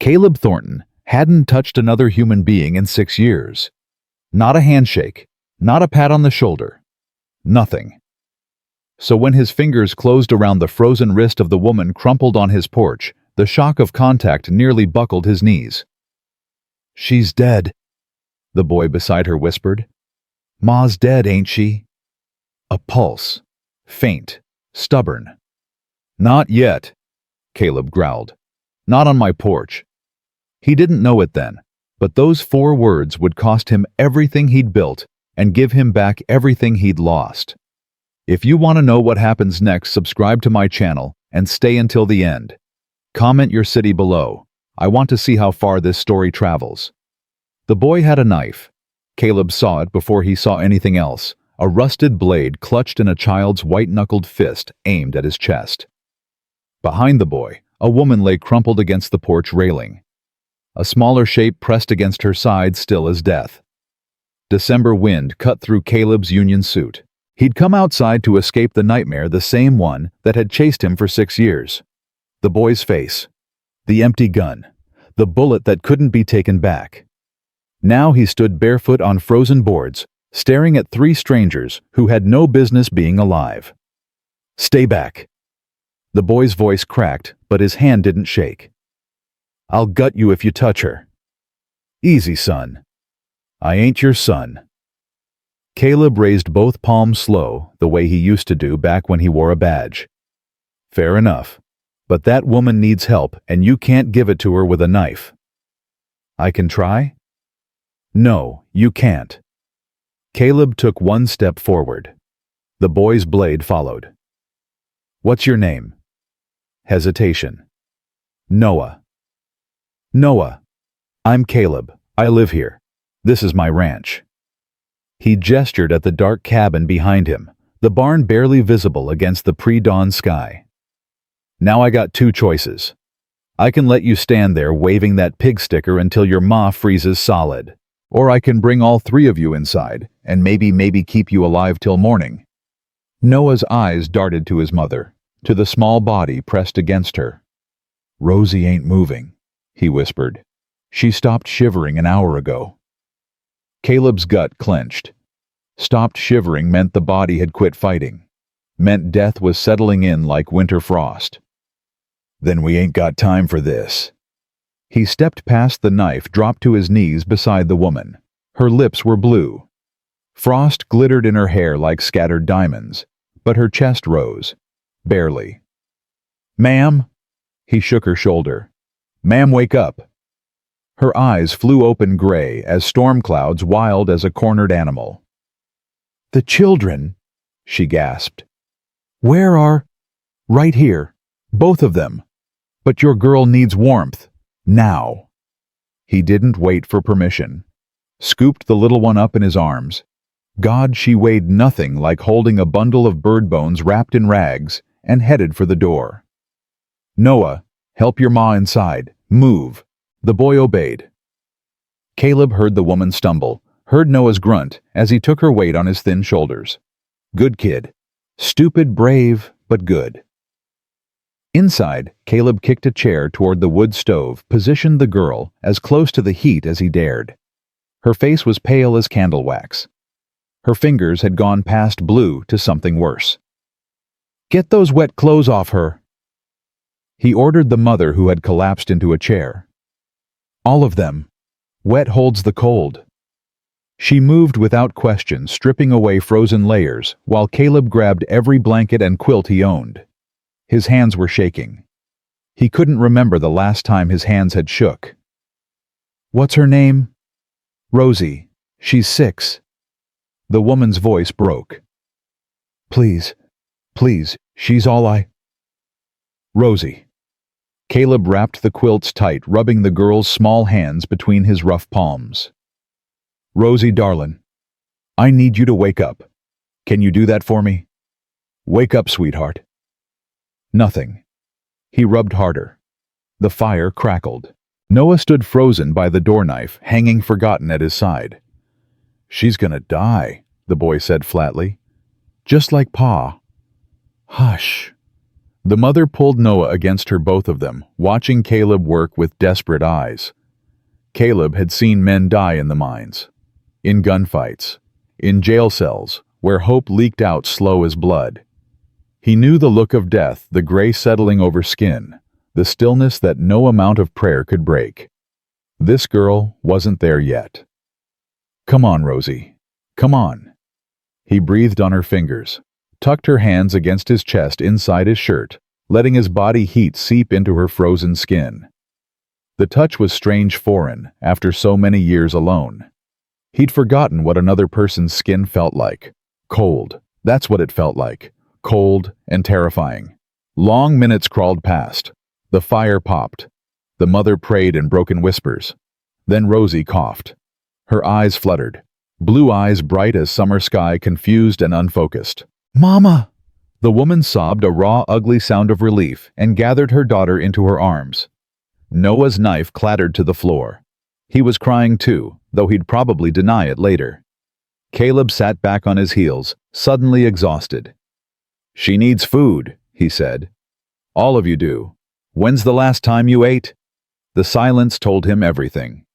Caleb Thornton hadn't touched another human being in 6 years. Not a handshake, not a pat on the shoulder, nothing. So when his fingers closed around the frozen wrist of the woman crumpled on his porch, the shock of contact nearly buckled his knees. "She's dead," the boy beside her whispered. "Ma's dead, ain't she?" A pulse. Faint. Stubborn. "Not yet," Caleb growled. "Not on my porch." He didn't know it then, but those 4 words would cost him everything he'd built and give him back everything he'd lost. If you want to know what happens next, subscribe to my channel and stay until the end. Comment your city below. I want to see how far this story travels. The boy had a knife. Caleb saw it before he saw anything else, a rusted blade clutched in a child's white-knuckled fist aimed at his chest. Behind the boy, a woman lay crumpled against the porch railing. A smaller shape pressed against her side, still as death. December wind cut through Caleb's union suit. He'd come outside to escape the nightmare, the same one that had chased him for 6 years. The boy's face. The empty gun. The bullet that couldn't be taken back. Now he stood barefoot on frozen boards, staring at 3 strangers who had no business being alive. "Stay back." The boy's voice cracked, but his hand didn't shake. "I'll gut you if you touch her." "Easy, son." "I ain't your son." Caleb raised both palms slow, the way he used to do back when he wore a badge. "Fair enough. But that woman needs help, and you can't give it to her with a knife." "I can try?" "No, you can't." Caleb took 1 step forward. The boy's blade followed. "What's your name?" Hesitation. "Noah." "Noah. I'm Caleb. I live here. This is my ranch." He gestured at the dark cabin behind him, the barn barely visible against the pre-dawn sky. "Now I got 2 choices. I can let you stand there waving that pig sticker until your ma freezes solid. Or I can bring all 3 of you inside and maybe keep you alive till morning." Noah's eyes darted to his mother, to the small body pressed against her. "Rosie ain't moving," he whispered. "She stopped shivering an hour ago." Caleb's gut clenched. Stopped shivering meant the body had quit fighting. Meant death was settling in like winter frost. "Then we ain't got time for this." He stepped past the knife, dropped to his knees beside the woman. Her lips were blue. Frost glittered in her hair like scattered diamonds, but her chest rose. Barely. "Ma'am?" He shook her shoulder. "Ma'am, wake up." Her eyes flew open gray as storm clouds, wild as a cornered animal. "The children," she gasped. "Where are—" "Right here. Both of them. But your girl needs warmth. Now." He didn't wait for permission. Scooped the little one up in his arms. God, she weighed nothing like holding a bundle of bird bones wrapped in rags, and headed for the door. "Noah, help your ma inside. Move." The boy obeyed. Caleb heard the woman stumble, heard Noah's grunt as he took her weight on his thin shoulders. Good kid. Stupid, brave, but good. Inside, Caleb kicked a chair toward the wood stove, positioned the girl as close to the heat as he dared. Her face was pale as candle wax. Her fingers had gone past blue to something worse. "Get those wet clothes off her," he ordered the mother who had collapsed into a chair. "All of them. Wet holds the cold." She moved without question, stripping away frozen layers, while Caleb grabbed every blanket and quilt he owned. His hands were shaking. He couldn't remember the last time his hands had shook. "What's her name?" "Rosie. She's 6. The woman's voice broke. Please, she's all I—" "Rosie." Caleb wrapped the quilts tight, rubbing the girl's small hands between his rough palms. "Rosie, darlin', I need you to wake up. Can you do that for me? Wake up, sweetheart." Nothing. He rubbed harder. The fire crackled. Noah stood frozen by the door knife, hanging forgotten at his side. "She's gonna die," the boy said flatly. "Just like Pa." "Hush." The mother pulled Noah against her, both of them, watching Caleb work with desperate eyes. Caleb had seen men die in the mines, in gunfights, in jail cells, where hope leaked out slow as blood. He knew the look of death, the gray settling over skin, the stillness that no amount of prayer could break. This girl wasn't there yet. "Come on, Rosie. Come on." He breathed on her fingers, tucked her hands against his chest inside his shirt, letting his body heat seep into her frozen skin. The touch was strange, foreign, after so many years alone. He'd forgotten what another person's skin felt like. Cold. That's what it felt like. Cold and terrifying. Long minutes crawled past. The fire popped. The mother prayed in broken whispers. Then Rosie coughed. Her eyes fluttered. Blue eyes bright as summer sky, confused and unfocused. "Mama!" The woman sobbed a raw, ugly sound of relief and gathered her daughter into her arms. Noah's knife clattered to the floor. He was crying too, though he'd probably deny it later. Caleb sat back on his heels, suddenly exhausted. "She needs food," he said. "All of you do. When's the last time you ate?" The silence told him everything.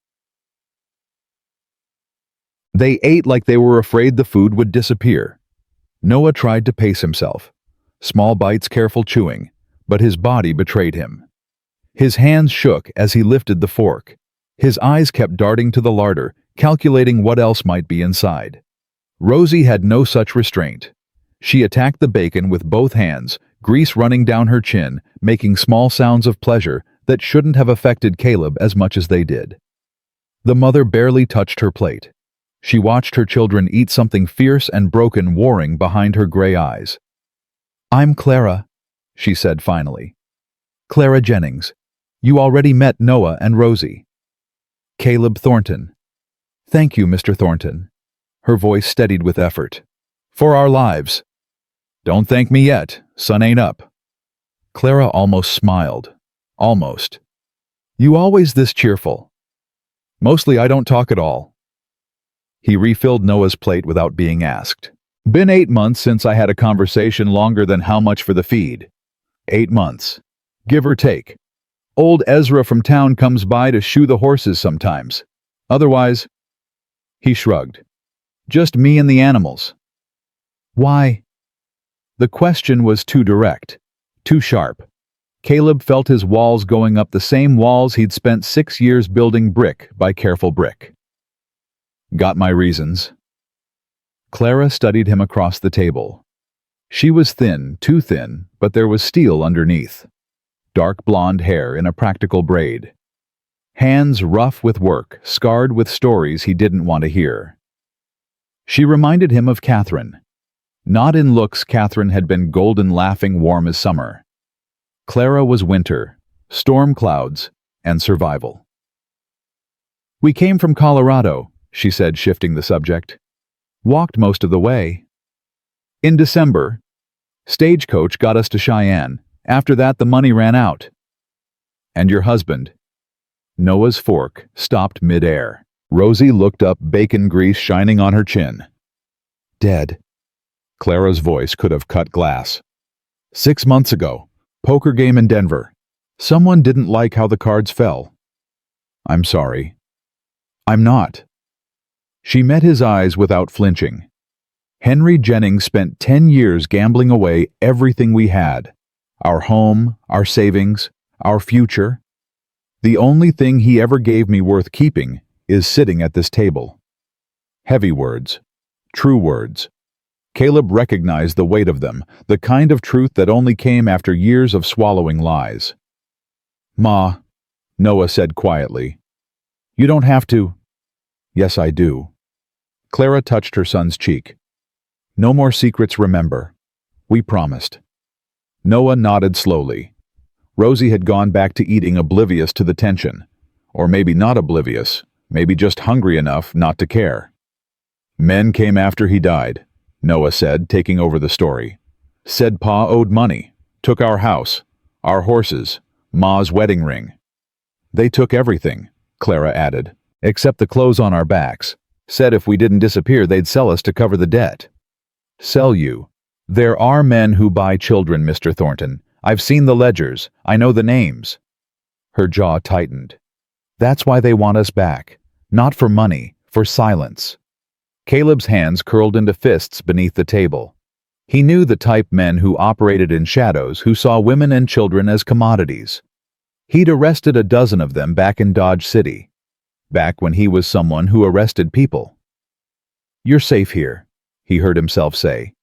They ate like they were afraid the food would disappear. Noah tried to pace himself. Small bites, careful chewing, but his body betrayed him. His hands shook as he lifted the fork. His eyes kept darting to the larder, calculating what else might be inside. Rosie had no such restraint. She attacked the bacon with both hands, grease running down her chin, making small sounds of pleasure that shouldn't have affected Caleb as much as they did. The mother barely touched her plate. She watched her children eat something fierce and broken warring behind her gray eyes. "I'm Clara," she said finally. "Clara Jennings. You already met Noah and Rosie." "Caleb Thornton." "Thank you, Mr. Thornton." Her voice steadied with effort. "For our lives." "Don't thank me yet. Sun ain't up." Clara almost smiled. Almost. "You always this cheerful." "Mostly I don't talk at all." He refilled Noah's plate without being asked. "Been 8 months since I had a conversation longer than how much for the feed. 8 months. Give or take. Old Ezra from town comes by to shoe the horses sometimes. Otherwise—" He shrugged. "Just me and the animals." "Why?" The question was too direct, too sharp. Caleb felt his walls going up, the same walls he'd spent 6 years building brick by careful brick. "Got my reasons." Clara studied him across the table. She was thin, too thin, but there was steel underneath. Dark blonde hair in a practical braid. Hands rough with work, scarred with stories he didn't want to hear. She reminded him of Catherine. Not in looks, Catherine had been golden, laughing, warm as summer. Clara was winter, storm clouds, and survival. "We came from Colorado," she said, shifting the subject. "Walked most of the way. In December. Stagecoach got us to Cheyenne. After that, the money ran out." "And your husband?" Noah's fork stopped mid-air. Rosie looked up, bacon grease shining on her chin. "Dead." Clara's voice could have cut glass. 6 months ago. Poker game in Denver. Someone didn't like how the cards fell." "I'm sorry." "I'm not." She met his eyes without flinching. "Henry Jennings spent 10 years gambling away everything we had. Our home, our savings, our future. The only thing he ever gave me worth keeping is sitting at this table." Heavy words. True words. Caleb recognized the weight of them, the kind of truth that only came after years of swallowing lies. "Ma," Noah said quietly. "You don't have to." "Yes, I do." Clara touched her son's cheek. "No more secrets, remember. We promised." Noah nodded slowly. Rosie had gone back to eating, oblivious to the tension. Or maybe not oblivious, maybe just hungry enough not to care. "Men came after he died," Noah said, taking over the story. "Said Pa owed money. Took our house, our horses, Ma's wedding ring." "They took everything," Clara added, "except the clothes on our backs. Said if we didn't disappear, they'd sell us to cover the debt." "Sell you? There are men who buy children, Mr. Thornton. I've seen the ledgers. I know the names. Her jaw tightened. That's why they want us back. Not for money, for silence. Caleb's hands curled into fists beneath the table. He knew the type men who operated in shadows, who saw women and children as commodities. He'd arrested a dozen of them back in Dodge City, back when he was someone who arrested people. "You're safe here," he heard himself say.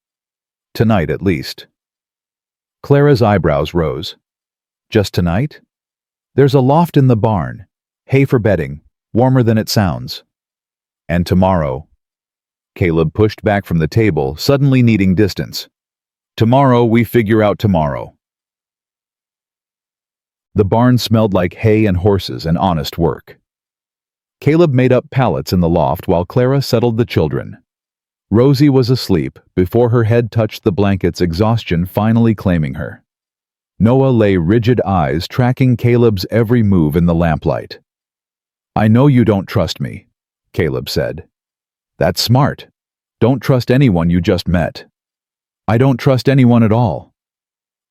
"Tonight, at least." Clara's eyebrows rose. "Just tonight? There's a loft in the barn, hay for bedding, warmer than it sounds. And tomorrow." Caleb pushed back from the table, suddenly needing distance. "Tomorrow we figure out tomorrow." The barn smelled like hay and horses and honest work. Caleb made up pallets in the loft while Clara settled the children. Rosie was asleep before her head touched the blankets, exhaustion finally claiming her. Noah lay rigid eyes tracking Caleb's every move in the lamplight. "I know you don't trust me," Caleb said. "That's smart. Don't trust anyone you just met." "I don't trust anyone at all."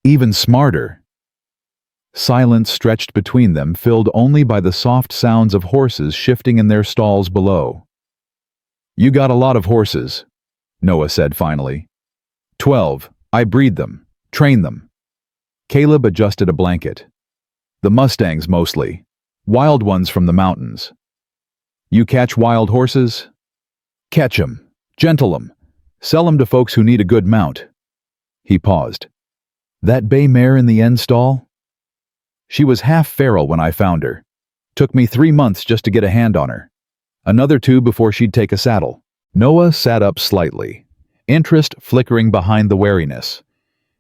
"Even smarter." Silence stretched between them, filled only by the soft sounds of horses shifting in their stalls below. "You got a lot of horses," Noah said finally. 12. I breed them, train them." Caleb adjusted a blanket. "The Mustangs mostly. Wild ones from the mountains." "You catch wild horses?" "Catch 'em, gentle 'em, sell 'em to folks who need a good mount." He paused. "That bay mare in the end stall?" "She was half feral when I found her. Took me 3 months just to get a hand on her. Another 2 before she'd take a saddle." Noah sat up slightly, interest flickering behind the wariness.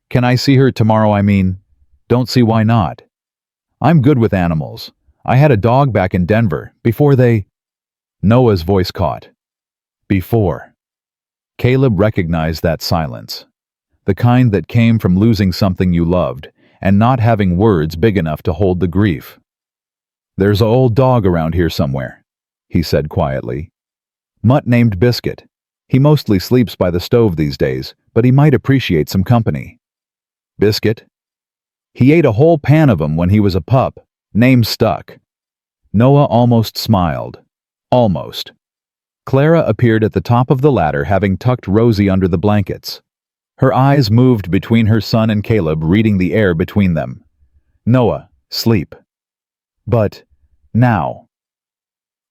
"Can I see her tomorrow, I mean? Don't see why not. I'm good with animals. I had a dog back in Denver, before they—" Noah's voice caught. "Before." Caleb recognized that silence. The kind that came from losing something you loved, and not having words big enough to hold the grief. "There's an old dog around here somewhere," he said quietly. "Mutt named Biscuit. He mostly sleeps by the stove these days, but he might appreciate some company." "Biscuit?" "He ate a whole pan of 'em when he was a pup. Name stuck." Noah almost smiled. Almost. Clara appeared at the top of the ladder, having tucked Rosie under the blankets. Her eyes moved between her son and Caleb, reading the air between them. "Noah, sleep." "But, now."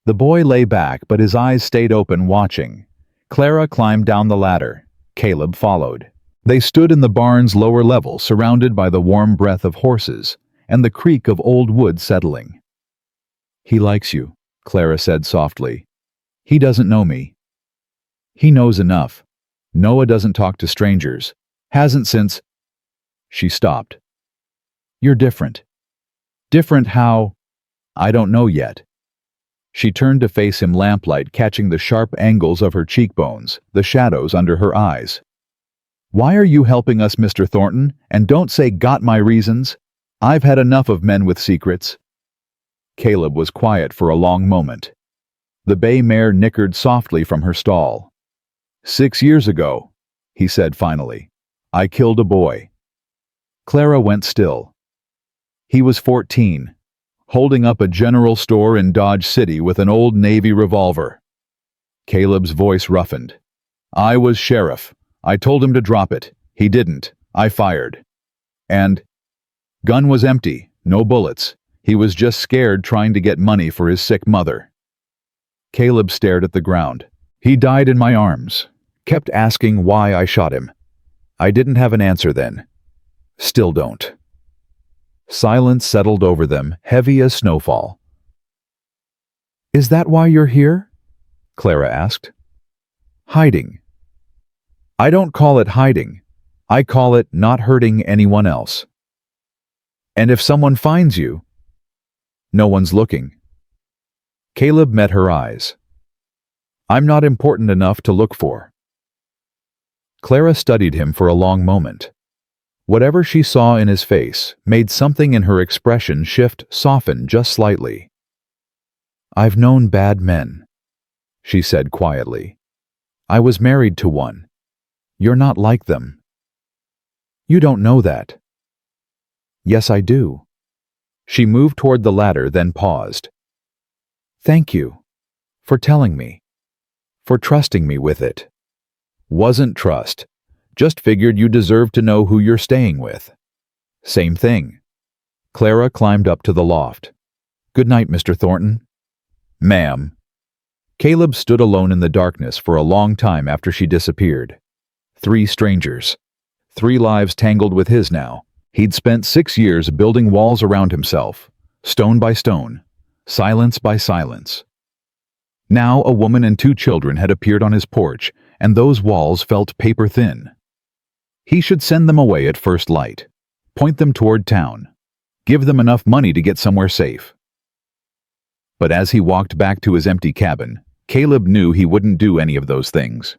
The boy lay back, but his eyes stayed open, watching. Clara climbed down the ladder. Caleb followed. They stood in the barn's lower level, surrounded by the warm breath of horses and the creak of old wood settling. "He likes you," Clara said softly. "He doesn't know me." "He knows enough. Noah doesn't talk to strangers. Hasn't since—" She stopped. "You're different." "Different how?" "I don't know yet." She turned to face him, lamplight catching the sharp angles of her cheekbones, the shadows under her eyes. "Why are you helping us, Mr. Thornton? And don't say 'got my reasons.' I've had enough of men with secrets." Caleb was quiet for a long moment. The bay mare nickered softly from her stall. 6 years ago," he said finally, "I killed a boy." Clara went still. "He was 14, holding up a general store in Dodge City with an old Navy revolver." Caleb's voice roughened. "I was sheriff. I told him to drop it. He didn't. I fired. And gun was empty, no bullets. He was just scared, trying to get money for his sick mother." Caleb stared at the ground. "He died in my arms. Kept asking why I shot him. I didn't have an answer then. Still don't." Silence settled over them, heavy as snowfall. "Is that why you're here?" Clara asked. "Hiding." "I don't call it hiding. I call it not hurting anyone else." "And if someone finds you?" "No one's looking." Caleb met her eyes. "I'm not important enough to look for." Clara studied him for a long moment. Whatever she saw in his face made something in her expression shift, soften just slightly. "I've known bad men," she said quietly. "I was married to one. You're not like them." "You don't know that." Yes, I do. She moved toward the ladder, then paused. Thank you. For telling me. For trusting me with it. Wasn't trust. Just figured you deserved to know who you're staying with. Same thing. Clara climbed up to the loft. Good night, Mr. Thornton. Ma'am. Caleb stood alone in the darkness for a long time after she disappeared. 3 strangers. 3 lives tangled with his now. He'd spent 6 years building walls around himself, stone by stone, silence by silence. Now a woman and 2 children had appeared on his porch, and those walls felt paper thin. He should send them away at first light, point them toward town, give them enough money to get somewhere safe. But as he walked back to his empty cabin, Caleb knew he wouldn't do any of those things.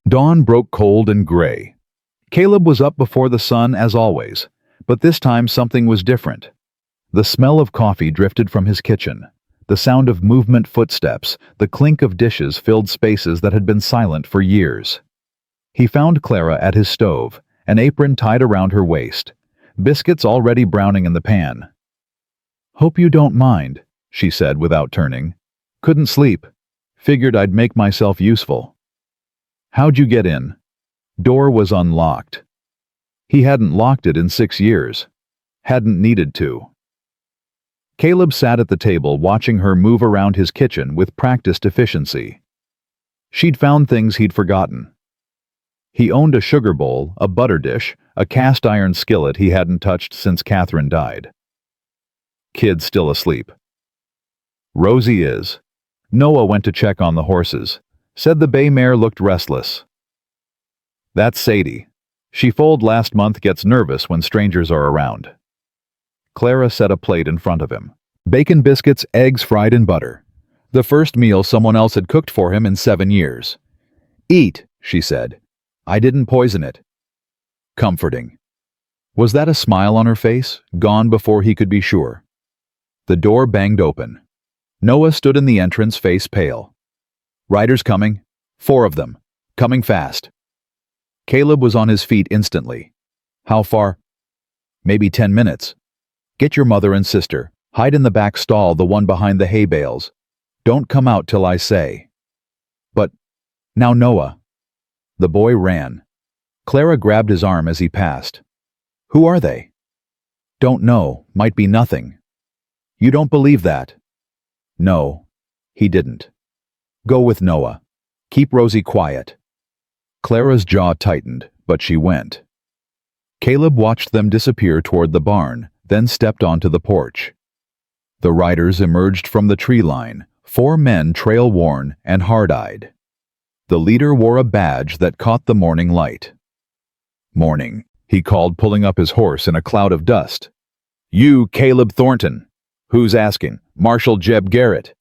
Dawn broke cold and gray. Caleb was up before the sun as always, but this time something was different. The smell of coffee drifted from his kitchen. The sound of movement footsteps, the clink of dishes filled spaces that had been silent for years. He found Clara at his stove, an apron tied around her waist, biscuits already browning in the pan. Hope you don't mind, she said without turning. Couldn't sleep. Figured I'd make myself useful. How'd you get in? Door was unlocked. He hadn't locked it in 6 years. Hadn't needed to. Caleb sat at the table watching her move around his kitchen with practiced efficiency. She'd found things he'd forgotten. He owned a sugar bowl, a butter dish, a cast iron skillet he hadn't touched since Catherine died. Kid still asleep. Rosie is. Noah went to check on the horses. Said the bay mare looked restless. That's Sadie. She foaled last month, gets nervous when strangers are around. Clara set a plate in front of him. Bacon biscuits, eggs fried in butter. The first meal someone else had cooked for him in 7 years. Eat, she said. I didn't poison it. Comforting. Was that a smile on her face, gone before he could be sure? The door banged open. Noah stood in the entrance, face pale. Riders coming. 4 of them. Coming fast. Caleb was on his feet instantly. How far? Maybe 10 minutes. Get your mother and sister. Hide in the back stall, the one behind the hay bales. Don't come out till I say. But, now Noah. The boy ran. Clara grabbed his arm as he passed. Who are they? Don't know, might be nothing. You don't believe that? No, he didn't. Go with Noah. Keep Rosie quiet. Clara's jaw tightened, but she went. Caleb watched them disappear toward the barn, then stepped onto the porch. The riders emerged from the tree line, 4 men trail-worn and hard-eyed. The leader wore a badge that caught the morning light. Morning, he called, pulling up his horse in a cloud of dust. You, Caleb Thornton. Who's asking? Marshal Jeb Garrett.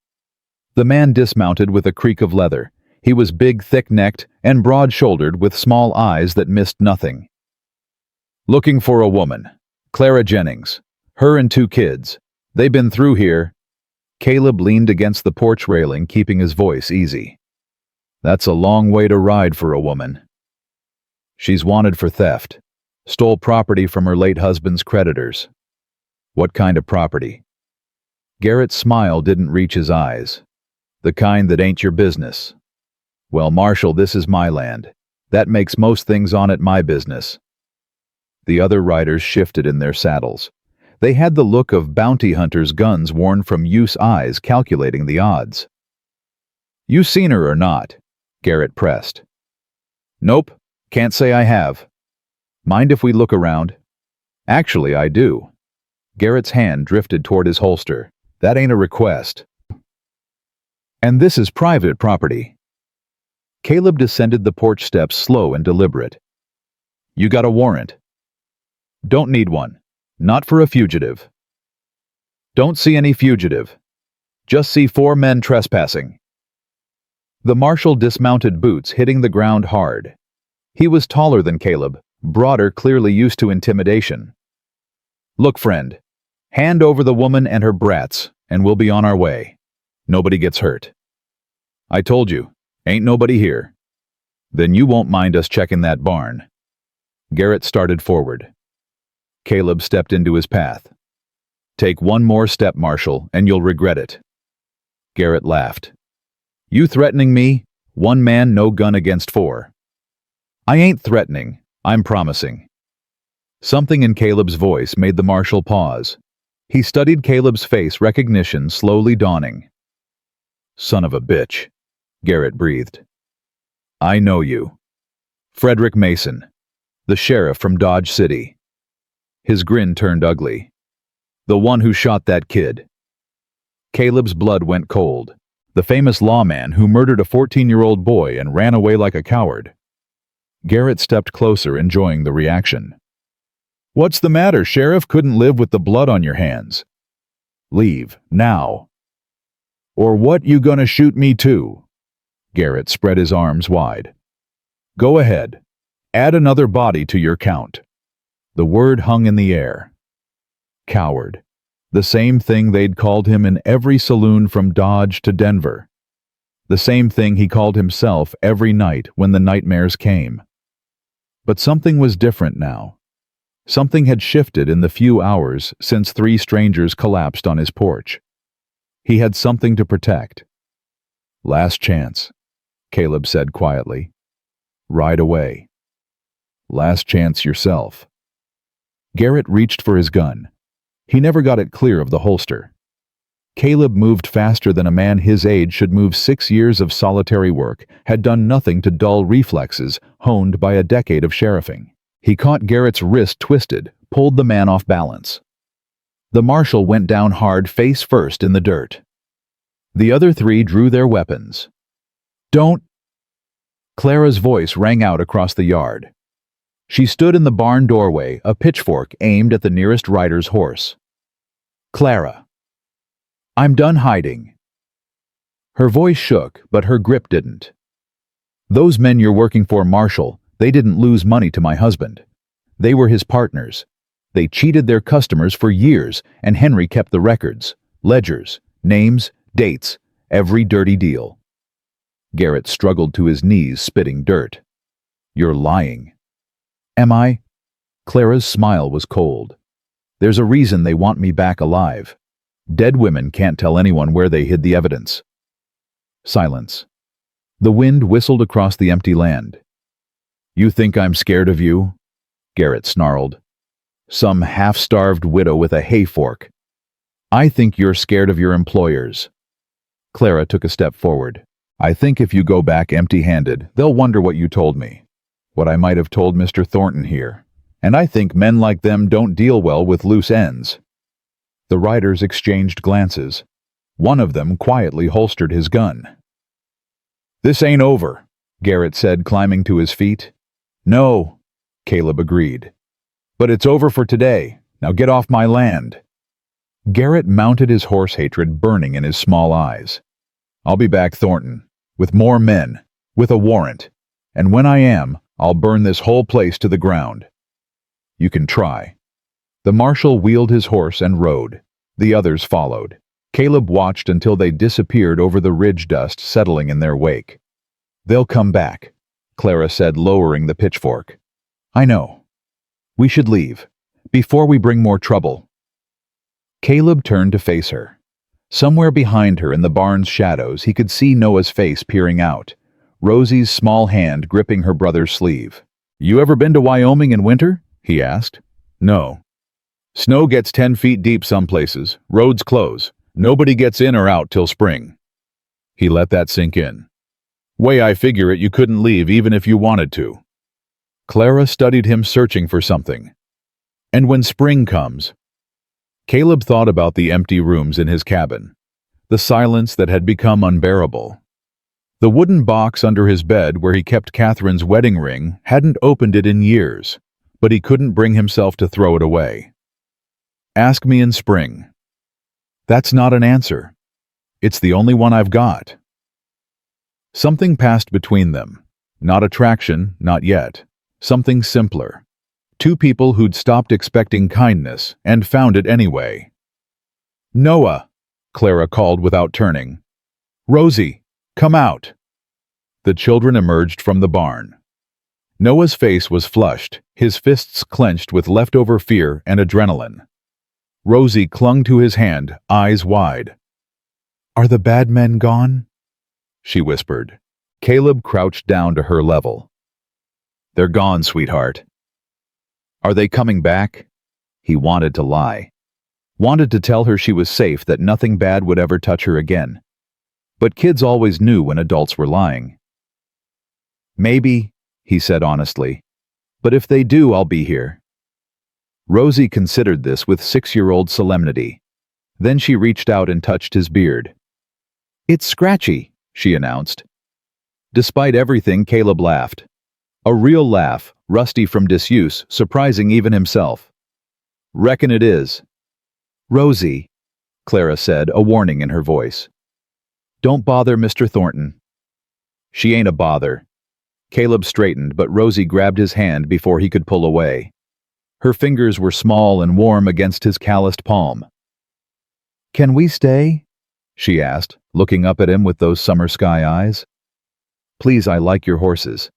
The man dismounted with a creak of leather. He was big, thick-necked, and broad-shouldered with small eyes that missed nothing. Looking for a woman. Clara Jennings. Her and 2 kids. They've been through here. Caleb leaned against the porch railing, keeping his voice easy. That's a long way to ride for a woman. She's wanted for theft. Stole property from her late husband's creditors. What kind of property? Garrett's smile didn't reach his eyes. The kind that ain't your business. Well, Marshal, this is my land. That makes most things on it my business. The other riders shifted in their saddles. They had the look of bounty hunters' guns worn from use eyes calculating the odds. You seen her or not? Garrett pressed. Nope, can't say I have. Mind if we look around? Actually, I do. Garrett's hand drifted toward his holster. That ain't a request. And this is private property. Caleb descended the porch steps, slow and deliberate. You got a warrant? Don't need one. Not for a fugitive. Don't see any fugitive. Just see 4 men trespassing. The marshal dismounted, boots hitting the ground hard. He was taller than Caleb, broader, clearly used to intimidation. Look, friend. Hand over the woman and her brats, and we'll be on our way. Nobody gets hurt. I told you, ain't nobody here. Then you won't mind us checking that barn. Garrett started forward. Caleb stepped into his path. "Take one more step, Marshal, and you'll regret it." Garrett laughed. "You threatening me? One man, no gun against four." "I ain't threatening. I'm promising." Something in Caleb's voice made the Marshal pause. He studied Caleb's face, recognition slowly dawning. "Son of a bitch," Garrett breathed. "I know you. Frederick Mason, the sheriff from Dodge City." His grin turned ugly. "The one who shot that kid." Caleb's blood went cold. The famous lawman who murdered a 14-year-old boy and ran away like a coward. Garrett stepped closer, enjoying the reaction. "What's the matter, Sheriff? Couldn't live with the blood on your hands." "Leave, now." "Or what, you gonna shoot me too?" Garrett spread his arms wide. "Go ahead. Add another body to your count." The word hung in the air. Coward. The same thing they'd called him in every saloon from Dodge to Denver. The same thing he called himself every night when the nightmares came. But something was different now. Something had shifted in the few hours since three strangers collapsed on his porch. He had something to protect. "Last chance," Caleb said quietly. "Ride away. Last chance yourself." Garrett reached for his gun. He never got it clear of the holster. Caleb moved faster than a man his age should move. 6 years of solitary work had done nothing to dull reflexes honed by a decade of sheriffing. He caught Garrett's wrist twisted, pulled the man off balance. The Marshal went down hard, face first in the dirt. The other three drew their weapons. "Don't!" Clara's voice rang out across the yard. She stood in the barn doorway, a pitchfork aimed at the nearest rider's horse. "Clara. I'm done hiding." Her voice shook, but her grip didn't. "Those men you're working for, Marshal, they didn't lose money to my husband. They were his partners. They cheated their customers for years, and Henry kept the records, ledgers, names, dates, every dirty deal." Garrett struggled to his knees, spitting dirt. "You're lying." "Am I?" Clara's smile was cold. "There's a reason they want me back alive. Dead women can't tell anyone where they hid the evidence." Silence. The wind whistled across the empty land. "You think I'm scared of you?" Garrett snarled. "Some half-starved widow with a hay fork. I think you're scared of your employers." Clara took a step forward. "I think if you go back empty-handed, they'll wonder what you told me. What I might have told Mr. Thornton here. And I think men like them don't deal well with loose ends." The riders exchanged glances. One of them quietly holstered his gun. "This ain't over," Garrett said, climbing to his feet. "No," Caleb agreed. "But it's over for today. Now get off my land." Garrett mounted his horse, hatred burning in his small eyes. "I'll be back, Thornton, with more men, with a warrant. And when I am, I'll burn this whole place to the ground." "You can try." The Marshal wheeled his horse and rode. The others followed. Caleb watched until they disappeared over the ridge dust settling in their wake. "They'll come back," Clara said, lowering the pitchfork. "I know. We should leave, before we bring more trouble." Caleb turned to face her. Somewhere behind her in the barn's shadows he could see Noah's face peering out, Rosie's small hand gripping her brother's sleeve. "You ever been to Wyoming in winter?" he asked. "No. Snow gets 10 feet deep some places, roads close, nobody gets in or out till spring." He let that sink in. "Way I figure it, you couldn't leave even if you wanted to." Clara studied him, searching for something. "And when spring comes?" Caleb thought about the empty rooms in his cabin, the silence that had become unbearable. The wooden box under his bed where he kept Catherine's wedding ring hadn't opened it in years, but he couldn't bring himself to throw it away. "Ask me in spring." "That's not an answer. It's the only one I've got." Something passed between them. Not attraction, not yet. Something simpler. Two people who'd stopped expecting kindness and found it anyway. "Noah," Clara called without turning. "Rosie, come out." The children emerged from the barn. Noah's face was flushed, his fists clenched with leftover fear and adrenaline. Rosie clung to his hand, eyes wide. "Are the bad men gone?" she whispered. Caleb crouched down to her level. "They're gone, sweetheart." "Are they coming back?" He wanted to lie. Wanted to tell her she was safe, that nothing bad would ever touch her again. But kids always knew when adults were lying. "Maybe," he said honestly. "But if they do, I'll be here." Rosie considered this with 6-year-old solemnity. Then she reached out and touched his beard. "It's scratchy," she announced. Despite everything, Caleb laughed. A real laugh, rusty from disuse, surprising even himself. "Reckon it is." "Rosie," Clara said, a warning in her voice. "Don't bother Mr. Thornton." "She ain't a bother." Caleb straightened, but Rosie grabbed his hand before he could pull away. Her fingers were small and warm against his calloused palm. "Can we stay?" she asked, looking up at him with those summer sky eyes. "Please, I like your horses.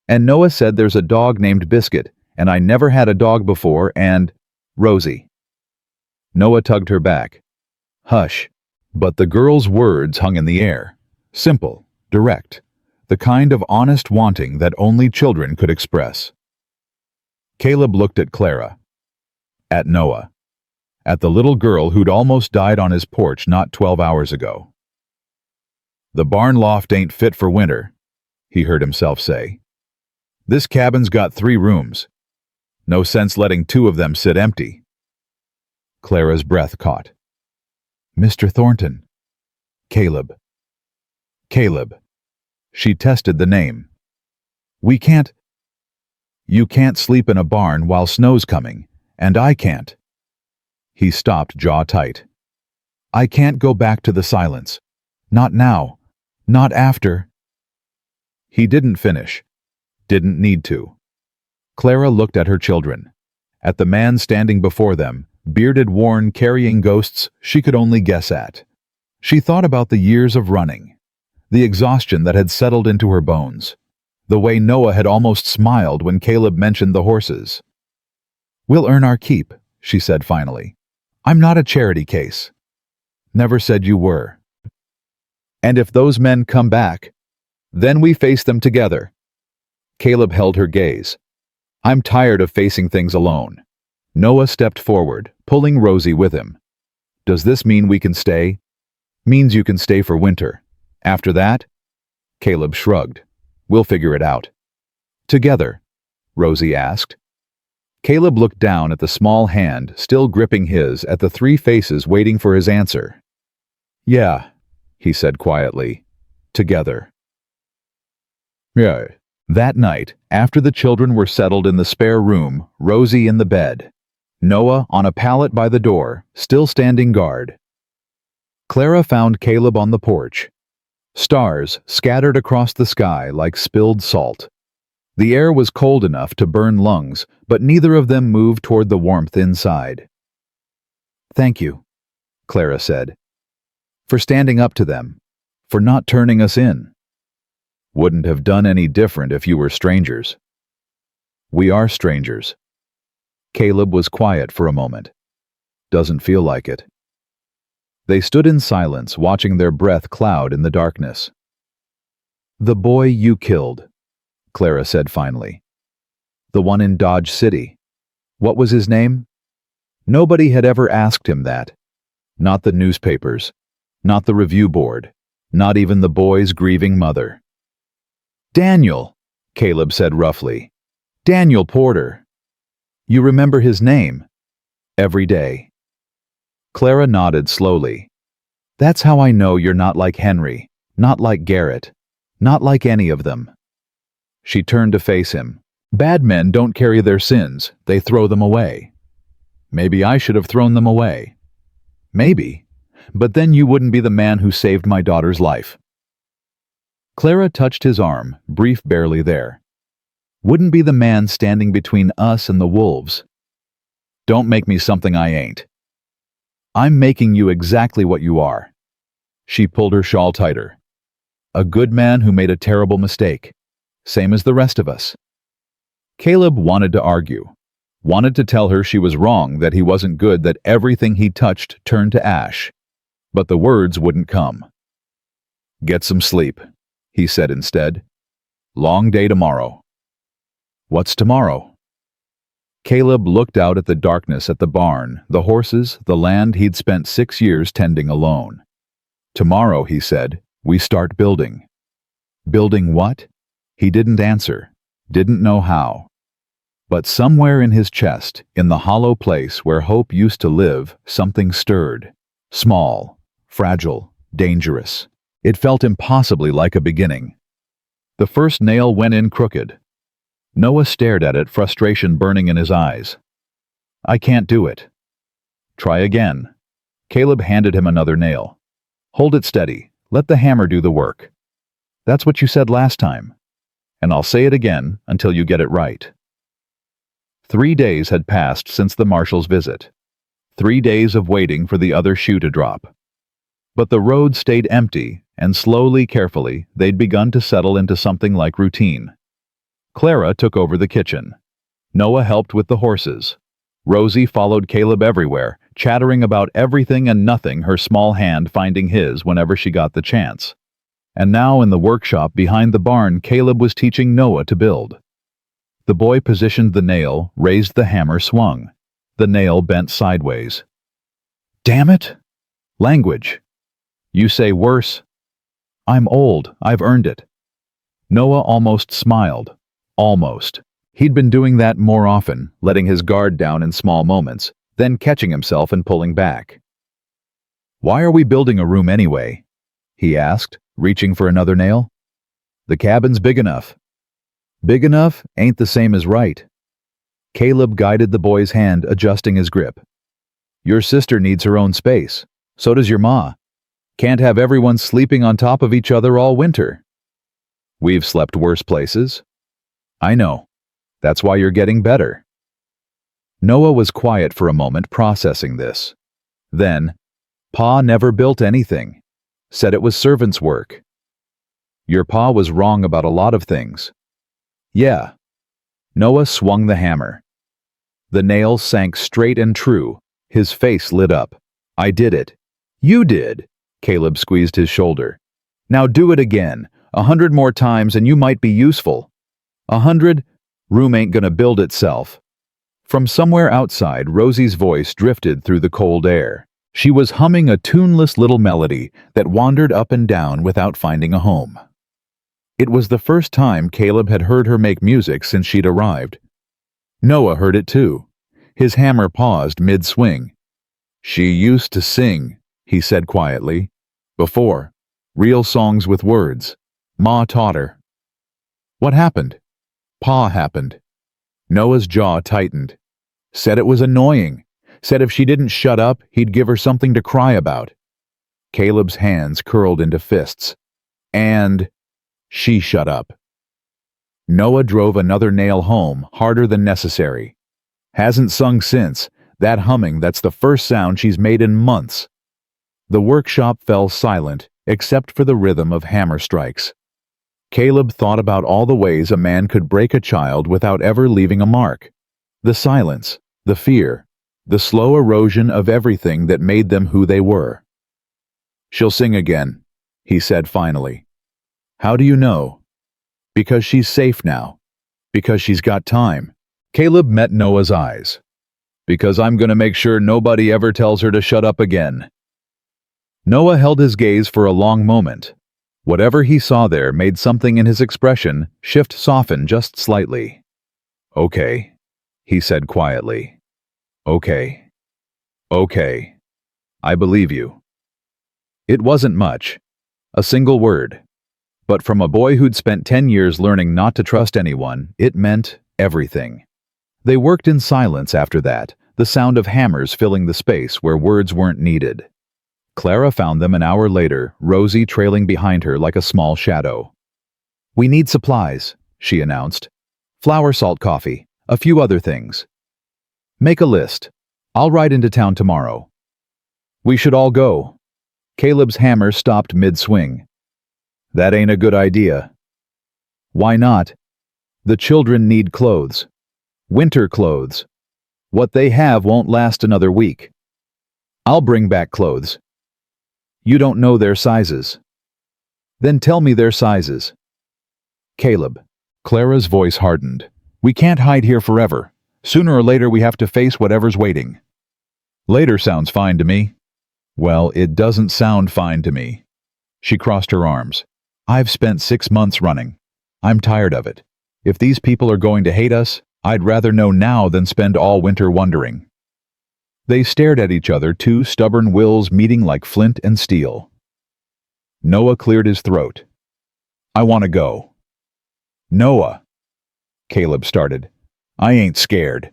And Noah said there's a dog named Biscuit, and I never had a dog before, and—" "Rosie." Noah tugged her back. "Hush." But the girl's words hung in the air. Simple, direct, the kind of honest wanting that only children could express. Caleb looked at Clara. At Noah. At the little girl who'd almost died on his porch not 12 hours ago. "The barn loft ain't fit for winter," he heard himself say. "This cabin's got 3 rooms. No sense letting 2 of them sit empty." Clara's breath caught. "Mr. Thornton." "Caleb." "Caleb." She tested the name. "We can't—" "You can't sleep in a barn while snow's coming, and I can't." He stopped, jaw tight. "I can't go back to the silence. Not now. Not after." He didn't finish. Didn't need to. Clara looked at her children. At the man standing before them, bearded, worn, carrying ghosts she could only guess at. She thought about the years of running, the exhaustion that had settled into her bones, the way Noah had almost smiled when Caleb mentioned the horses. "We'll earn our keep," she said finally. "I'm not a charity case." "Never said you were." "And if those men come back, then we face them together." Caleb held her gaze. "I'm tired of facing things alone." Noah stepped forward, pulling Rosie with him. "Does this mean we can stay?" "Means you can stay for winter. After that?" Caleb shrugged. "We'll figure it out." "Together?" Rosie asked. Caleb looked down at the small hand still gripping his, at the 3 faces waiting for his answer. "Yeah," he said quietly. "Together." Yeah. That night, after the children were settled in the spare room, Rosie in the bed, Noah on a pallet by the door, still standing guard. Clara found Caleb on the porch. Stars scattered across the sky like spilled salt. The air was cold enough to burn lungs, but neither of them moved toward the warmth inside. "Thank you," Clara said, "for standing up to them, for not turning us in." "Wouldn't have done any different if you were strangers." "We are strangers." Caleb was quiet for a moment. "Doesn't feel like it." They stood in silence, watching their breath cloud in the darkness. "The boy you killed," Clara said finally. "The one in Dodge City. What was his name?" Nobody had ever asked him that. Not the newspapers, not the review board, not even the boy's grieving mother. "Daniel," Caleb said roughly. "Daniel Porter." "You remember his name?" "Every day." Clara nodded slowly. "That's how I know you're not like Henry, not like Garrett, not like any of them." She turned to face him. "Bad men don't carry their sins, they throw them away." "Maybe I should have thrown them away." "Maybe. But then you wouldn't be the man who saved my daughter's life." Clara touched his arm, brief barely there. "Wouldn't be the man standing between us and the wolves." "Don't make me something I ain't." "I'm making you exactly what you are." She pulled her shawl tighter. "A good man who made a terrible mistake. Same as the rest of us." Caleb wanted to argue, wanted to tell her she was wrong, that he wasn't good, that everything he touched turned to ash. But the words wouldn't come. "Get some sleep," he said instead. "Long day tomorrow." "What's tomorrow?" Caleb looked out at the darkness, at the barn, the horses, the land he'd spent 6 years tending alone. "Tomorrow," he said, "we start building." Building what? He didn't answer, didn't know how. But somewhere in his chest, in the hollow place where hope used to live, something stirred. Small, fragile, dangerous. It felt impossibly like a beginning. The first nail went in crooked. Noah stared at it, frustration burning in his eyes. "I can't do it." "Try again." Caleb handed him another nail. "Hold it steady. Let the hammer do the work." "That's what you said last time. And I'll say it again until you get it right." 3 days had passed since the marshal's visit. 3 days of waiting for the other shoe to drop. But the road stayed empty, and slowly, carefully, they'd begun to settle into something like routine. Clara took over the kitchen. Noah helped with the horses. Rosie followed Caleb everywhere, chattering about everything and nothing, her small hand finding his whenever she got the chance. And now in the workshop behind the barn, Caleb was teaching Noah to build. The boy positioned the nail, raised the hammer, swung. The nail bent sideways. "Damn it!" "Language." "You say worse." "I'm old. I've earned it." Noah almost smiled. Almost. He'd been doing that more often, letting his guard down in small moments, then catching himself and pulling back. "Why are we building a room anyway?" he asked, reaching for another nail. "The cabin's big enough." "Big enough ain't the same as right." Caleb guided the boy's hand, adjusting his grip. "Your sister needs her own space. So does your ma. Can't have everyone sleeping on top of each other all winter." "We've slept worse places." "I know. That's why you're getting better." Noah was quiet for a moment, processing this. Then, "Pa never built anything. Said it was servants' work." "Your pa was wrong about a lot of things." "Yeah." Noah swung the hammer. The nail sank straight and true. His face lit up. "I did it." "You did." Caleb squeezed his shoulder. "Now do it again. 100 more times and you might be useful." 100? Room ain't gonna build itself." From somewhere outside, Rosie's voice drifted through the cold air. She was humming a tuneless little melody that wandered up and down without finding a home. It was the first time Caleb had heard her make music since she'd arrived. Noah heard it too. His hammer paused mid-swing. "She used to sing," he said quietly. "Before. Real songs with words. Ma taught her." "What happened?" "Pa happened." Noah's jaw tightened. "Said it was annoying. Said if she didn't shut up, he'd give her something to cry about." Caleb's hands curled into fists. "And she shut up." Noah drove another nail home, harder than necessary. "Hasn't sung since. That humming, that's the first sound she's made in months." The workshop fell silent, except for the rhythm of hammer strikes. Caleb thought about all the ways a man could break a child without ever leaving a mark. The silence, the fear, the slow erosion of everything that made them who they were. "She'll sing again," he said finally. "How do you know?" "Because she's safe now. Because she's got time." Caleb met Noah's eyes. "Because I'm gonna make sure nobody ever tells her to shut up again." Noah held his gaze for a long moment. Whatever he saw there made something in his expression shift, soften just slightly. "Okay," he said quietly. "Okay. Okay. I believe you." It wasn't much. A single word. But from a boy who'd spent 10 years learning not to trust anyone, it meant everything. They worked in silence after that, the sound of hammers filling the space where words weren't needed. Clara found them an hour later, Rosie trailing behind her like a small shadow. "We need supplies," she announced. "Flour, salt, coffee, a few other things. Make a list. I'll ride into town tomorrow." "We should all go." Caleb's hammer stopped mid-swing. "That ain't a good idea." "Why not?" The children need clothes. Winter clothes. What they have won't last another week. I'll bring back clothes. You don't know their sizes. Then tell me their sizes. Caleb. Clara's voice hardened. We can't hide here forever. Sooner or later we have to face whatever's waiting. Later sounds fine to me. Well, it doesn't sound fine to me. She crossed her arms. I've spent 6 months running. I'm tired of it. If these people are going to hate us, I'd rather know now than spend all winter wondering. They stared at each other, two stubborn wills meeting like flint and steel. Noah cleared his throat. I want to go. Noah, Caleb started. I ain't scared.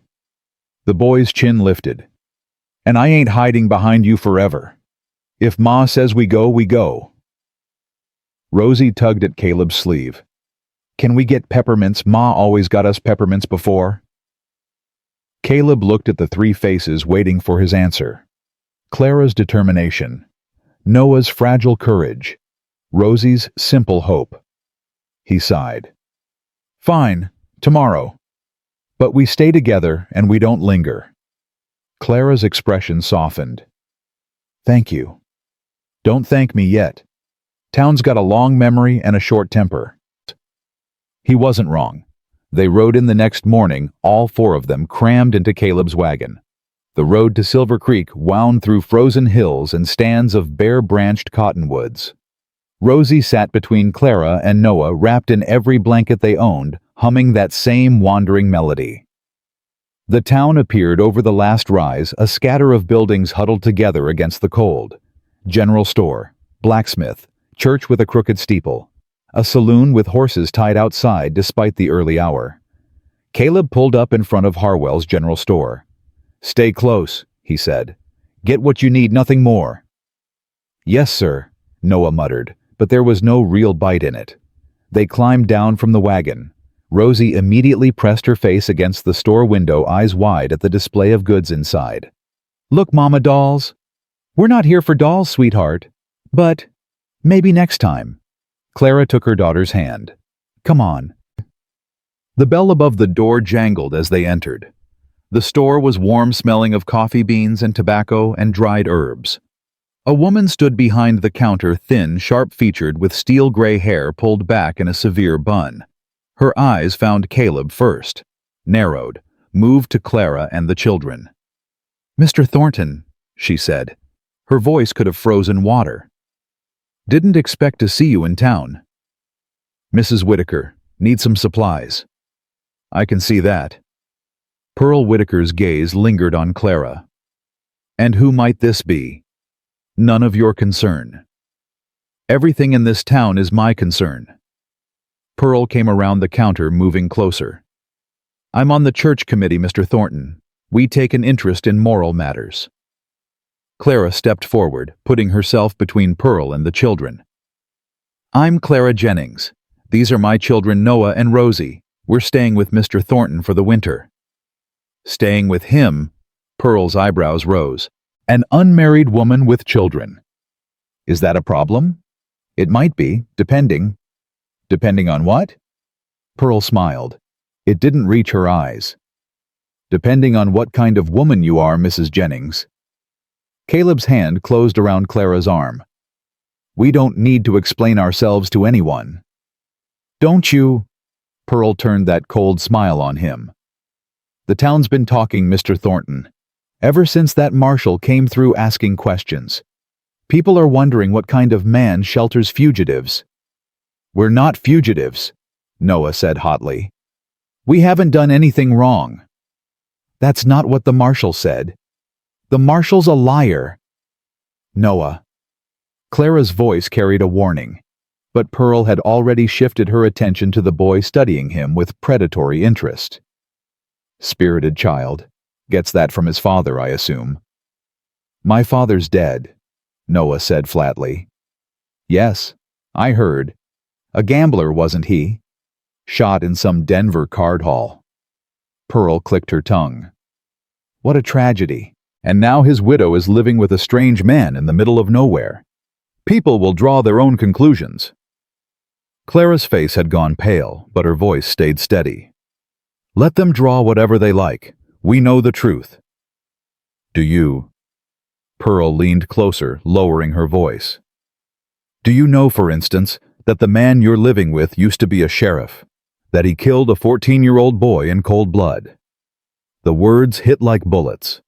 The boy's chin lifted. And I ain't hiding behind you forever. If Ma says we go, we go. Rosie tugged at Caleb's sleeve. Can we get peppermints? Ma always got us peppermints before. Caleb looked at the three faces waiting for his answer. Clara's determination. Noah's fragile courage. Rosie's simple hope. He sighed. Fine, tomorrow. But we stay together and we don't linger. Clara's expression softened. Thank you. Don't thank me yet. Town's got a long memory and a short temper. He wasn't wrong. They rode in the next morning, all four of them crammed into Caleb's wagon. The road to Silver Creek wound through frozen hills and stands of bare-branched cottonwoods. Rosie sat between Clara and Noah, wrapped in every blanket they owned, humming that same wandering melody. The town appeared over the last rise, a scatter of buildings huddled together against the cold. General store, blacksmith, church with a crooked steeple, a saloon with horses tied outside despite the early hour. Caleb pulled up in front of Harwell's general store. Stay close, he said. Get what you need, nothing more. Yes, sir, Noah muttered, but there was no real bite in it. They climbed down from the wagon. Rosie immediately pressed her face against the store window, eyes wide at the display of goods inside. Look, Mama, dolls. We're not here for dolls, sweetheart. But maybe next time. Clara took her daughter's hand. Come on. The bell above the door jangled as they entered. The store was warm, smelling of coffee beans and tobacco and dried herbs. A woman stood behind the counter, thin, sharp-featured, with steel-gray hair pulled back in a severe bun. Her eyes found Caleb first, narrowed, moved to Clara and the children. Mr. Thornton, she said. Her voice could have frozen water. Didn't expect to see you in town. Mrs. Whitaker, need some supplies. I can see that. Pearl Whitaker's gaze lingered on Clara. And who might this be? None of your concern. Everything in this town is my concern. Pearl came around the counter, moving closer. I'm on the church committee, Mr. Thornton. We take an interest in moral matters. Clara stepped forward, putting herself between Pearl and the children. I'm Clara Jennings. These are my children Noah and Rosie. We're staying with Mr. Thornton for the winter. Staying with him? Pearl's eyebrows rose. An unmarried woman with children. Is that a problem? It might be, depending. Depending on what? Pearl smiled. It didn't reach her eyes. Depending on what kind of woman you are, Mrs. Jennings. Caleb's hand closed around Clara's arm. We don't need to explain ourselves to anyone. Don't you? Pearl turned that cold smile on him. The town's been talking, Mr. Thornton. Ever since that marshal came through asking questions. People are wondering what kind of man shelters fugitives. We're not fugitives, Noah said hotly. We haven't done anything wrong. That's not what the marshal said. The marshal's a liar. Noah. Clara's voice carried a warning, but Pearl had already shifted her attention to the boy, studying him with predatory interest. Spirited child. Gets that from his father, I assume. My father's dead, Noah said flatly. Yes, I heard. A gambler, wasn't he? Shot in some Denver card hall. Pearl clicked her tongue. What a tragedy. And now his widow is living with a strange man in the middle of nowhere. People will draw their own conclusions. Clara's face had gone pale, but her voice stayed steady. Let them draw whatever they like. We know the truth. Do you? Pearl leaned closer, lowering her voice. Do you know, for instance, that the man you're living with used to be a sheriff? That he killed a 14-year-old boy in cold blood? The words hit like bullets.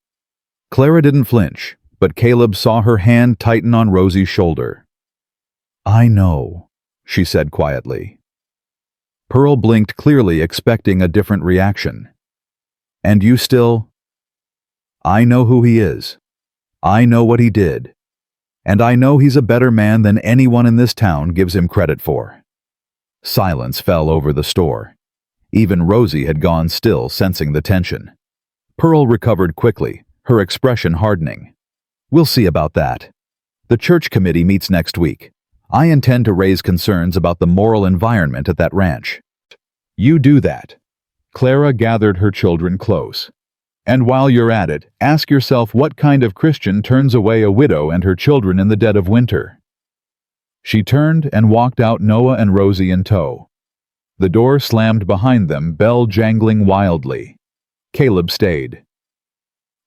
Clara didn't flinch, but Caleb saw her hand tighten on Rosie's shoulder. I know, she said quietly. Pearl blinked clearly, expecting a different reaction. And you still? I know who he is. I know what he did. And I know he's a better man than anyone in this town gives him credit for. Silence fell over the store. Even Rosie had gone still, sensing the tension. Pearl recovered quickly, her expression hardening. We'll see about that. The church committee meets next week. I intend to raise concerns about the moral environment at that ranch. You do that. Clara gathered her children close. And while you're at it, ask yourself what kind of Christian turns away a widow and her children in the dead of winter. She turned and walked out, Noah and Rosie in tow. The door slammed behind them, bell jangling wildly. Caleb stayed.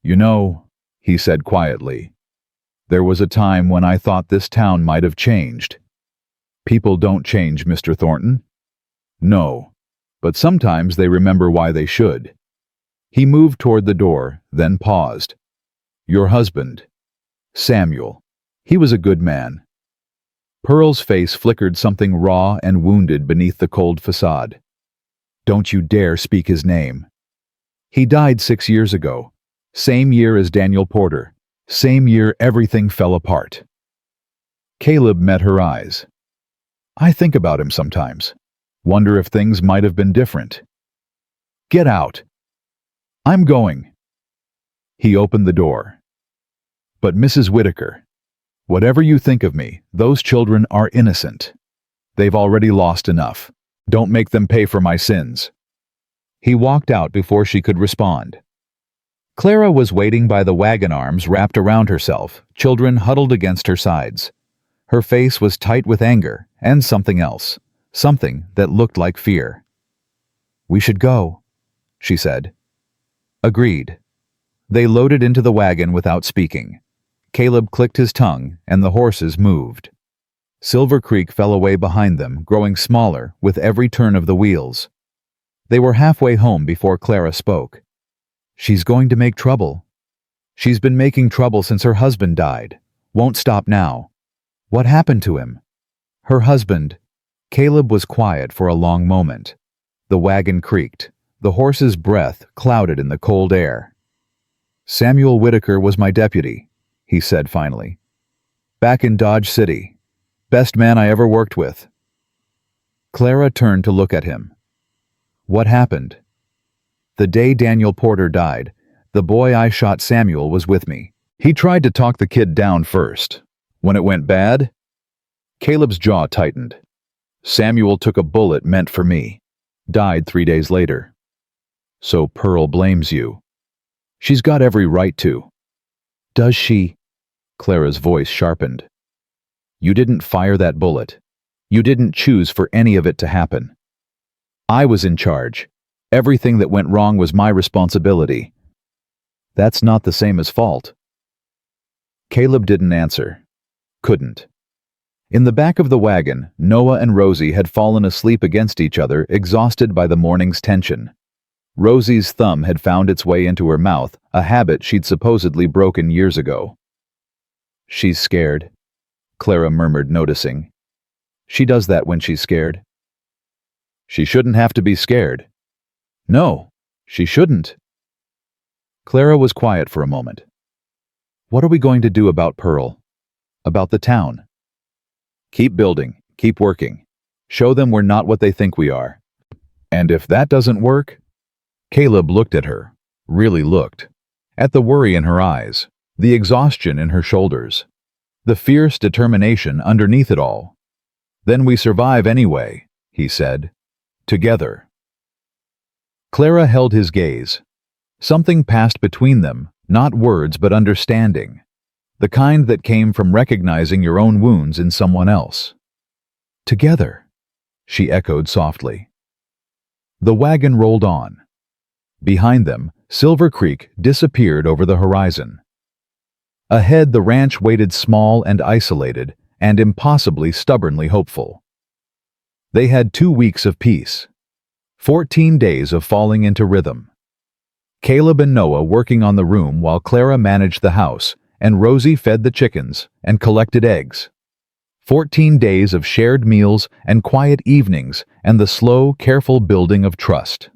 You know, he said quietly, there was a time when I thought this town might have changed. People don't change, Mr. Thornton. No, but sometimes they remember why they should. He moved toward the door, then paused. Your husband, Samuel, he was a good man. Pearl's face flickered something raw and wounded beneath the cold facade. Don't you dare speak his name. He died 6 years ago, same year as Daniel Porter, same year everything fell apart. Caleb met her eyes. I think about him sometimes. Wonder if things might have been different. Get out. I'm going. He opened the door. But Mrs. Whitaker, whatever you think of me, those children are innocent. They've already lost enough. Don't make them pay for my sins. He walked out before she could respond. Clara was waiting by the wagon arms wrapped around herself, children huddled against her sides. Her face was tight with anger and something else, something that looked like fear. We should go, she said. Agreed. They loaded into the wagon without speaking. Caleb clicked his tongue, and the horses moved. Silver Creek fell away behind them, growing smaller with every turn of the wheels. They were halfway home before Clara spoke. She's going to make trouble. She's been making trouble since her husband died. Won't stop now. What happened to him? Her husband. Caleb was quiet for a long moment. The wagon creaked. The horse's breath clouded in the cold air. Samuel Whitaker was my deputy, he said finally. Back in Dodge City. Best man I ever worked with. Clara turned to look at him. What happened? The day Daniel Porter died, the boy I shot, Samuel, was with me. He tried to talk the kid down first. When it went bad, Caleb's jaw tightened. Samuel took a bullet meant for me. Died 3 days later. So Pearl blames you. She's got every right to. Does she? Clara's voice sharpened. You didn't fire that bullet. You didn't choose for any of it to happen. I was in charge. Everything that went wrong was my responsibility. That's not the same as fault. Caleb didn't answer. Couldn't. In the back of the wagon, Noah and Rosie had fallen asleep against each other, exhausted by the morning's tension. Rosie's thumb had found its way into her mouth, a habit she'd supposedly broken years ago. She's scared, Clara murmured, noticing. She does that when she's scared. She shouldn't have to be scared. No, she shouldn't. Clara was quiet for a moment. What are we going to do about Pearl? About the town? Keep building, keep working. Show them we're not what they think we are. And if that doesn't work? Caleb looked at her, really looked, at the worry in her eyes, the exhaustion in her shoulders, the fierce determination underneath it all. Then we survive anyway, he said, together. Clara held his gaze. Something passed between them, not words but understanding, the kind that came from recognizing your own wounds in someone else. Together. she echoed softly. The wagon rolled on. Behind them, Silver Creek disappeared over the horizon. Ahead, the ranch waited small and isolated, and impossibly stubbornly hopeful. They had 2 weeks of peace, 14 days of falling into rhythm. Caleb and Noah working on the room while Clara managed the house, and Rosie fed the chickens and collected eggs. 14 days of shared meals and quiet evenings and the slow, careful building of trust.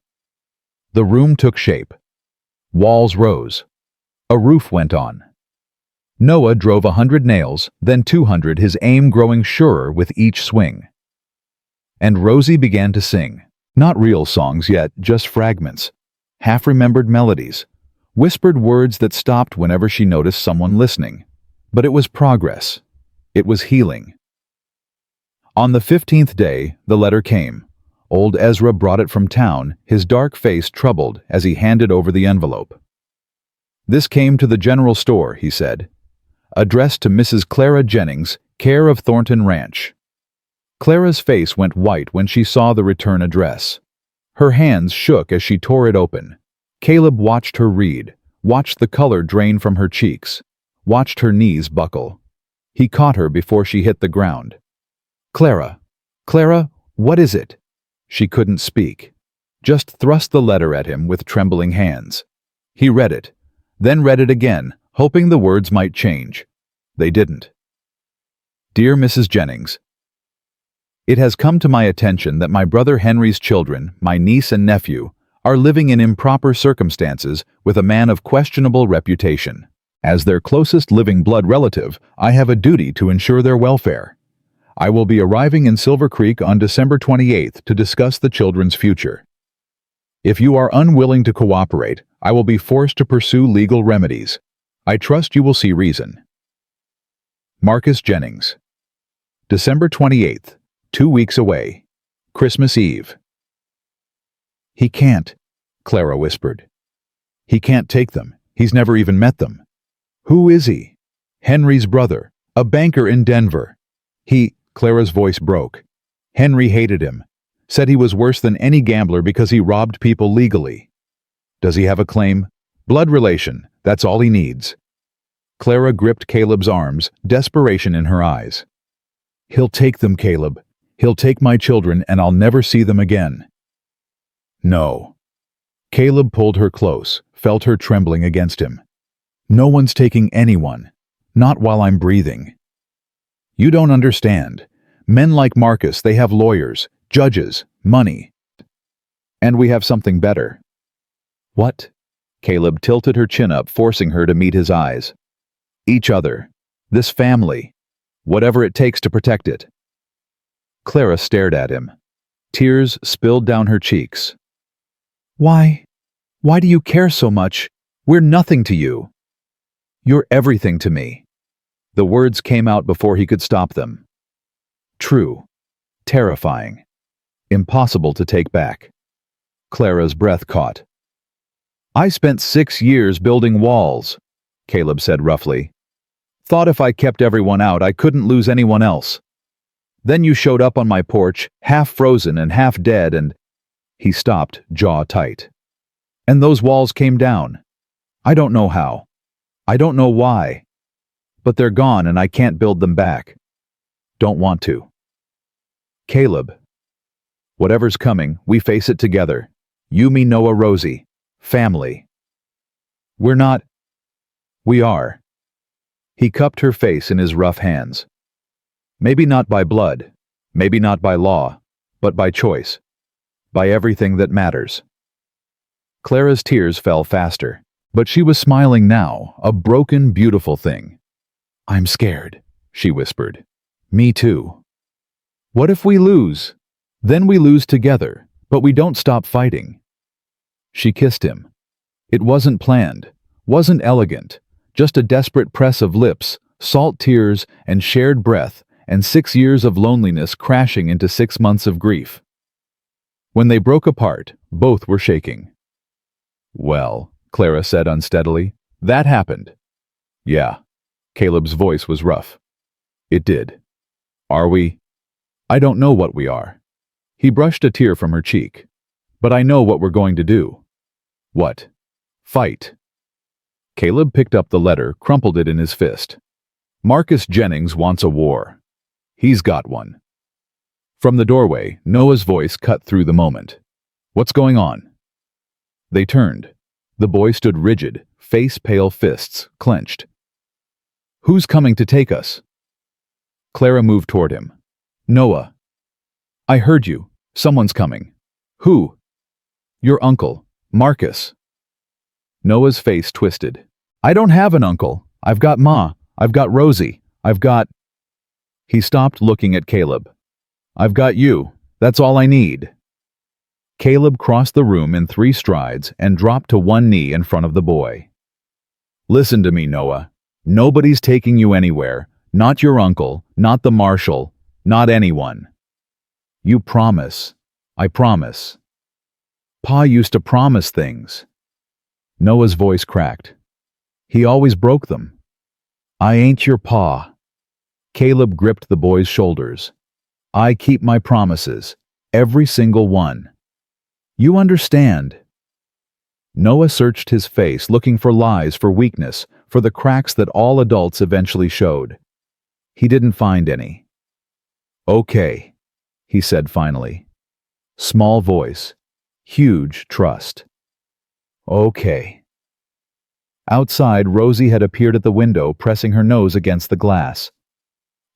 The room took shape. Walls rose. A roof went on. Noah drove 100 nails, then 200, his aim growing surer with each swing. And Rosie began to sing. Not real songs yet, just fragments. Half-remembered melodies. Whispered words that stopped whenever she noticed someone listening. But it was progress. It was healing. On the 15th day, the letter came. Old Ezra brought it from town, his dark face troubled as he handed over the envelope. This came to the general store, he said. Addressed to Mrs. Clara Jennings, care of Thornton Ranch. Clara's face went white when she saw the return address. Her hands shook as she tore it open. Caleb watched her read, watched the color drain from her cheeks, watched her knees buckle. He caught her before she hit the ground. Clara, what is it? She couldn't speak, just thrust the letter at him with trembling hands. He read it, then read it again, hoping the words might change. They didn't. Dear Mrs. Jennings, it has come to my attention that my brother Henry's children, my niece and nephew, are living in improper circumstances with a man of questionable reputation. As their closest living blood relative, I have a duty to ensure their welfare. I will be arriving in Silver Creek on December 28th to discuss the children's future. If you are unwilling to cooperate, I will be forced to pursue legal remedies. I trust you will see reason. Marcus Jennings. December 28th, 2 weeks away. Christmas Eve. He can't, Clara whispered. He can't take them. He's never even met them. Who is he? Henry's brother, a banker in Denver. Clara's voice broke. Henry hated him, said he was worse than any gambler because he robbed people legally. Does he have a claim? Blood relation, that's all he needs. Clara gripped Caleb's arms, desperation in her eyes. He'll take them, Caleb. He'll take my children and I'll never see them again. No. Caleb pulled her close, felt her trembling against him. No one's taking anyone. Not while I'm breathing. You don't understand. Men like Marcus, they have lawyers, judges, money. And we have something better. What? Caleb tilted her chin up, forcing her to meet his eyes. Each other. This family. Whatever it takes to protect it. Clara stared at him. Tears spilled down her cheeks. Why? Why do you care so much? We're nothing to you. You're everything to me. The words came out before he could stop them. True. Terrifying. Impossible to take back. Clara's breath caught. I spent 6 years building walls, Caleb said roughly. Thought if I kept everyone out, I couldn't lose anyone else. Then you showed up on my porch, half frozen and half dead, and... He stopped, jaw tight. And those walls came down. I don't know how. I don't know why. But they're gone and I can't build them back. Don't want to. Caleb. Whatever's coming, we face it together. You, me, Noah, Rosie. Family. We're not. We are. He cupped her face in his rough hands. Maybe not by blood, maybe not by law, but by choice. By everything that matters. Clara's tears fell faster, but she was smiling now, a broken, beautiful thing. I'm scared, she whispered. Me too. What if we lose? Then we lose together, but we don't stop fighting. She kissed him. It wasn't planned, wasn't elegant, just a desperate press of lips, salt tears, and shared breath, and 6 years of loneliness crashing into 6 months of grief. When they broke apart, both were shaking. Well, Clara said unsteadily, that happened. Yeah. Caleb's voice was rough. It did. Are we? I don't know what we are. He brushed a tear from her cheek. But I know what we're going to do. What? Fight. Caleb picked up the letter, crumpled it in his fist. Marcus Jennings wants a war. He's got one. From the doorway, Noah's voice cut through the moment. What's going on? They turned. The boy stood rigid, face pale, fists clenched. Who's coming to take us? Clara moved toward him. Noah. I heard you. Someone's coming. Who? Your uncle, Marcus. Noah's face twisted. I don't have an uncle. I've got Ma. I've got Rosie. I've got... He stopped looking at Caleb. I've got you. That's all I need. Caleb crossed the room in 3 strides and dropped to one knee in front of the boy. Listen to me, Noah. Nobody's taking you anywhere. Not your uncle, not the marshal, not anyone. You promise. I promise. Pa used to promise things. Noah's voice cracked. He always broke them. I ain't your pa. Caleb gripped the boy's shoulders. I keep my promises, every single one. You understand. Noah searched his face, looking for lies, for weakness, for the cracks that all adults eventually showed. He didn't find any. Okay, he said finally. Small voice, huge trust. Okay. Outside, Rosie had appeared at the window, pressing her nose against the glass.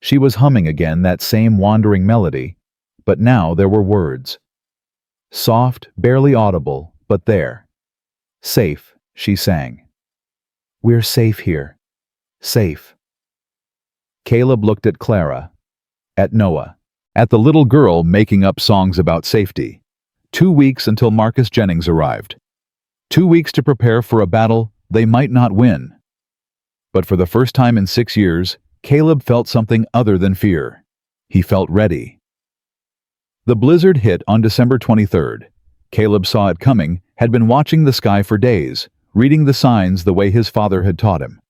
She was humming again that same wandering melody, but now there were words. Soft, barely audible, but there. Safe, she sang. We're safe here. Safe. Caleb looked at Clara, at Noah, at the little girl making up songs about safety. 2 weeks until Marcus Jennings arrived. 2 weeks to prepare for a battle they might not win. But for the first time in 6 years, Caleb felt something other than fear. He felt ready. The blizzard hit on December 23rd. Caleb saw it coming, had been watching the sky for days, reading the signs the way his father had taught him.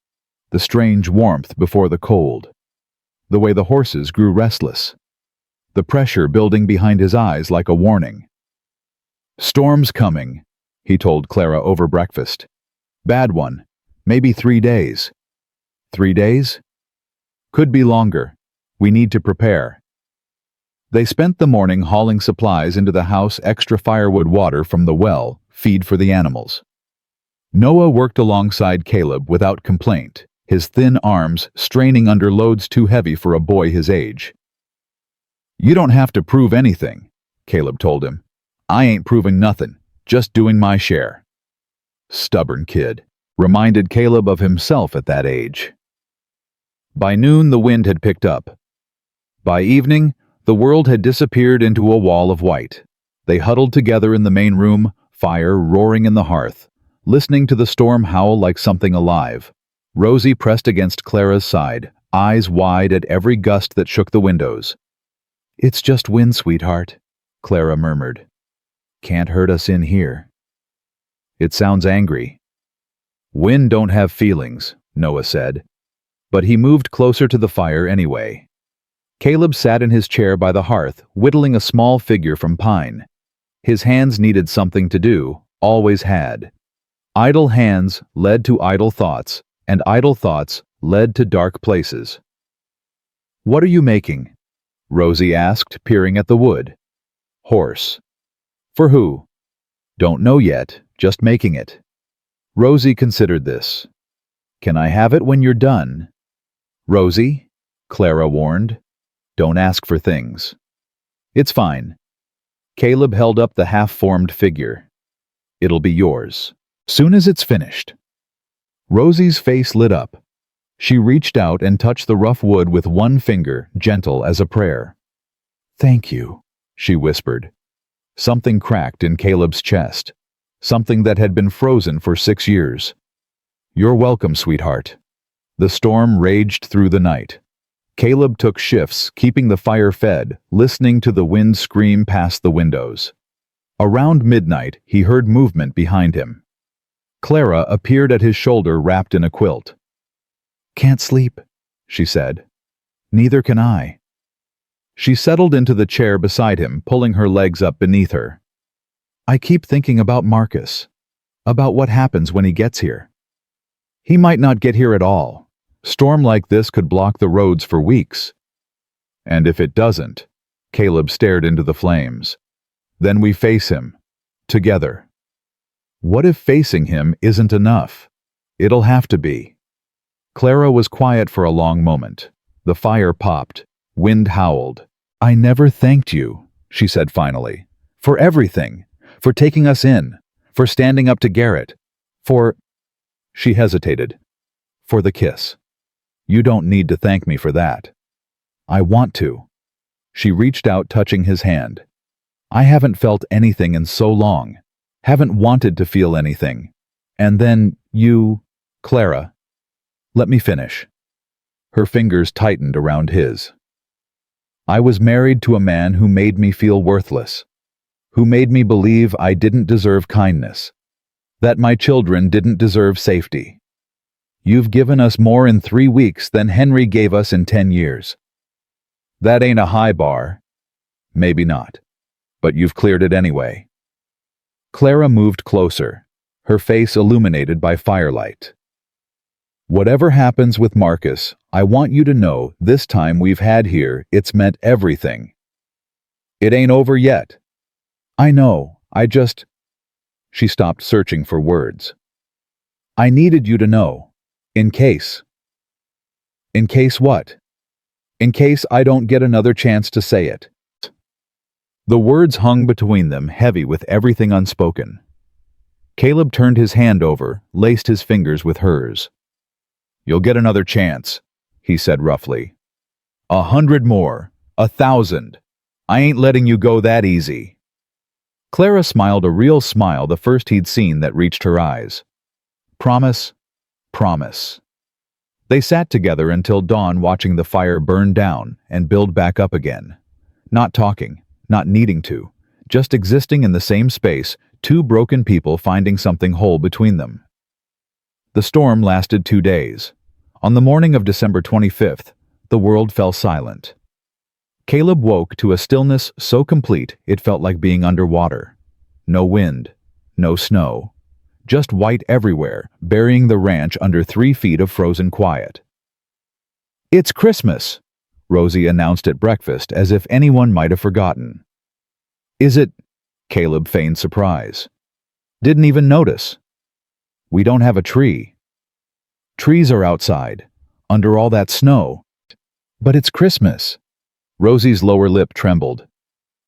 The strange warmth before the cold. The way the horses grew restless. The pressure building behind his eyes like a warning. Storm's coming, he told Clara over breakfast. Bad one. Maybe 3 days. 3 days? Could be longer. We need to prepare. They spent the morning hauling supplies into the house, extra firewood, water from the well, feed for the animals. Noah worked alongside Caleb without complaint, his thin arms straining under loads too heavy for a boy his age. You don't have to prove anything, Caleb told him. I ain't proving nothing, just doing my share. Stubborn kid, reminded Caleb of himself at that age. By noon, the wind had picked up. By evening, the world had disappeared into a wall of white. They huddled together in the main room, fire roaring in the hearth, listening to the storm howl like something alive. Rosie pressed against Clara's side, eyes wide at every gust that shook the windows. It's just wind, sweetheart, Clara murmured. Can't hurt us in here. It sounds angry. Wind don't have feelings, Noah said. But he moved closer to the fire anyway. Caleb sat in his chair by the hearth, whittling a small figure from pine. His hands needed something to do, always had. Idle hands led to idle thoughts, and idle thoughts led to dark places. What are you making? Rosie asked, peering at the wood. Horse. For who? Don't know yet, just making it. Rosie considered this. Can I have it when you're done? Rosie, Clara warned. Don't ask for things. It's fine. Caleb held up the half-formed figure. It'll be yours, soon as it's finished. Rosie's face lit up. She reached out and touched the rough wood with one finger, gentle as a prayer. Thank you, she whispered. Something cracked in Caleb's chest. Something that had been frozen for 6 years. You're welcome, sweetheart. The storm raged through the night. Caleb took shifts, keeping the fire fed, listening to the wind scream past the windows. Around midnight, he heard movement behind him. Clara appeared at his shoulder wrapped in a quilt. Can't sleep, she said. Neither can I. She settled into the chair beside him, pulling her legs up beneath her. I keep thinking about Marcus, about what happens when he gets here. He might not get here at all. Storm like this could block the roads for weeks. And if it doesn't, Caleb stared into the flames. Then we face him, together. What if facing him isn't enough? It'll have to be. Clara was quiet for a long moment. The fire popped. Wind howled. I never thanked you, she said finally. For everything. For taking us in. For standing up to Garrett. For... She hesitated. For the kiss. You don't need to thank me for that. I want to. She reached out, touching his hand. I haven't felt anything in so long. Haven't wanted to feel anything. And then you, Clara. Let me finish. Her fingers tightened around his. I was married to a man who made me feel worthless. Who made me believe I didn't deserve kindness. That my children didn't deserve safety. You've given us more in 3 weeks than Henry gave us in 10 years. That ain't a high bar. Maybe not. But you've cleared it anyway. Clara moved closer, her face illuminated by firelight. Whatever happens with Marcus, I want you to know this time we've had here, it's meant everything. It ain't over yet. I know, She stopped, searching for words. I needed you to know. In case. In case what? In case I don't get another chance to say it. The words hung between them, heavy with everything unspoken. Caleb turned his hand over, laced his fingers with hers. You'll get another chance, he said roughly. 100 more, 1,000. I ain't letting you go that easy. Clara smiled, a real smile, the first he'd seen, that reached her eyes. Promise, promise. They sat together until dawn, watching the fire burn down and build back up again. Not talking, not needing to, just existing in the same space, two broken people finding something whole between them. The storm lasted 2 days. On the morning of December 25th, the world fell silent. Caleb woke to a stillness so complete it felt like being underwater. No wind, no snow. Just white everywhere, burying the ranch under 3 feet of frozen quiet. It's Christmas, Rosie announced at breakfast, as if anyone might have forgotten. Is it? Caleb feigned surprise. Didn't even notice. We don't have a tree. Trees are outside, under all that snow. But it's Christmas. Rosie's lower lip trembled.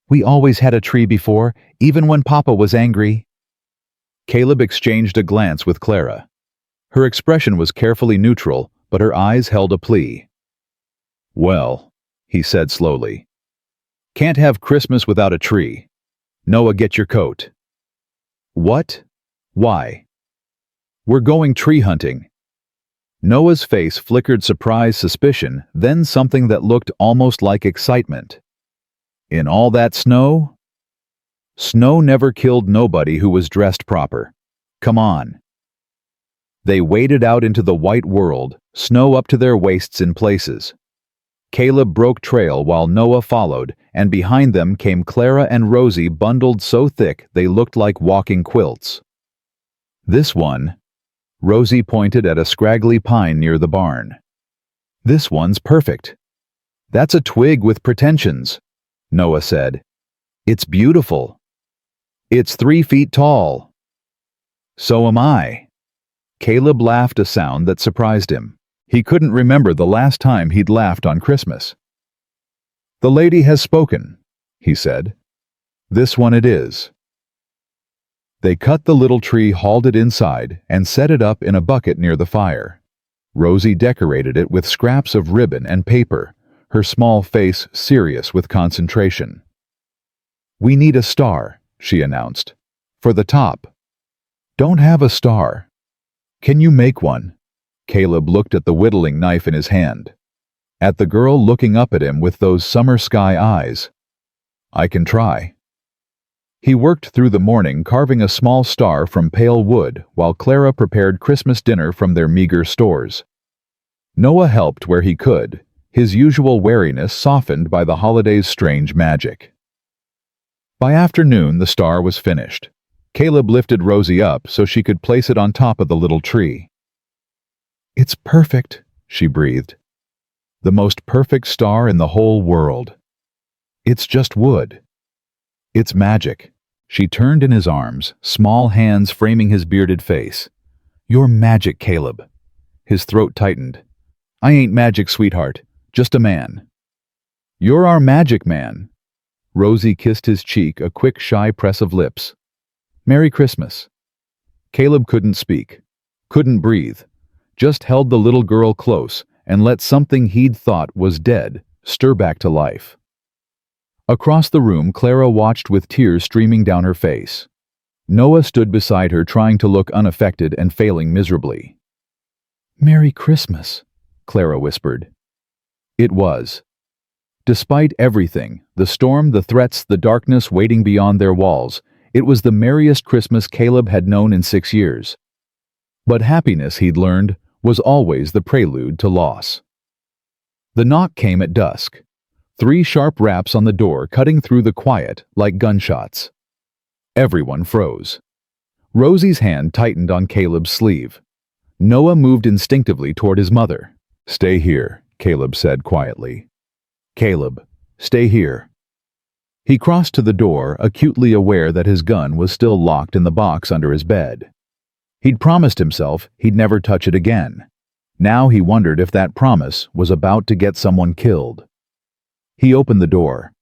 We always had a tree before, even when Papa was angry. Caleb exchanged a glance with Clara. Her expression was carefully neutral, but her eyes held a plea. Well, he said slowly. Can't have Christmas without a tree. Noah, get your coat. What? Why? We're going tree hunting. Noah's face flickered surprise, suspicion, then something that looked almost like excitement. In all that snow? Snow never killed nobody who was dressed proper. Come on. They waded out into the white world, snow up to their waists in places. Caleb broke trail while Noah followed, and behind them came Clara and Rosie, bundled so thick they looked like walking quilts. This one, Rosie pointed at a scraggly pine near the barn. This one's perfect. That's a twig with pretensions, Noah said. It's beautiful. It's 3 feet tall. So am I. Caleb laughed, a sound that surprised him. He couldn't remember the last time he'd laughed on Christmas. The lady has spoken, he said. This one it is. They cut the little tree, hauled it inside, and set it up in a bucket near the fire. Rosie decorated it with scraps of ribbon and paper, her small face serious with concentration. We need a star, she announced. For the top. Don't have a star. Can you make one? Caleb looked at the whittling knife in his hand. At the girl looking up at him with those summer sky eyes. I can try. He worked through the morning, carving a small star from pale wood, while Clara prepared Christmas dinner from their meager stores. Noah helped where he could, his usual wariness softened by the holiday's strange magic. By afternoon, the star was finished. Caleb lifted Rosie up so she could place it on top of the little tree. "It's perfect," she breathed. "The most perfect star in the whole world. It's just wood. It's magic." She turned in his arms, small hands framing his bearded face. "You're magic, Caleb." His throat tightened. "I ain't magic, sweetheart. Just a man." "You're our magic man." Rosie kissed his cheek, a quick, shy press of lips. "Merry Christmas." Caleb couldn't speak, couldn't breathe, just held the little girl close and let something he'd thought was dead stir back to life. Across the room, Clara watched with tears streaming down her face. Noah stood beside her, trying to look unaffected and failing miserably. "Merry Christmas," Clara whispered. It was. Despite everything, the storm, the threats, the darkness waiting beyond their walls, it was the merriest Christmas Caleb had known in 6 years. But happiness, he'd learned, was always the prelude to loss. The knock came at dusk. 3 sharp raps on the door, cutting through the quiet like gunshots. Everyone froze. Rosie's hand tightened on Caleb's sleeve. Noah moved instinctively toward his mother. "Stay here," Caleb said quietly. "Caleb, stay here." He crossed to the door, acutely aware that his gun was still locked in the box under his bed. He'd promised himself he'd never touch it again. Now he wondered if that promise was about to get someone killed. He opened the door.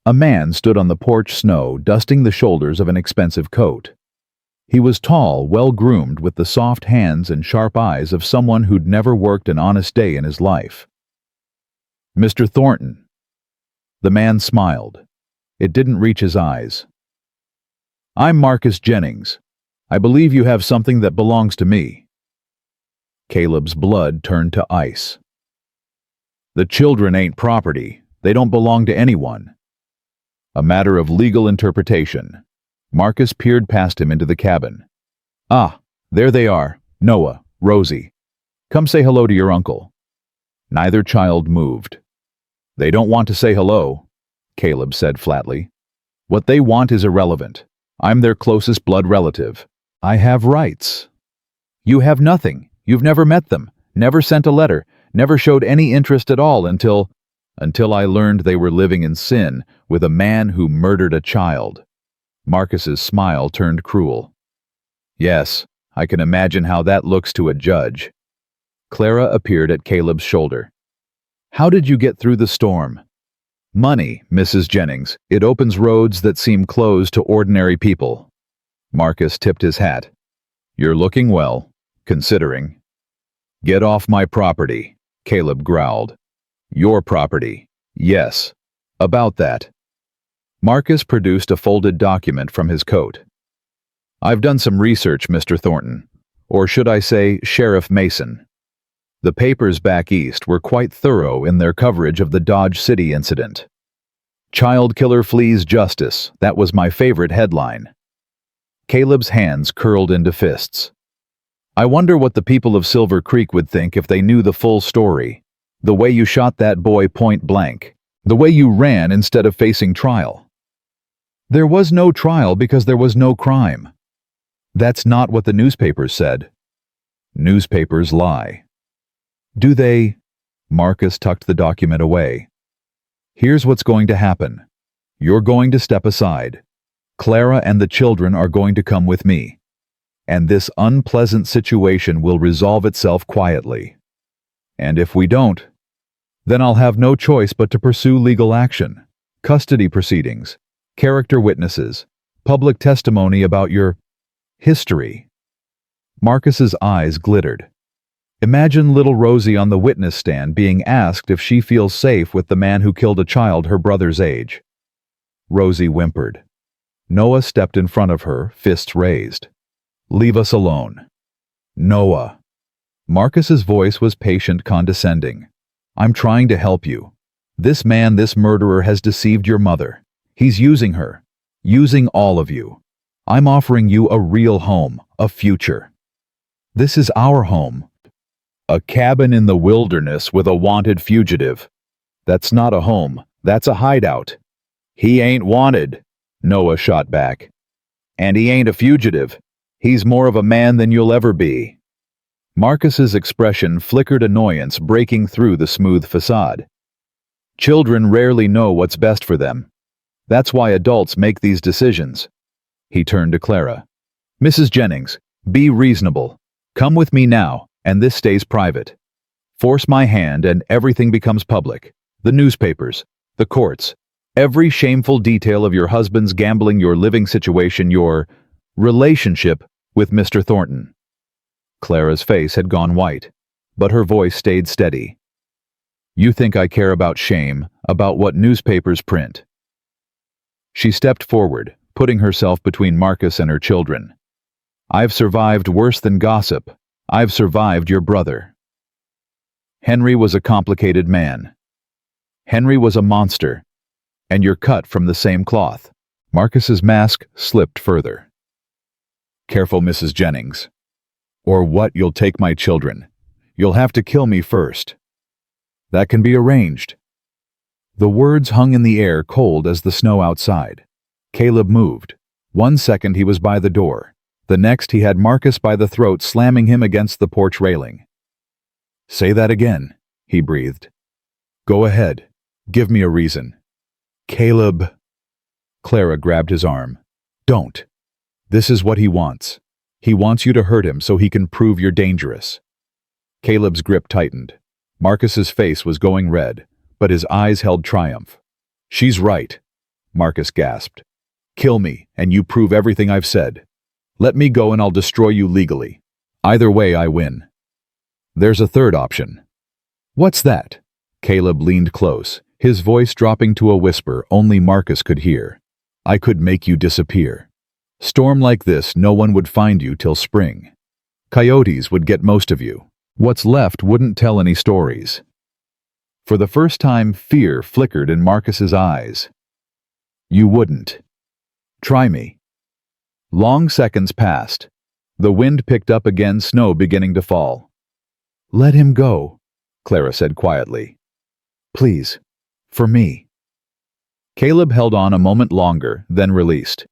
A man stood on the porch snow, dusting the shoulders of an expensive coat. He was tall, well-groomed, with the soft hands and sharp eyes of someone who'd never worked an honest day in his life. "Mr. Thornton." The man smiled. It didn't reach his eyes. "I'm Marcus Jennings. I believe you have something that belongs to me." Caleb's blood turned to ice. "The children ain't property. They don't belong to anyone." "A matter of legal interpretation." Marcus peered past him into the cabin. "Ah, there they are. Noah, Rosie. Come say hello to your uncle." Neither child moved. "They don't want to say hello," Caleb said flatly. "What they want is irrelevant. I'm their closest blood relative. I have rights." "You have nothing. You've never met them, never sent a letter, never showed any interest at all until I learned they were living in sin with a man who murdered a child." Marcus's smile turned cruel. "Yes, I can imagine how that looks to a judge." Clara appeared at Caleb's shoulder. "How did you get through the storm?" "Money, Mrs. Jennings. It opens roads that seem closed to ordinary people." Marcus tipped his hat. "You're looking well, considering." "Get off my property," Caleb growled. "Your property. Yes. About that." Marcus produced a folded document from his coat. "I've done some research, Mr. Thornton. Or should I say, Sheriff Mason. The papers back east were quite thorough in their coverage of the Dodge City incident. 'Child killer flees justice,' that was my favorite headline." Caleb's hands curled into fists. "I wonder what the people of Silver Creek would think if they knew the full story. The way you shot that boy point blank. The way you ran instead of facing trial." "There was no trial because there was no crime." "That's not what the newspapers said." "Newspapers lie." "Do they?" Marcus tucked the document away. "Here's what's going to happen. You're going to step aside. Clara and the children are going to come with me. And this unpleasant situation will resolve itself quietly. And if we don't, then I'll have no choice but to pursue legal action, custody proceedings, character witnesses, public testimony about your history." Marcus's eyes glittered. Imagine little Rosie on the witness stand being asked if she feels safe with the man who killed a child her brother's age. Rosie whimpered. Noah stepped in front of her, fists raised. "Leave us alone." "Noah." Marcus's voice was patient, condescending. "I'm trying to help you. This man, this murderer, has deceived your mother. He's using her. Using all of you. I'm offering you a real home, a future. This is our home. A cabin in the wilderness with a wanted fugitive. That's not a home. That's a hideout. He ain't wanted, Noah shot back. And he ain't a fugitive. He's more of a man than you'll ever be. Marcus's expression flickered annoyance breaking through the smooth facade. Children rarely know what's best for them. That's why adults make these decisions. He turned to Clara. Mrs. Jennings, be reasonable. Come with me now, and this stays private. Force my hand and everything becomes public. The newspapers, the courts, every shameful detail of your husband's gambling, your living situation, your relationship with Mr. Thornton. Clara's face had gone white, but her voice stayed steady. You think I care about shame, about what newspapers print? She stepped forward, putting herself between Marcus and her children. I've survived worse than gossip. I've survived your brother. Henry was a complicated man. Henry was a monster, and you're cut from the same cloth. Marcus's mask slipped further. Careful, Mrs. Jennings. Or what, you'll take my children. You'll have to kill me first. That can be arranged. The words hung in the air cold as the snow outside. Caleb moved. 1 second he was by the door. The next he had Marcus by the throat, slamming him against the porch railing. Say that again, he breathed. Go ahead. Give me a reason. Caleb. Clara grabbed his arm. Don't. This is what he wants. He wants you to hurt him so he can prove you're dangerous. Caleb's grip tightened. Marcus's face was going red, but his eyes held triumph. She's right, Marcus gasped. Kill me, and you prove everything I've said. Let me go and I'll destroy you legally. Either way, I win. There's a third option. What's that? Caleb leaned close, his voice dropping to a whisper only Marcus could hear. I could make you disappear. Storm like this, no one would find you till spring. Coyotes would get most of you. What's left wouldn't tell any stories. For the first time, fear flickered in Marcus's eyes. You wouldn't. Try me. Long seconds passed. The wind picked up again, snow beginning to fall. Let him go, Clara said quietly. Please, for me. Caleb held on a moment longer, then released.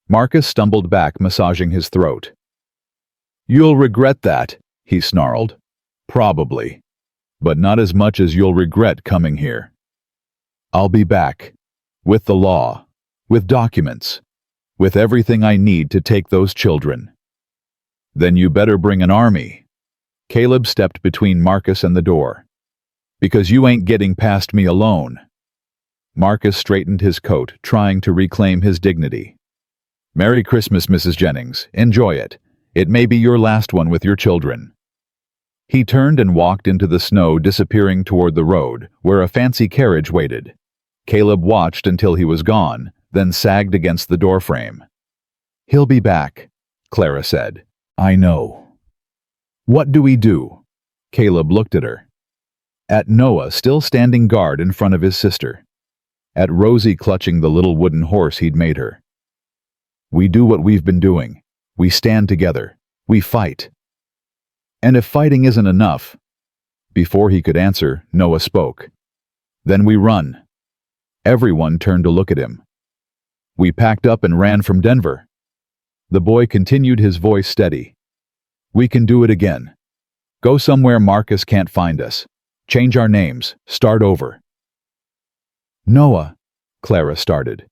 Marcus stumbled back, massaging his throat. You'll regret that, he snarled. Probably. But not as much as you'll regret coming here. I'll be back. With the law. With documents. With everything I need to take those children. Then you better bring an army. Caleb stepped between Marcus and the door. Because you ain't getting past me alone. Marcus straightened his coat, trying to reclaim his dignity. Merry Christmas, Mrs. Jennings. Enjoy it. It may be your last one with your children. He turned and walked into the snow, disappearing toward the road, where a fancy carriage waited. Caleb watched until he was gone, then sagged against the doorframe. He'll be back, Clara said. I know. What do we do? Caleb looked at her. At Noah still standing guard in front of his sister. At Rosie clutching the little wooden horse he'd made her. We do what we've been doing. We stand together. We fight. And if fighting isn't enough... Before he could answer, Noah spoke. Then we run. Everyone turned to look at him. We packed up and ran from Denver. The boy continued, his voice steady. We can do it again. Go somewhere Marcus can't find us. Change our names. Start over. Noah, Clara started.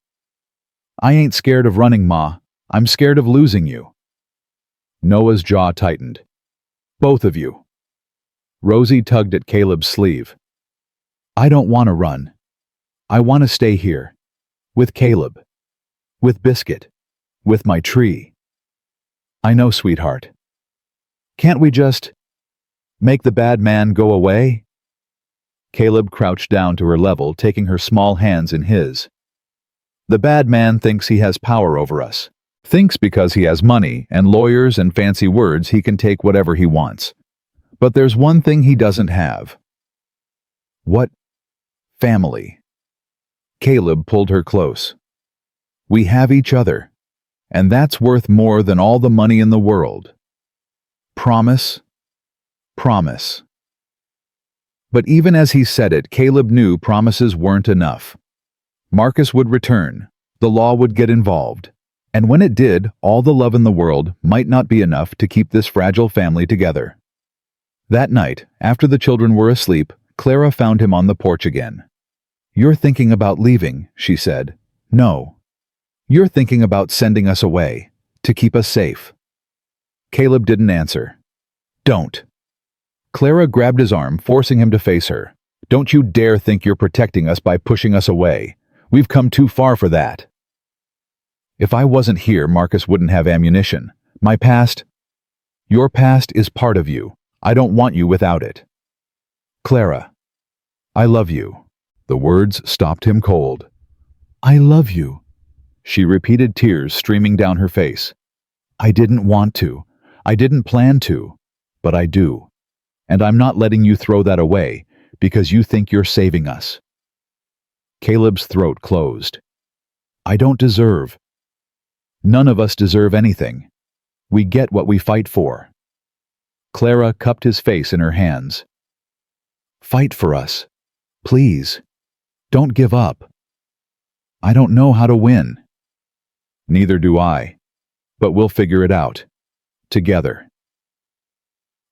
I ain't scared of running, Ma. I'm scared of losing you. Noah's jaw tightened. Both of you. Rosie tugged at Caleb's sleeve. I don't want to run. I want to stay here. With Caleb. With Biscuit. With my tree. I know, sweetheart. Can't we just make the bad man go away? Caleb crouched down to her level, taking her small hands in his. The bad man thinks he has power over us. Thinks because he has money and lawyers and fancy words he can take whatever he wants. But there's one thing he doesn't have. What? Family. Caleb pulled her close. We have each other, and that's worth more than all the money in the world. Promise? Promise. But even as he said it, Caleb knew promises weren't enough. Marcus would return. The law would get involved. And when it did, all the love in the world might not be enough to keep this fragile family together. That night, after the children were asleep, Clara found him on the porch again. "You're thinking about leaving," she said. "No. You're thinking about sending us away, to keep us safe." Caleb didn't answer. "Don't." Clara grabbed his arm, forcing him to face her. "Don't you dare think you're protecting us by pushing us away. We've come too far for that." "If I wasn't here, Marcus wouldn't have ammunition. My past—" "Your past is part of you. I don't want you without it." "Clara, I love you." The words stopped him cold. "I love you," she repeated, tears streaming down her face. "I didn't want to. I didn't plan to. But I do. And I'm not letting you throw that away because you think you're saving us." Caleb's throat closed. "I don't deserve. None of us deserve anything. We get what we fight for." Clara cupped his face in her hands. "Fight for us. Please. Don't give up. I don't know how to win." "Neither do I. But we'll figure it out. Together."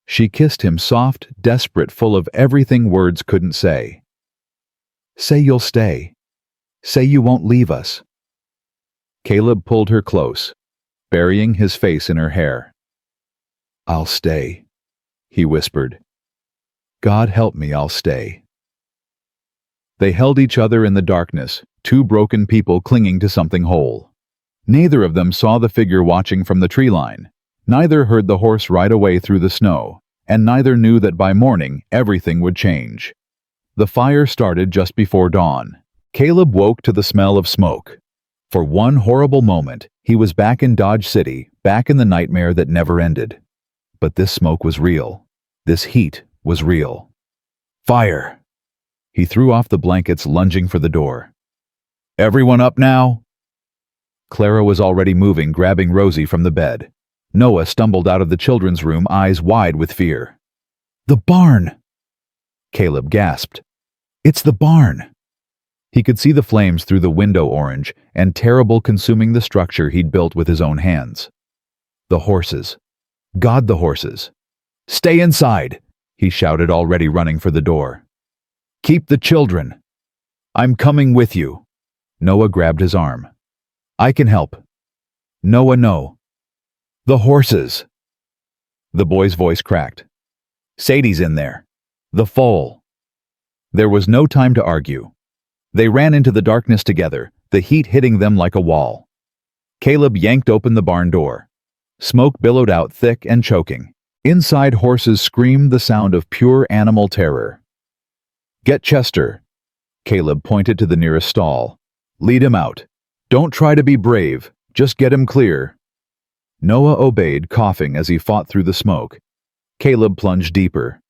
She kissed him, soft, desperate, full of everything words couldn't say. "Say you'll stay. Say you won't leave us." Caleb pulled her close, burying his face in her hair. "I'll stay," he whispered. "God help me, I'll stay." They held each other in the darkness, two broken people clinging to something whole. Neither of them saw the figure watching from the tree line. Neither heard the horse ride away through the snow, and neither knew that by morning everything would change. The fire started just before dawn. Caleb woke to the smell of smoke. For one horrible moment, he was back in Dodge City, back in the nightmare that never ended. But this smoke was real. This heat was real. "Fire!" He threw off the blankets, lunging for the door. "Everyone up now?" Clara was already moving, grabbing Rosie from the bed. Noah stumbled out of the children's room, eyes wide with fear. "The barn!" Caleb gasped. "It's the barn!" He could see the flames through the window orange, and terrible, consuming the structure he'd built with his own hands. The horses. God, the horses. "Stay inside!" he shouted, already running for the door. "Keep the children. I'm coming with you." Noah grabbed his arm. "I can help." "Noah, no. The horses." The boy's voice cracked. "Sadie's in there. The foal." There was no time to argue. They ran into the darkness together, the heat hitting them like a wall. Caleb yanked open the barn door. Smoke billowed out, thick and choking. Inside, horses screamed, the sound of pure animal terror. "Get Chester." Caleb pointed to the nearest stall. "Lead him out. Don't try to be brave. Just get him clear." Noah obeyed, coughing as he fought through the smoke. Caleb plunged deeper.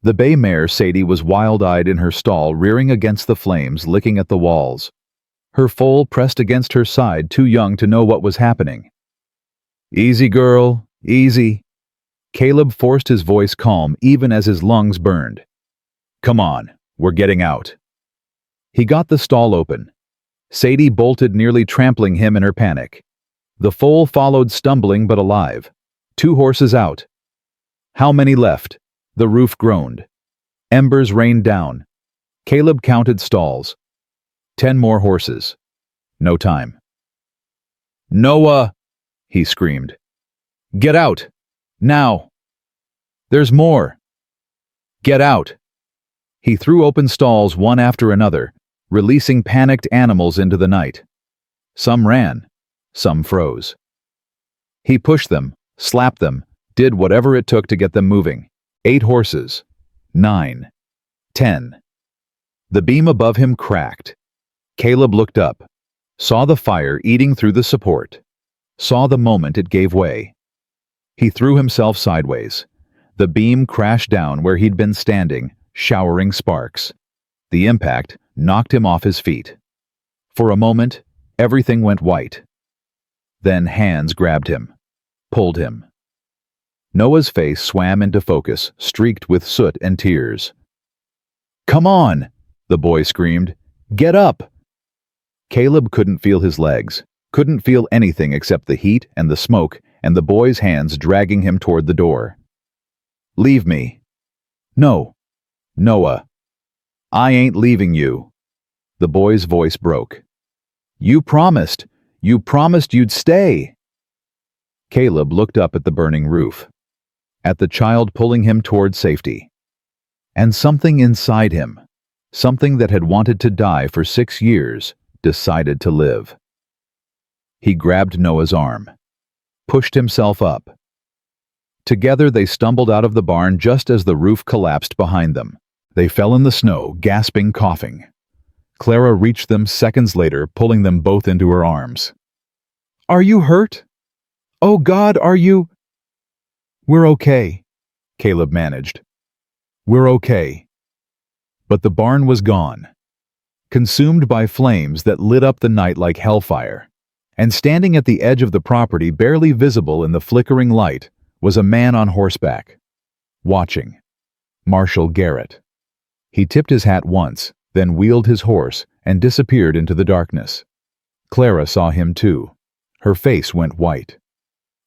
The bay mare Sadie was wild-eyed in her stall, rearing against the flames, licking at the walls. Her foal pressed against her side, too young to know what was happening. "Easy, girl, easy." Caleb forced his voice calm, even as his lungs burned. "Come on, we're getting out." He got the stall open. Sadie bolted, nearly trampling him in her panic. The foal followed, stumbling but alive. 2 horses out. "How many left?" The roof groaned. Embers rained down. Caleb counted stalls. 10 more horses. No time. "Noah!" he screamed. "Get out! Now! There's more! Get out!" He threw open stalls one after another, releasing panicked animals into the night. Some ran. Some froze. He pushed them, slapped them, did whatever it took to get them moving. 8 horses. 9. 10. The beam above him cracked. Caleb looked up, saw the fire eating through the support, saw the moment it gave way. He threw himself sideways. The beam crashed down where he'd been standing, showering sparks. The impact knocked him off his feet. For a moment, everything went white. Then hands grabbed him, pulled him. Noah's face swam into focus, streaked with soot and tears. "Come on!" the boy screamed. "Get up!" Caleb couldn't feel his legs, couldn't feel anything except the heat and the smoke and the boy's hands dragging him toward the door. "Leave me." "No, Noah. I ain't leaving you." The boy's voice broke. "You promised. You promised you'd stay." Caleb looked up at the burning roof, at the child pulling him toward safety. And something inside him, something that had wanted to die for 6 years, decided to live. He grabbed Noah's arm, pushed himself up. Together they stumbled out of the barn just as the roof collapsed behind them. They fell in the snow, gasping, coughing. Clara reached them seconds later, pulling them both into her arms. "Are you hurt? Oh God, are you—" "We're okay," Caleb managed. "We're okay." But the barn was gone, consumed by flames that lit up the night like hellfire. And standing at the edge of the property, barely visible in the flickering light, was a man on horseback, watching. Marshal Garrett. He tipped his hat once, then wheeled his horse and disappeared into the darkness. Clara saw him too. Her face went white.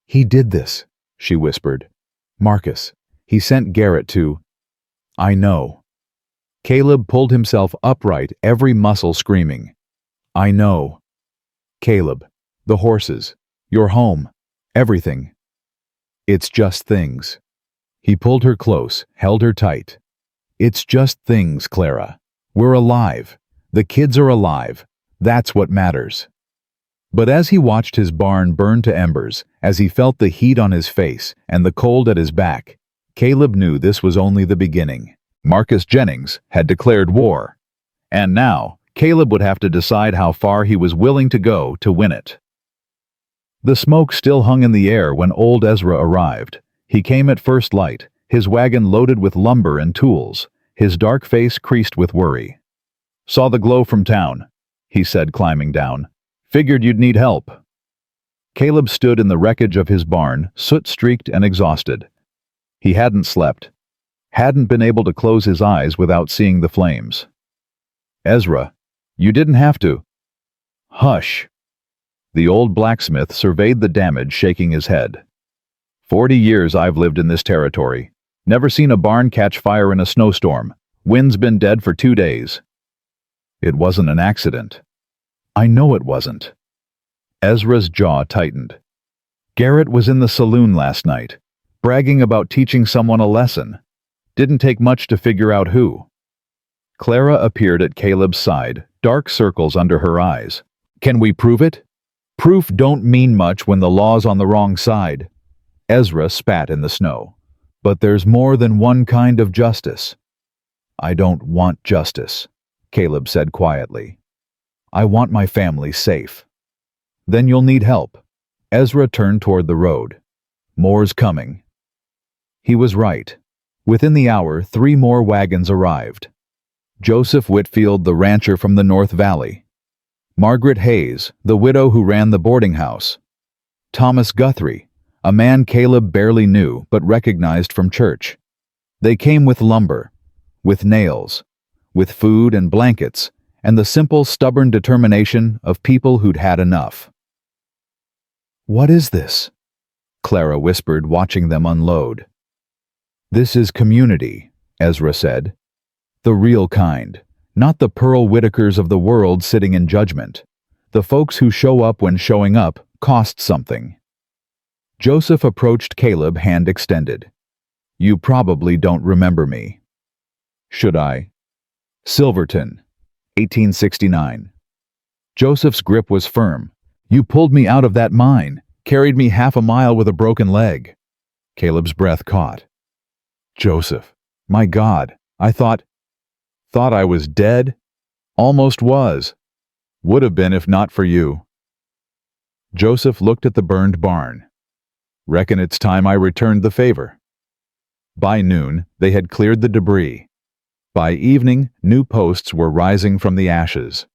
"He did this," she whispered. "Marcus, he sent Garrett to—" "I know." Caleb pulled himself upright, every muscle screaming. "I know. Caleb, the horses, your home, everything. It's just things." He pulled her close, held her tight. "It's just things, Clara. We're alive. The kids are alive. That's what matters." But as he watched his barn burn to embers, as he felt the heat on his face and the cold at his back, Caleb knew this was only the beginning. Marcus Jennings had declared war. And now, Caleb would have to decide how far he was willing to go to win it. The smoke still hung in the air when old Ezra arrived. He came at first light, his wagon loaded with lumber and tools, his dark face creased with worry. "Saw the glow from town," he said, climbing down. "Figured you'd need help." Caleb stood in the wreckage of his barn, soot-streaked and exhausted. He hadn't slept, hadn't been able to close his eyes without seeing the flames. "Ezra, you didn't have to." "Hush." The old blacksmith surveyed the damage, shaking his head. 40 years I've lived in this territory. Never seen a barn catch fire in a snowstorm. Wind's been dead for 2 days. It wasn't an accident." "I know it wasn't." Ezra's jaw tightened. "Garrett was in the saloon last night, bragging about teaching someone a lesson. Didn't take much to figure out who." Clara appeared at Caleb's side, dark circles under her eyes. "Can we prove it?" "Proof don't mean much when the law's on the wrong side." Ezra spat in the snow. "But there's more than one kind of justice." "I don't want justice," Caleb said quietly. "I want my family safe." "Then you'll need help." Ezra turned toward the road. "More's coming." He was right. Within the hour, 3 more wagons arrived. Joseph Whitfield, the rancher from the North Valley. Margaret Hayes, the widow who ran the boarding house. Thomas Guthrie, a man Caleb barely knew but recognized from church. They came with lumber, with nails, with food and blankets, and the simple, stubborn determination of people who'd had enough. "What is this?" Clara whispered, watching them unload. "This is community," Ezra said. "The real kind. Not the Pearl Whitakers of the world sitting in judgment. The folks who show up when showing up cost something." Joseph approached Caleb, hand extended. "You probably don't remember me." "Should I?" "Silverton, 1869. Joseph's grip was firm. "You pulled me out of that mine, carried me half a mile with a broken leg." Caleb's breath caught. "Joseph, my God, I thought I was dead? Almost was. Would have been if not for you." Joseph looked at the burned barn. "Reckon it's time I returned the favor." By noon, they had cleared the debris. By evening, new posts were rising from the ashes.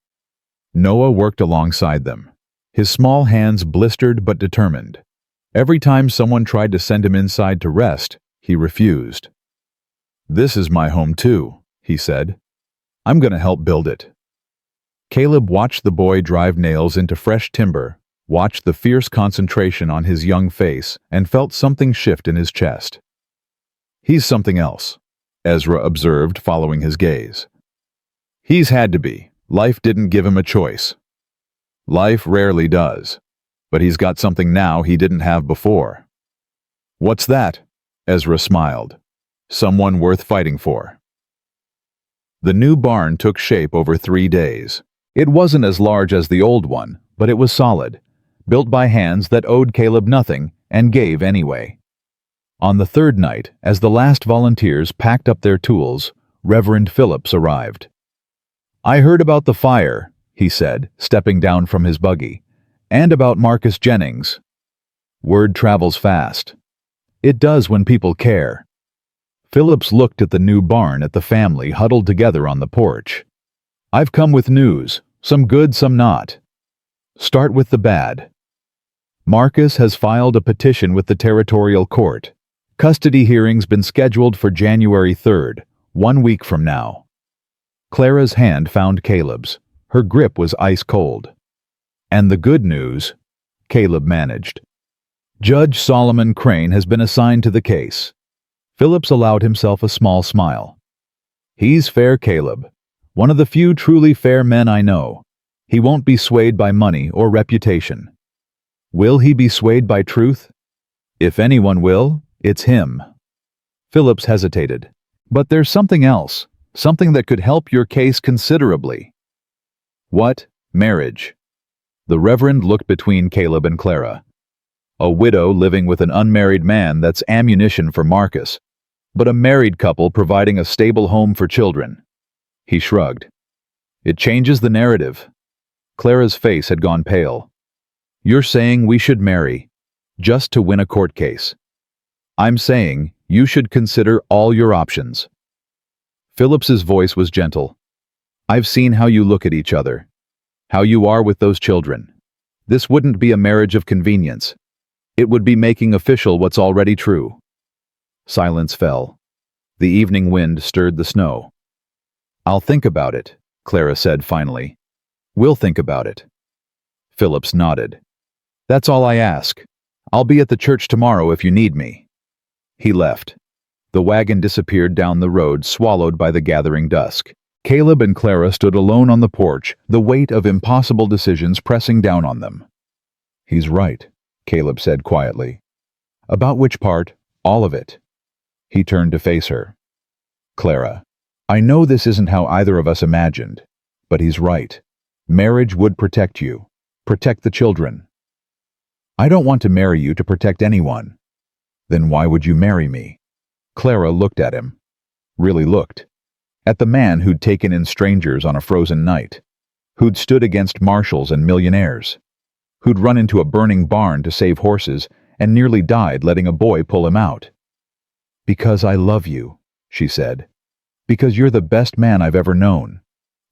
Noah worked alongside them, his small hands blistered but determined. Every time someone tried to send him inside to rest, he refused. "This is my home too," he said. I'm gonna help build it." Caleb watched the boy drive nails into fresh timber, watched the fierce concentration on his young face, and felt something shift in his chest. "He's something else," Ezra observed, following his gaze. "He's had to be. Life didn't give him a choice. Life rarely does. But he's got something now he didn't have before." "What's that?" Ezra smiled. "Someone worth fighting for." The new barn took shape over 3 days. It wasn't as large as the old one, but it was solid, built by hands that owed Caleb nothing and gave anyway. On the third night, as the last volunteers packed up their tools, Reverend Phillips arrived. "I heard about the fire," he said, stepping down from his buggy, "and about Marcus Jennings. Word travels fast. It does when people care." Phillips looked at the new barn at the family huddled together on the porch. "I've come with news, some good, some not. Start with the bad. Marcus has filed a petition with the territorial court. Custody hearing's been scheduled for January 3rd, 1 week from now." Clara's hand found Caleb's. Her grip was ice cold. "And the good news," Caleb managed. "Judge Solomon Crane has been assigned to the case." Phillips allowed himself a small smile. "He's fair, Caleb. One of the few truly fair men I know. He won't be swayed by money or reputation. Will he be swayed by truth? If anyone will, it's him." Phillips hesitated. "But there's something else, something that could help your case considerably." "What?" "Marriage." The Reverend looked between Caleb and Clara. "A widow living with an unmarried man, that's ammunition for Marcus. But a married couple providing a stable home for children." He shrugged. "It changes the narrative." Clara's face had gone pale. "You're saying we should marry, just to win a court case. I'm saying you should consider all your options." Phillips's voice was gentle. "I've seen how you look at each other, how you are with those children. This wouldn't be a marriage of convenience. It would be making official what's already true." Silence fell. The evening wind stirred the snow. "I'll think about it," Clara said finally. "We'll think about it." Phillips nodded. "That's all I ask. I'll be at the church tomorrow if you need me." He left. The wagon disappeared down the road, swallowed by the gathering dusk. Caleb and Clara stood alone on the porch, the weight of impossible decisions pressing down on them. "He's right," Caleb said quietly. "About which part?" "All of it." He turned to face her. "Clara, I know this isn't how either of us imagined, but he's right. Marriage would protect you, protect the children." "I don't want to marry you to protect anyone." "Then why would you marry me?" Clara looked at him. Really looked. At the man who'd taken in strangers on a frozen night, who'd stood against marshals and millionaires, who'd run into a burning barn to save horses and nearly died letting a boy pull him out. "Because I love you," she said. "Because you're the best man I've ever known.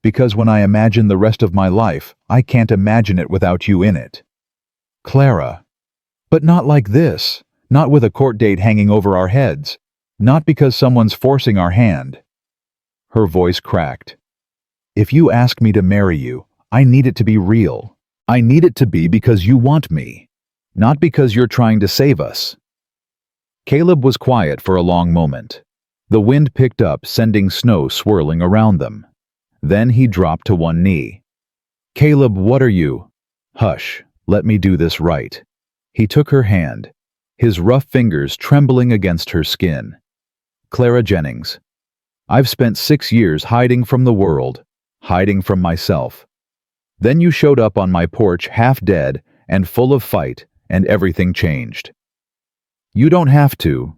Because when I imagine the rest of my life, I can't imagine it without you in it." "Clara." "But not like this. Not with a court date hanging over our heads. Not because someone's forcing our hand." Her voice cracked. "If you ask me to marry you, I need it to be real. I need it to be because you want me, not because you're trying to save us." Caleb was quiet for a long moment. The wind picked up, sending snow swirling around them. Then he dropped to one knee. "Caleb, what are you?" "Hush, let me do this right." He took her hand, his rough fingers trembling against her skin. "Clara Jennings, I've spent 6 years hiding from the world, hiding from myself. Then you showed up on my porch half dead and full of fight, and everything changed. You don't have to.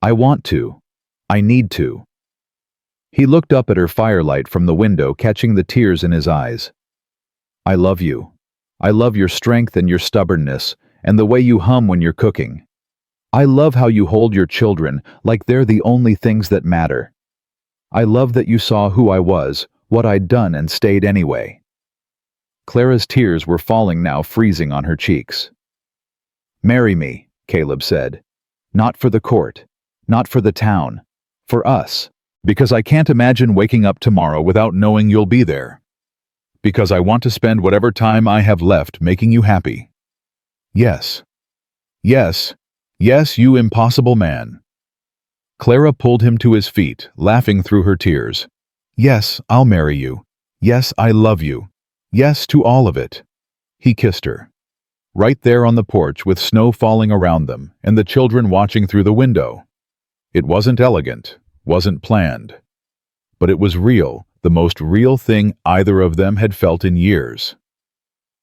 I want to. I need to." He looked up at her firelight from the window, catching the tears in his eyes. "I love you. I love your strength and your stubbornness, and the way you hum when you're cooking. I love how you hold your children like they're the only things that matter. I love that you saw who I was, what I'd done, and stayed anyway." Clara's tears were falling now, freezing on her cheeks. "Marry me," Caleb said. "Not for the court, not for the town, for us, Because I can't imagine waking up tomorrow without knowing you'll be there. Because I want to spend whatever time I have left making you happy. Yes. Yes. Yes, you impossible man. Clara pulled him to his feet, laughing through her tears. Yes, I'll marry you. Yes, I love you. Yes to all of it. He kissed her. Right there on the porch with snow falling around them and the children watching through the window. It wasn't elegant, wasn't planned. But it was real, the most real thing either of them had felt in years.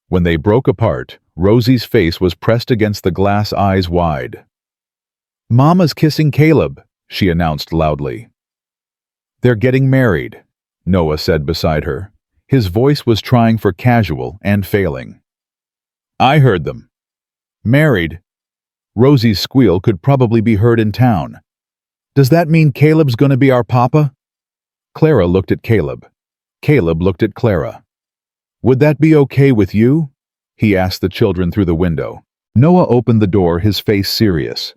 When they broke apart, Rosie's face was pressed against the glass, eyes wide. "Mama's kissing Caleb," she announced loudly. "They're getting married," Noah said beside her. His voice was trying for casual and failing. "I heard them." "Married?" Rosie's squeal could probably be heard in town. "Does that mean Caleb's gonna be our papa?" Clara looked at Caleb. Caleb looked at Clara. "Would that be okay with you?" he asked the children through the window. Noah opened the door, his face serious.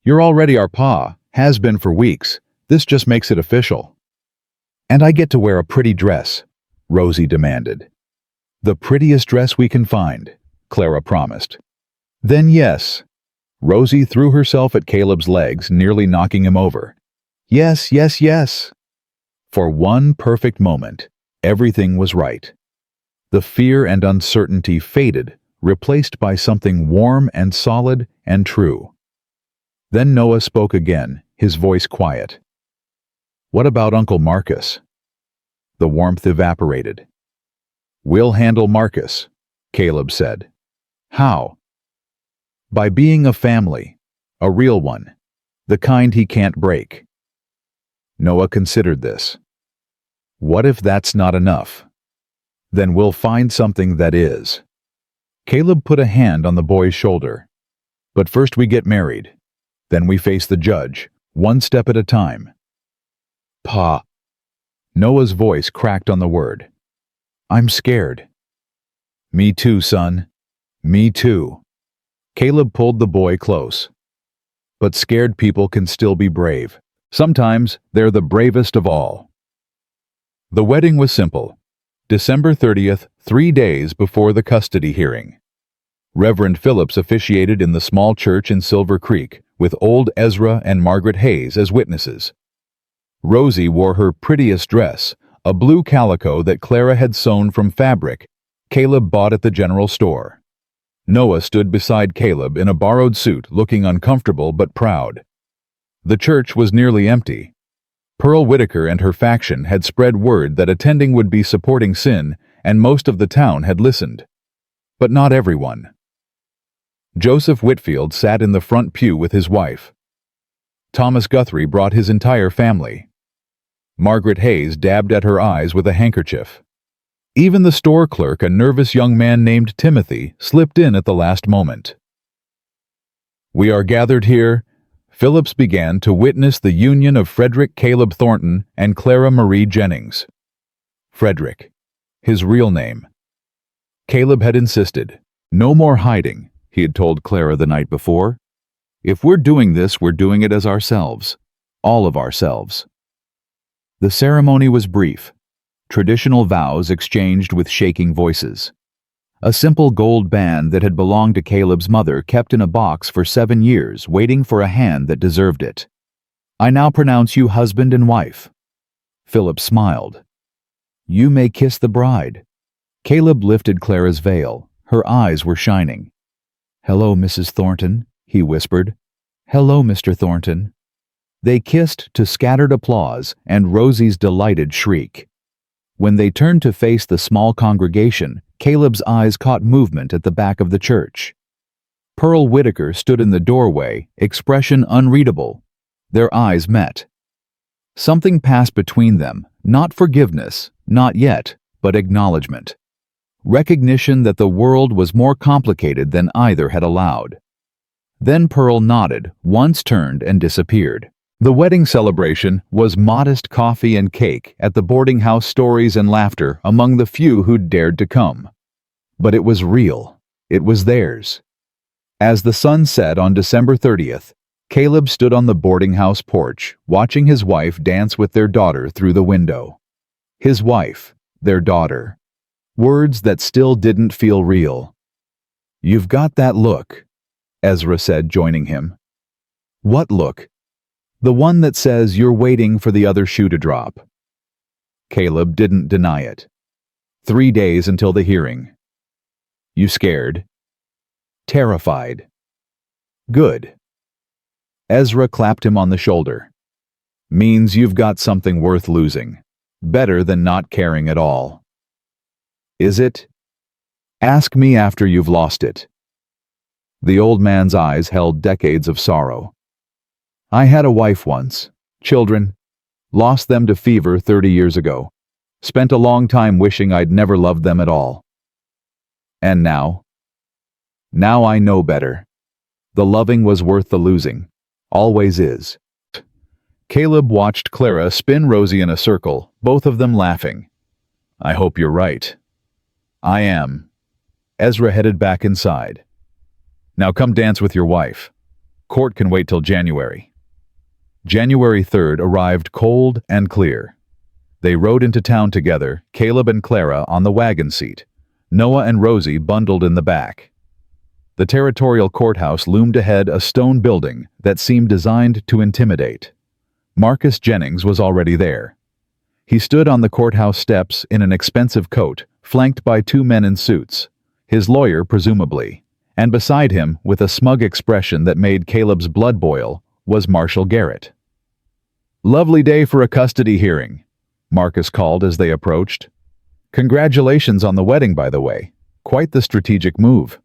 "You're already our pa, has been for weeks. This just makes it official." "And I get to wear a pretty dress," Rosie demanded. "The prettiest dress we can find," Clara promised. "Then yes." Rosie threw herself at Caleb's legs, nearly knocking him over. "Yes, yes, yes." For one perfect moment, everything was right. The fear and uncertainty faded, replaced by something warm and solid and true. Then Noah spoke again, his voice quiet. "What about Uncle Marcus?" The warmth evaporated. "We'll handle Marcus," Caleb said. "How?" "By being a family, a real one, the kind he can't break." Noah considered this. "What if that's not enough? Then we'll find something that is." Caleb put a hand on the boy's shoulder. "But first we get married. Then we face the judge, one step at a time." "Pa." Noah's voice cracked on the word. "I'm scared." "Me too, son. Me too." Caleb pulled the boy close. But scared people can still be brave. Sometimes they're the bravest of all. The wedding was simple. December 30th, 3 days before the custody hearing. Reverend Phillips officiated in the small church in Silver Creek, with old Ezra and Margaret Hayes as witnesses. Rosie wore her prettiest dress, a blue calico that Clara had sewn from fabric Caleb bought at the general store. Noah stood beside Caleb in a borrowed suit, looking uncomfortable but proud. The church was nearly empty. Pearl Whitaker and her faction had spread word that attending would be supporting sin, and most of the town had listened. But not everyone. Joseph Whitfield sat in the front pew with his wife. Thomas Guthrie brought his entire family. Margaret Hayes dabbed at her eyes with a handkerchief. Even the store clerk, a nervous young man named Timothy, slipped in at the last moment. "We are gathered here," Phillips began, "to witness the union of Frederick Caleb Thornton and Clara Marie Jennings." Frederick, his real name. Caleb had insisted. "No more hiding," he had told Clara the night before. "If we're doing this, we're doing it as ourselves. All of ourselves." The ceremony was brief. Traditional vows exchanged with shaking voices. A simple gold band that had belonged to Caleb's mother, kept in a box for 7 years, waiting for a hand that deserved it. "I now pronounce you husband and wife." Philip smiled. "You may kiss the bride." Caleb lifted Clara's veil. Her eyes were shining. "Hello, Mrs. Thornton," he whispered. "Hello, Mr. Thornton." They kissed to scattered applause and Rosie's delighted shriek. When they turned to face the small congregation, Caleb's eyes caught movement at the back of the church. Pearl Whitaker stood in the doorway, expression unreadable. Their eyes met. Something passed between them, not forgiveness, not yet, but acknowledgement. Recognition that the world was more complicated than either had allowed. Then Pearl nodded, once turned and disappeared. The wedding celebration was modest coffee and cake at the boarding house, stories and laughter among the few who'd dared to come. But it was real. It was theirs. As the sun set on December 30th, Caleb stood on the boarding house porch, watching his wife dance with their daughter through the window. His wife, their daughter. Words that still didn't feel real. "You've got that look," Ezra said, joining him. "What look?" "The one that says you're waiting for the other shoe to drop." Caleb didn't deny it. 3 days until the hearing. "You scared?" "Terrified." "Good." Ezra clapped him on the shoulder. "Means you've got something worth losing. Better than not caring at all." "Is it?" "Ask me after you've lost it." The old man's eyes held decades of sorrow. "I had a wife once, children, lost them to fever 30 years ago, spent a long time wishing I'd never loved them at all. And now? Now I know better. The loving was worth the losing. Always is." Caleb watched Clara spin Rosie in a circle, both of them laughing. "I hope you're right." "I am." Ezra headed back inside. "Now come dance with your wife. Court can wait till January." January 3rd arrived cold and clear. They rode into town together, Caleb and Clara on the wagon seat, Noah and Rosie bundled in the back. The territorial courthouse loomed ahead, a stone building that seemed designed to intimidate. Marcus Jennings was already there. He stood on the courthouse steps in an expensive coat, flanked by 2 men in suits, his lawyer presumably, and beside him, with a smug expression that made Caleb's blood boil, was Marshal Garrett. "Lovely day for a custody hearing," Marcus called as they approached. "Congratulations on the wedding, by the way. Quite the strategic move."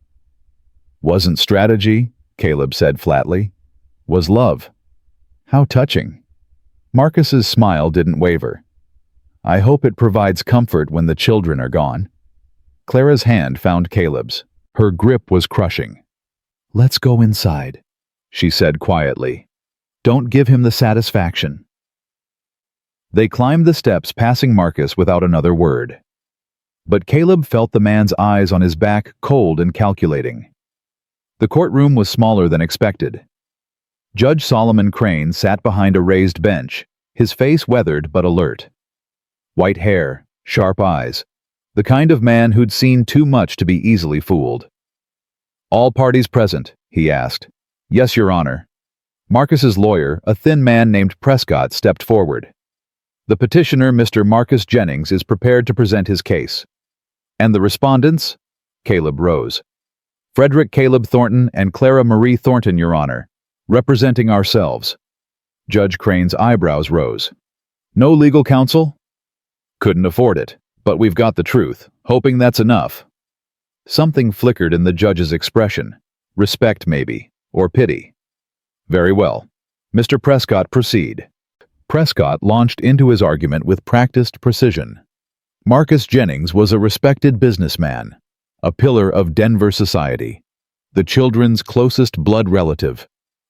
"Wasn't strategy," Caleb said flatly. "Was love." "How touching." Marcus's smile didn't waver. "I hope it provides comfort when the children are gone." Clara's hand found Caleb's. Her grip was crushing. "Let's go inside," she said quietly. "Don't give him the satisfaction." They climbed the steps, passing Marcus without another word. But Caleb felt the man's eyes on his back, cold and calculating. The courtroom was smaller than expected. Judge Solomon Crane sat behind a raised bench, his face weathered but alert. White hair, sharp eyes, the kind of man who'd seen too much to be easily fooled. "All parties present?" he asked. "Yes, Your Honor." Marcus's lawyer, a thin man named Prescott, stepped forward. "The petitioner, Mr. Marcus Jennings, is prepared to present his case." "And the respondents?" Caleb rose. "Frederick Caleb Thornton and Clara Marie Thornton, Your Honor, representing ourselves." Judge Crane's eyebrows rose. "No legal counsel?" "Couldn't afford it, but we've got the truth, hoping that's enough." Something flickered in the judge's expression. Respect, maybe, or pity. "Very well. Mr. Prescott, proceed." Prescott launched into his argument with practiced precision. Marcus Jennings was a respected businessman, a pillar of Denver society, the children's closest blood relative,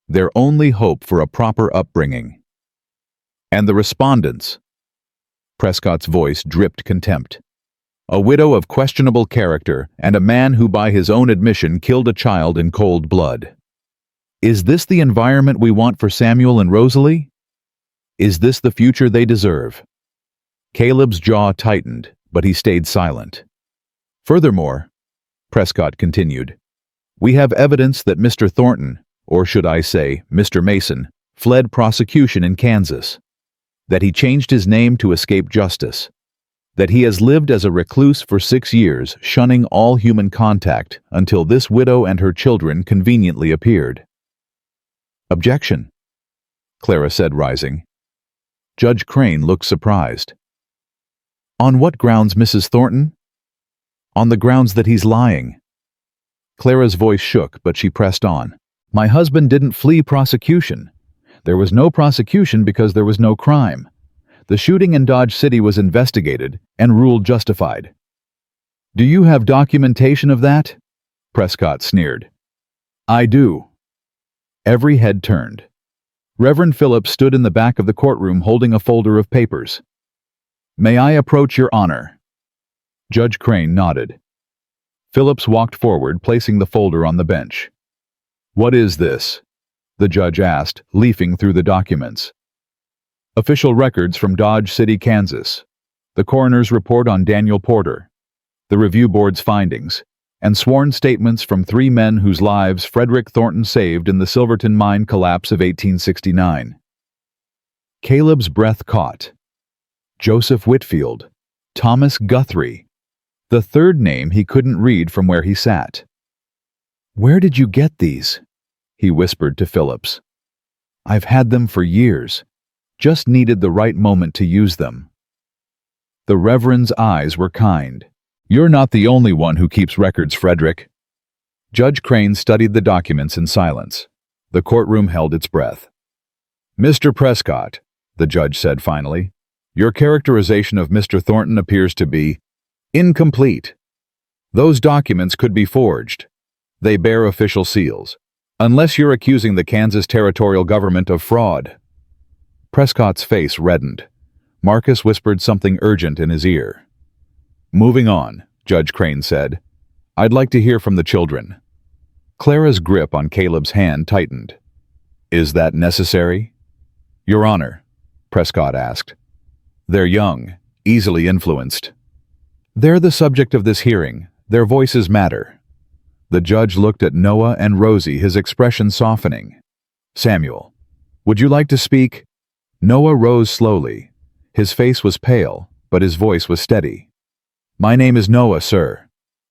their only hope for a proper upbringing. "And the respondents?" Prescott's voice dripped contempt. "A widow of questionable character and a man who by his own admission killed a child in cold blood. Is this the environment we want for Samuel and Rosalie? Is this the future they deserve?" Caleb's jaw tightened, but he stayed silent. "Furthermore," Prescott continued, "we have evidence that Mr. Thornton, or should I say Mr. Mason, fled prosecution in Kansas, that he changed his name to escape justice, that he has lived as a recluse for 6 years, shunning all human contact until this widow and her children conveniently appeared." "Objection," Clara said, rising. Judge Crane looked surprised. "On what grounds, Mrs. Thornton?" "On the grounds that he's lying." Clara's voice shook, but she pressed on. "My husband didn't flee prosecution. There was no prosecution because there was no crime. The shooting in Dodge City was investigated and ruled justified." "Do you have documentation of that?" Prescott sneered. "I do." Every head turned. Reverend Phillips stood in the back of the courtroom holding a folder of papers. "May I approach, Your Honor?" Judge Crane nodded. Phillips walked forward, placing the folder on the bench. "What is this?" the judge asked, leafing through the documents. Official records from Dodge City, Kansas. The coroner's report on Daniel Porter. The review board's findings. And sworn statements from 3 men whose lives Frederick Thornton saved in the Silverton mine collapse of 1869. Caleb's breath caught. Joseph Whitfield. Thomas Guthrie. The third name he couldn't read from where he sat. "Where did you get these?" he whispered to Phillips. "I've had them for years. Just needed the right moment to use them." The Reverend's eyes were kind. "You're not the only one who keeps records, Frederick." Judge Crane studied the documents in silence. The courtroom held its breath. "Mr. Prescott," the judge said finally, "your characterization of Mr. Thornton appears to be incomplete. Those documents could be forged. They bear official seals. Unless you're accusing the Kansas territorial government of fraud." Prescott's face reddened. Marcus whispered something urgent in his ear. "Moving on," Judge Crane said. "I'd like to hear from the children." Clara's grip on Caleb's hand tightened. "Is that necessary?" "Your Honor," Prescott asked. "They're young, easily influenced." "They're the subject of this hearing. Their voices matter." The judge looked at Noah and Rosie, his expression softening. "Samuel, would you like to speak?" Noah rose slowly. His face was pale, but his voice was steady. "My name is Noah, sir.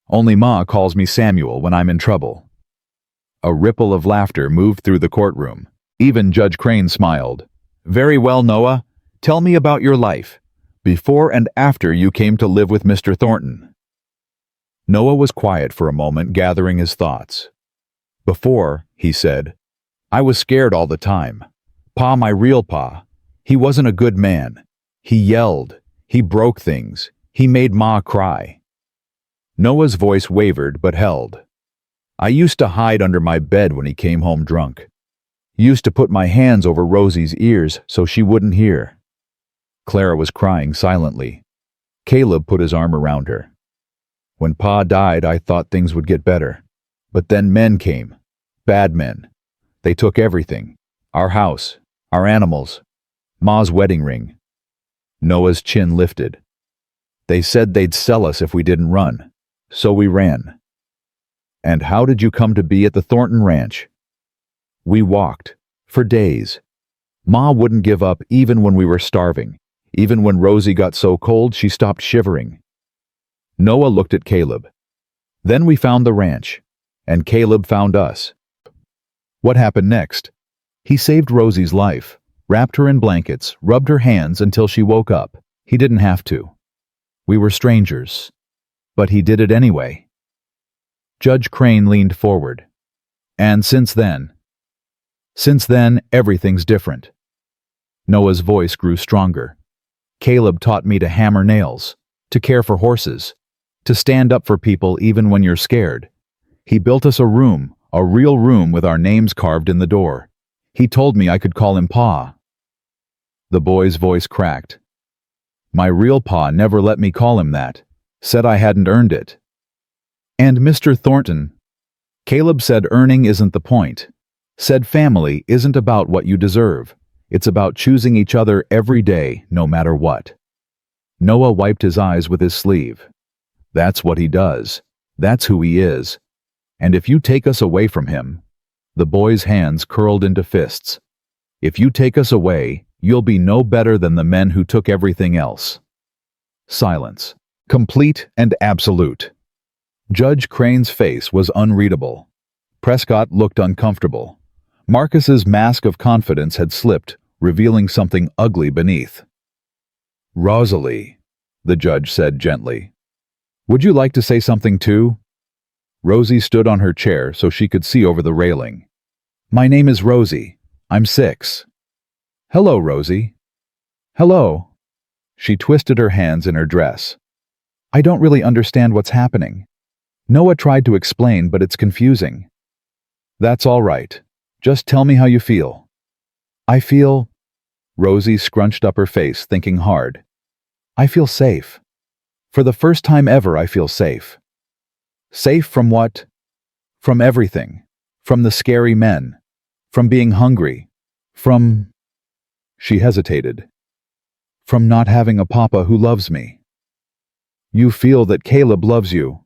Only Ma calls me Samuel when I'm in trouble." A ripple of laughter moved through the courtroom. Even Judge Crane smiled. "Very well, Noah. Tell me about your life, before and after you came to live with Mr. Thornton." Noah was quiet for a moment, gathering his thoughts. "Before," he said, "I was scared all the time. Pa, my real pa, he wasn't a good man. He yelled. He broke things. He made Ma cry." Noah's voice wavered but held. "I used to hide under my bed when he came home drunk. Used to put my hands over Rosie's ears so she wouldn't hear." Clara was crying silently. Caleb put his arm around her. "When Pa died, I thought things would get better. But then men came. Bad men. They took everything. Our house. Our animals. Ma's wedding ring." Noah's chin lifted. "They said they'd sell us if we didn't run. So we ran." "And how did you come to be at the Thornton Ranch?" "We walked. For days. Ma wouldn't give up even when we were starving. Even when Rosie got so cold she stopped shivering." Noah looked at Caleb. "Then we found the ranch. And Caleb found us." "What happened next?" "He saved Rosie's life. Wrapped her in blankets, rubbed her hands until she woke up. He didn't have to. We were strangers. But he did it anyway." Judge Crane leaned forward. "And since then?" "Since then, everything's different." Noah's voice grew stronger. "Caleb taught me to hammer nails, to care for horses, to stand up for people even when you're scared. He built us a room, a real room with our names carved in the door. He told me I could call him Pa." The boy's voice cracked. "My real pa never let me call him that. Said I hadn't earned it." "And Mr. Thornton?" "Caleb said earning isn't the point. Said family isn't about what you deserve. It's about choosing each other every day, no matter what." Noah wiped his eyes with his sleeve. "That's what he does. That's who he is. And if you take us away from him..." The boy's hands curled into fists. "If you take us away, you'll be no better than the men who took everything else." Silence. Complete and absolute. Judge Crane's face was unreadable. Prescott looked uncomfortable. Marcus's mask of confidence had slipped, revealing something ugly beneath. "Rosalie," the judge said gently, "would you like to say something too?" Rosie stood on her chair so she could see over the railing. "My name is Rosie. I'm 6. "Hello, Rosie." "Hello." She twisted her hands in her dress. "I don't really understand what's happening. Noah tried to explain, but it's confusing." "That's all right. Just tell me how you feel." "I feel..." Rosie scrunched up her face, thinking hard. "I feel safe. For the first time ever, I feel safe." "Safe from what?" "From everything. From the scary men. From being hungry. She hesitated. From not having a papa who loves me. You feel that Caleb loves you.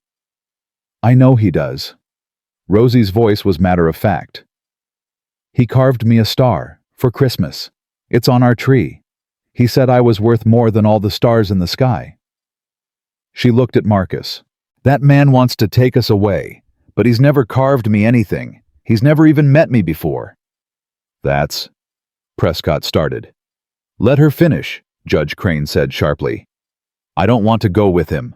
I know he does. Rosie's voice was matter of fact. He carved me a star, for Christmas. It's on our tree. He said I was worth more than all the stars in the sky. She looked at Marcus. That man wants to take us away, but he's never carved me anything. He's never even met me before. That's... Prescott started. Let her finish, Judge Crane said sharply. I don't want to go with him.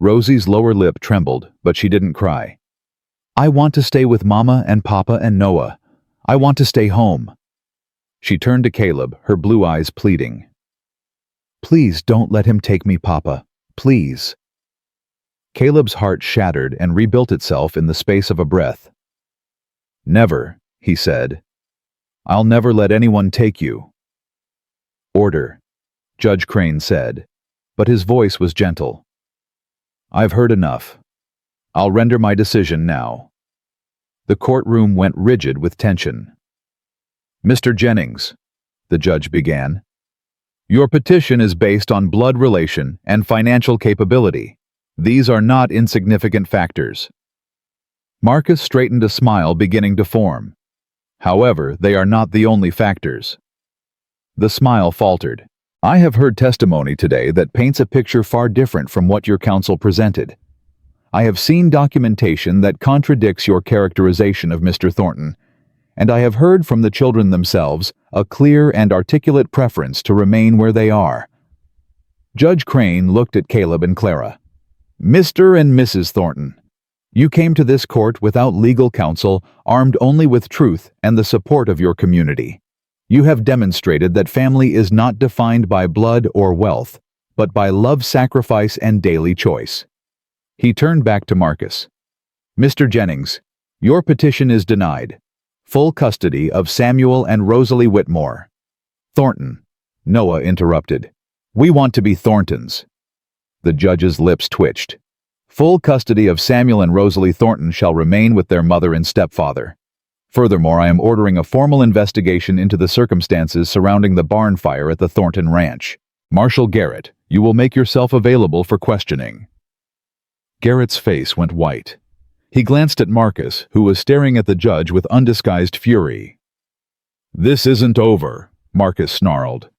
Rosie's lower lip trembled, but she didn't cry. I want to stay with Mama and Papa and Noah. I want to stay home. She turned to Caleb, her blue eyes pleading. Please don't let him take me, Papa. Please. Caleb's heart shattered and rebuilt itself in the space of a breath. Never, he said. I'll never let anyone take you. Order, Judge Crane said, but his voice was gentle. I've heard enough. I'll render my decision now. The courtroom went rigid with tension. Mr. Jennings, the judge began, your petition is based on blood relation and financial capability. These are not insignificant factors. Marcus straightened a smile beginning to form. However, they are not the only factors. The smile faltered. I have heard testimony today that paints a picture far different from what your counsel presented. I have seen documentation that contradicts your characterization of Mr. Thornton, and I have heard from the children themselves a clear and articulate preference to remain where they are. Judge Crane looked at Caleb and Clara. Mr. and Mrs. Thornton, you came to this court without legal counsel, armed only with truth and the support of your community. You have demonstrated that family is not defined by blood or wealth, but by love, sacrifice, and daily choice. He turned back to Marcus. Mr. Jennings, your petition is denied. Full custody of Samuel and Rosalie Whitmore. Thornton, Noah interrupted. We want to be Thorntons. The judge's lips twitched. Full custody of Samuel and Rosalie Thornton shall remain with their mother and stepfather. Furthermore, I am ordering a formal investigation into the circumstances surrounding the barn fire at the Thornton Ranch. Marshal Garrett, you will make yourself available for questioning. Garrett's face went white. He glanced at Marcus, who was staring at the judge with undisguised fury. This isn't over, Marcus snarled.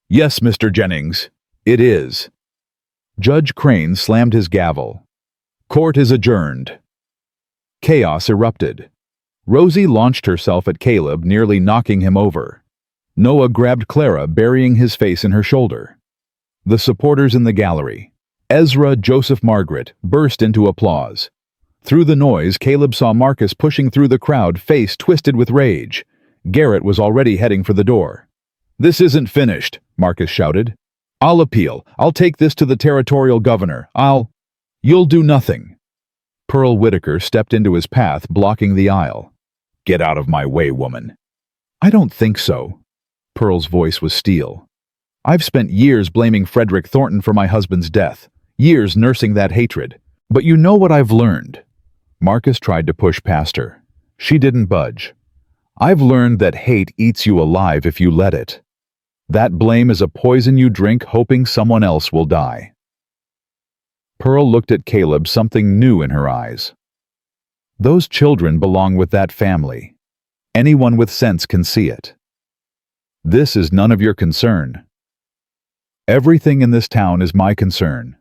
Yes, Mr. Jennings, it is. Judge Crane slammed his gavel. Court is adjourned. Chaos erupted. Rosie launched herself at Caleb, nearly knocking him over. Noah grabbed Clara, burying his face in her shoulder. The supporters in the gallery, Ezra, Joseph, Margaret, burst into applause. Through the noise, Caleb saw Marcus pushing through the crowd, face twisted with rage. Garrett was already heading for the door. This isn't finished, Marcus shouted. I'll appeal. I'll take this to the territorial governor. You'll do nothing. Pearl Whitaker stepped into his path, blocking the aisle. Get out of my way, woman. I don't think so. Pearl's voice was steel. I've spent years blaming Frederick Thornton for my husband's death, years nursing that hatred. But you know what I've learned? Marcus tried to push past her. She didn't budge. I've learned that hate eats you alive if you let it. That blame is a poison you drink hoping someone else will die. Pearl looked at Caleb, something new in her eyes. Those children belong with that family. Anyone with sense can see it. This is none of your concern. Everything in this town is my concern.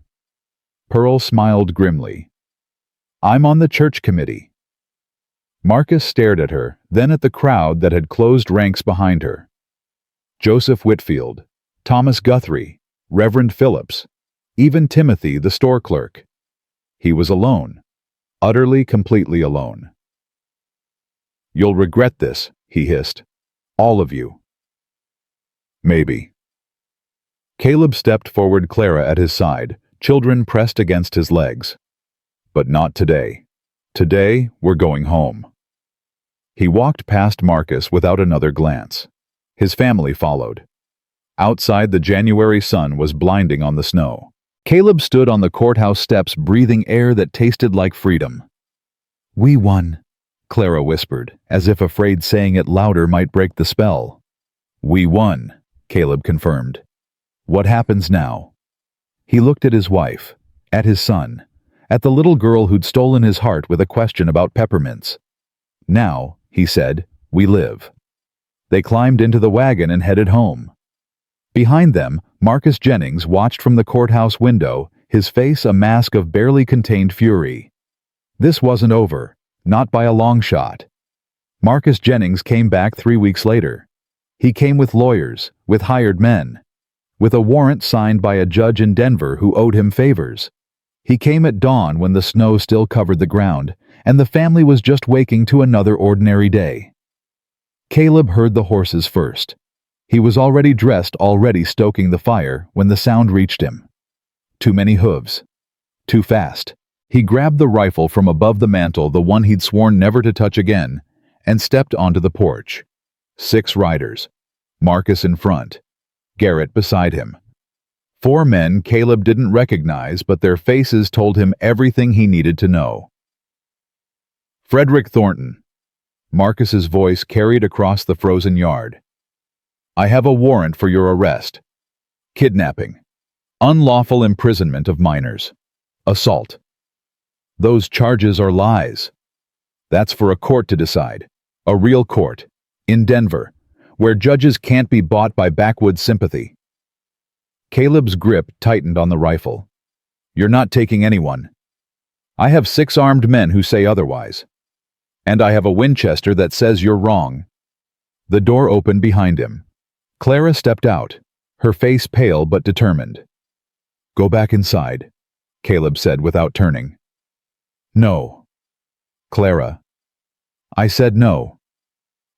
Pearl smiled grimly. I'm on the church committee. Marcus stared at her, then at the crowd that had closed ranks behind her. Joseph Whitfield, Thomas Guthrie, Reverend Phillips, even Timothy, the store clerk. He was alone, utterly, completely alone. You'll regret this, he hissed. All of you. Maybe. Caleb stepped forward, Clara at his side, children pressed against his legs. But not today. Today, we're going home. He walked past Marcus without another glance. His family followed. Outside, the January sun was blinding on the snow. Caleb stood on the courthouse steps, breathing air that tasted like freedom. We won. Clara whispered, as if afraid saying it louder might break the spell. We won, Caleb confirmed. What happens now? He looked at his wife, at his son, at the little girl who'd stolen his heart with a question about peppermints. Now, he said, we live. They climbed into the wagon and headed home. Behind them, Marcus Jennings watched from the courthouse window, his face a mask of barely contained fury. This wasn't over, not by a long shot. Marcus Jennings came back 3 weeks later. He came with lawyers, with hired men, with a warrant signed by a judge in Denver who owed him favors. He came at dawn when the snow still covered the ground, and the family was just waking to another ordinary day. Caleb heard the horses first. He was already dressed, already stoking the fire, when the sound reached him. Too many hooves. Too fast. He grabbed the rifle from above the mantel, the one he'd sworn never to touch again, and stepped onto the porch. 6 riders. Marcus in front. Garrett beside him. 4 men Caleb didn't recognize, but their faces told him everything he needed to know. Frederick Thornton. Marcus's voice carried across the frozen yard. I have a warrant for your arrest. Kidnapping. Unlawful imprisonment of minors. Assault. Those charges are lies. That's for a court to decide. A real court. In Denver, where judges can't be bought by backwoods sympathy. Caleb's grip tightened on the rifle. You're not taking anyone. I have 6 armed men who say otherwise. And I have a Winchester that says you're wrong. The door opened behind him. Clara stepped out, her face pale but determined. Go back inside, Caleb said without turning. No. Clara. I said no.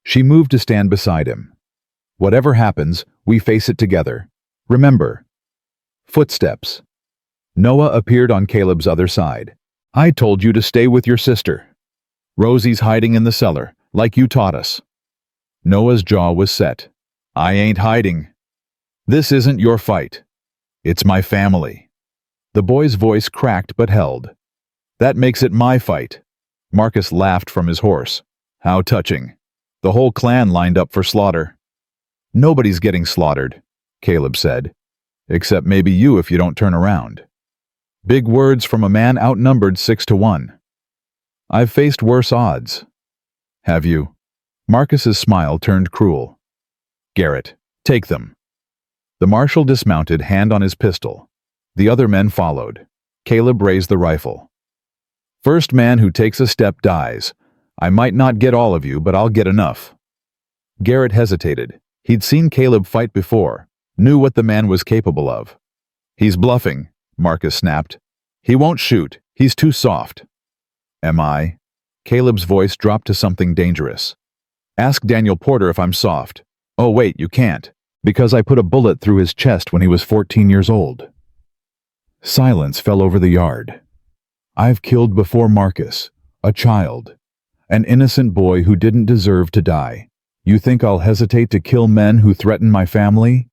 She moved to stand beside him. Whatever happens, we face it together. Remember. Footsteps. Noah appeared on Caleb's other side. I told you to stay with your sister. Rosie's hiding in the cellar, like you taught us. Noah's jaw was set. I ain't hiding. This isn't your fight. It's my family. The boy's voice cracked but held. That makes it my fight. Marcus laughed from his horse. How touching. The whole clan lined up for slaughter. Nobody's getting slaughtered, Caleb said. Except maybe you if you don't turn around. Big words from a man outnumbered 6-1. I've faced worse odds. Have you? Marcus's smile turned cruel. Garrett, take them. The marshal dismounted, hand on his pistol. The other men followed. Caleb raised the rifle. First man who takes a step dies. I might not get all of you, but I'll get enough. Garrett hesitated. He'd seen Caleb fight before, knew what the man was capable of. He's bluffing, Marcus snapped. He won't shoot. He's too soft. Am I? Caleb's voice dropped to something dangerous. Ask Daniel Porter if I'm soft. Oh wait, you can't. Because I put a bullet through his chest when he was 14 years old. Silence fell over the yard. I've killed before Marcus, a child, an innocent boy who didn't deserve to die. You think I'll hesitate to kill men who threaten my family?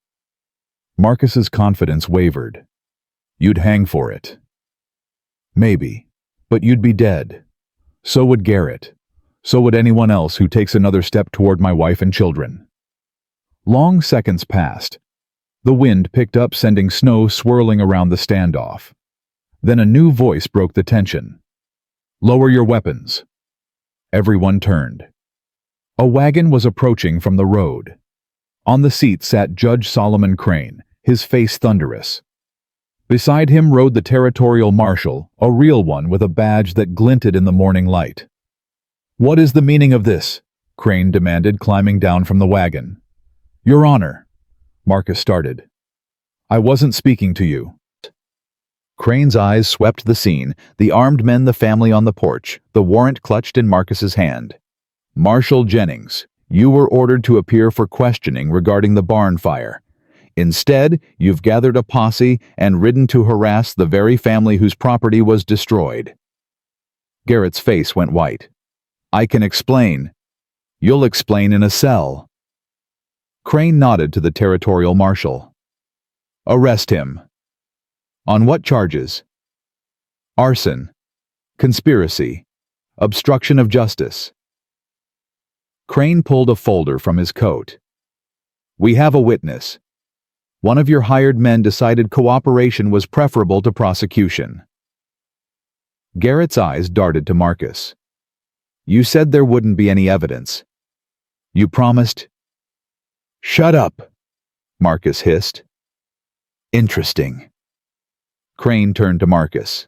Marcus's confidence wavered. You'd hang for it. Maybe, but you'd be dead. So would Garrett. So would anyone else who takes another step toward my wife and children. Long seconds passed. The wind picked up, sending snow swirling around the standoff. Then a new voice broke the tension. Lower your weapons. Everyone turned. A wagon was approaching from the road. On the seat sat Judge Solomon Crane, his face thunderous. Beside him rode the territorial marshal, a real one with a badge that glinted in the morning light. What is the meaning of this? Crane demanded, climbing down from the wagon. Your Honor, Marcus started. I wasn't speaking to you. Crane's eyes swept the scene, the armed men, the family on the porch, the warrant clutched in Marcus's hand. Marshal Jennings, you were ordered to appear for questioning regarding the barn fire. Instead, you've gathered a posse and ridden to harass the very family whose property was destroyed. Garrett's face went white. I can explain. You'll explain in a cell. Crane nodded to the territorial marshal. Arrest him. On what charges? Arson, conspiracy, obstruction of justice, Crane pulled a folder from his coat. "We have a witness. One of your hired men decided cooperation was preferable to prosecution." Garrett's eyes darted to Marcus. "You said there wouldn't be any evidence. You promised—" "Shut up," Marcus hissed. "Interesting." Crane turned to Marcus.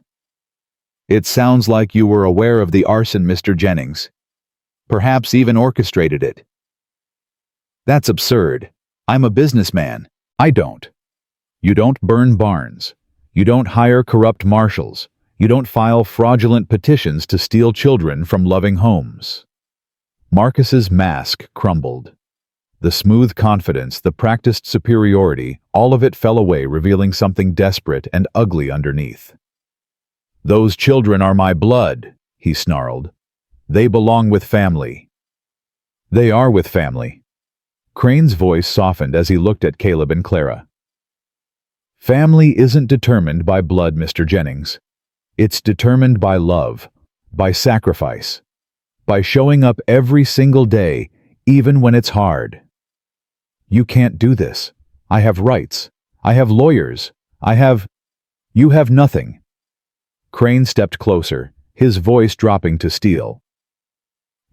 "It sounds like you were aware of the arson, Mr. Jennings. Perhaps even orchestrated it." "That's absurd. I'm a businessman. I don't. You don't burn barns. You don't hire corrupt marshals. You don't file fraudulent petitions to steal children from loving homes." Marcus's mask crumbled. The smooth confidence, the practiced superiority, all of it fell away, revealing something desperate and ugly underneath. "Those children are my blood," he snarled. "They belong with family." "They are with family." Crane's voice softened as he looked at Caleb and Clara. "Family isn't determined by blood, Mr. Jennings. It's determined by love, by sacrifice, by showing up every single day, even when it's hard. You can't do this. I have rights. I have lawyers. You have nothing." Crane stepped closer, his voice dropping to steel.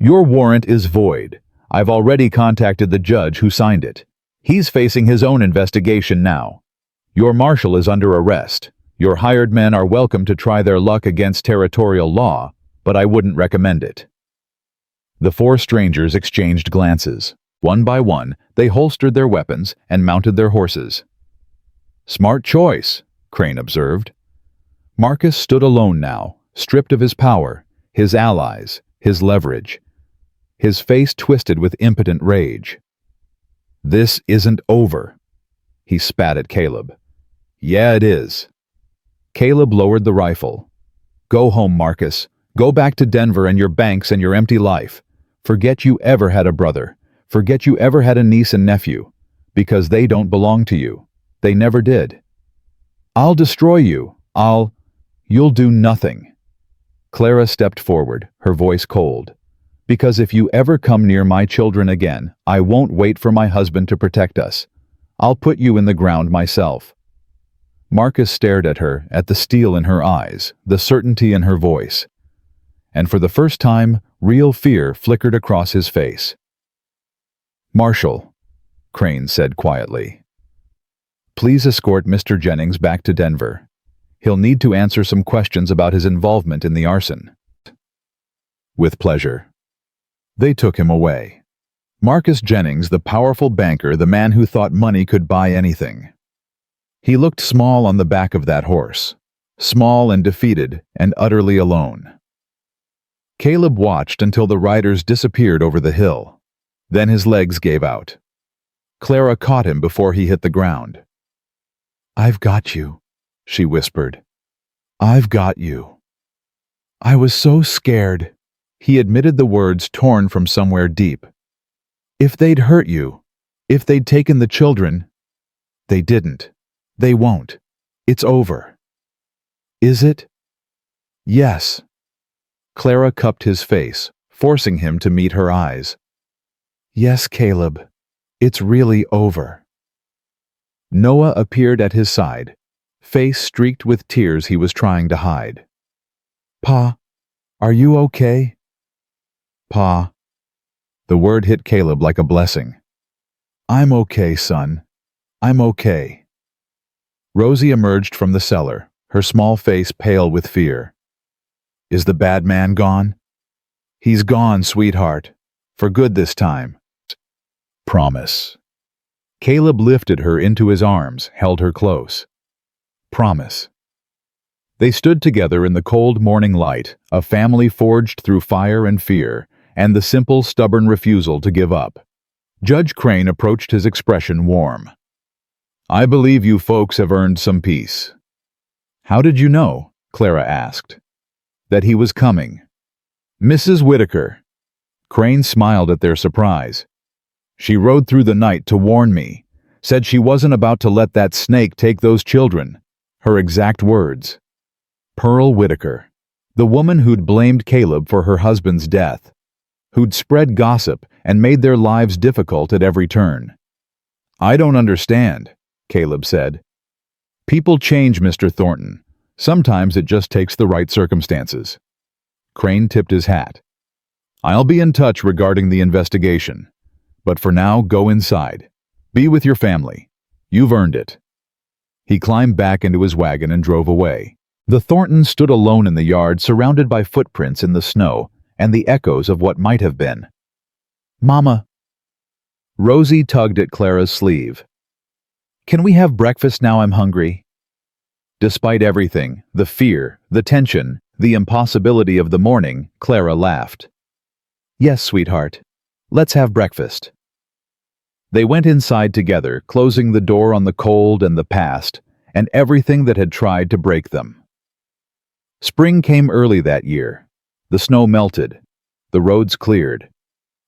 "Your warrant is void. I've already contacted the judge who signed it. He's facing his own investigation now. Your marshal is under arrest. Your hired men are welcome to try their luck against territorial law, but I wouldn't recommend it." The four strangers exchanged glances. One by one, they holstered their weapons and mounted their horses. "Smart choice," Crane observed. Marcus stood alone now, stripped of his power, his allies, his leverage. His face twisted with impotent rage. "This isn't over." He spat at Caleb. "Yeah, it is." Caleb lowered the rifle. "Go home, Marcus. Go back to Denver and your banks and your empty life. Forget you ever had a brother. Forget you ever had a niece and nephew. Because they don't belong to you. They never did. I'll destroy you. You'll do nothing." Clara stepped forward, her voice cold. "Because if you ever come near my children again, I won't wait for my husband to protect us. I'll put you in the ground myself." Marcus stared at her, at the steel in her eyes, the certainty in her voice. And for the first time, real fear flickered across his face. "Marshal," Crane said quietly, "please escort Mr. Jennings back to Denver. He'll need to answer some questions about his involvement in the arson." "With pleasure." They took him away. Marcus Jennings, the powerful banker, the man who thought money could buy anything. He looked small on the back of that horse, small and defeated and utterly alone. Caleb watched until the riders disappeared over the hill. Then his legs gave out. Clara caught him before he hit the ground. "I've got you," she whispered. "I've got you." "I was so scared." He admitted the words torn from somewhere deep. "If they'd hurt you, if they'd taken the children—" "They didn't. They won't. It's over." "Is it?" "Yes." Clara cupped his face, forcing him to meet her eyes. "Yes, Caleb. It's really over." Noah appeared at his side, face streaked with tears he was trying to hide. "Pa, are you okay?" "Pa." The word hit Caleb like a blessing. "I'm okay, son. I'm okay." Rosie emerged from the cellar, her small face pale with fear. "Is the bad man gone?" "He's gone, sweetheart. For good this time." "Promise." Caleb lifted her into his arms, held her close. "Promise." They stood together in the cold morning light, a family forged through fire and fear, and the simple, stubborn refusal to give up. Judge Crane approached his expression warm. "I believe you folks have earned some peace." "How did you know?" Clara asked. "That he was coming." "Mrs. Whitaker." Crane smiled at their surprise. "She rode through the night to warn me. Said she wasn't about to let that snake take those children." Her exact words. Pearl Whitaker, the woman who'd blamed Caleb for her husband's death. who'd spread gossip and made their lives difficult at every turn. "I don't understand," Caleb said. "People change, Mr. Thornton. Sometimes it just takes the right circumstances." Crane tipped his hat. "I'll be in touch regarding the investigation. But for now, go inside. Be with your family. You've earned it." He climbed back into his wagon and drove away. The Thorntons stood alone in the yard, surrounded by footprints in the snow and the echoes of what might have been. "Mama." Rosie tugged at Clara's sleeve. "Can we have breakfast now? I'm hungry." Despite everything, the fear, the tension, the impossibility of the morning, Clara laughed. "Yes, sweetheart. Let's have breakfast." They went inside together, closing the door on the cold and the past, and everything that had tried to break them. Spring came early that year. The snow melted. The roads cleared.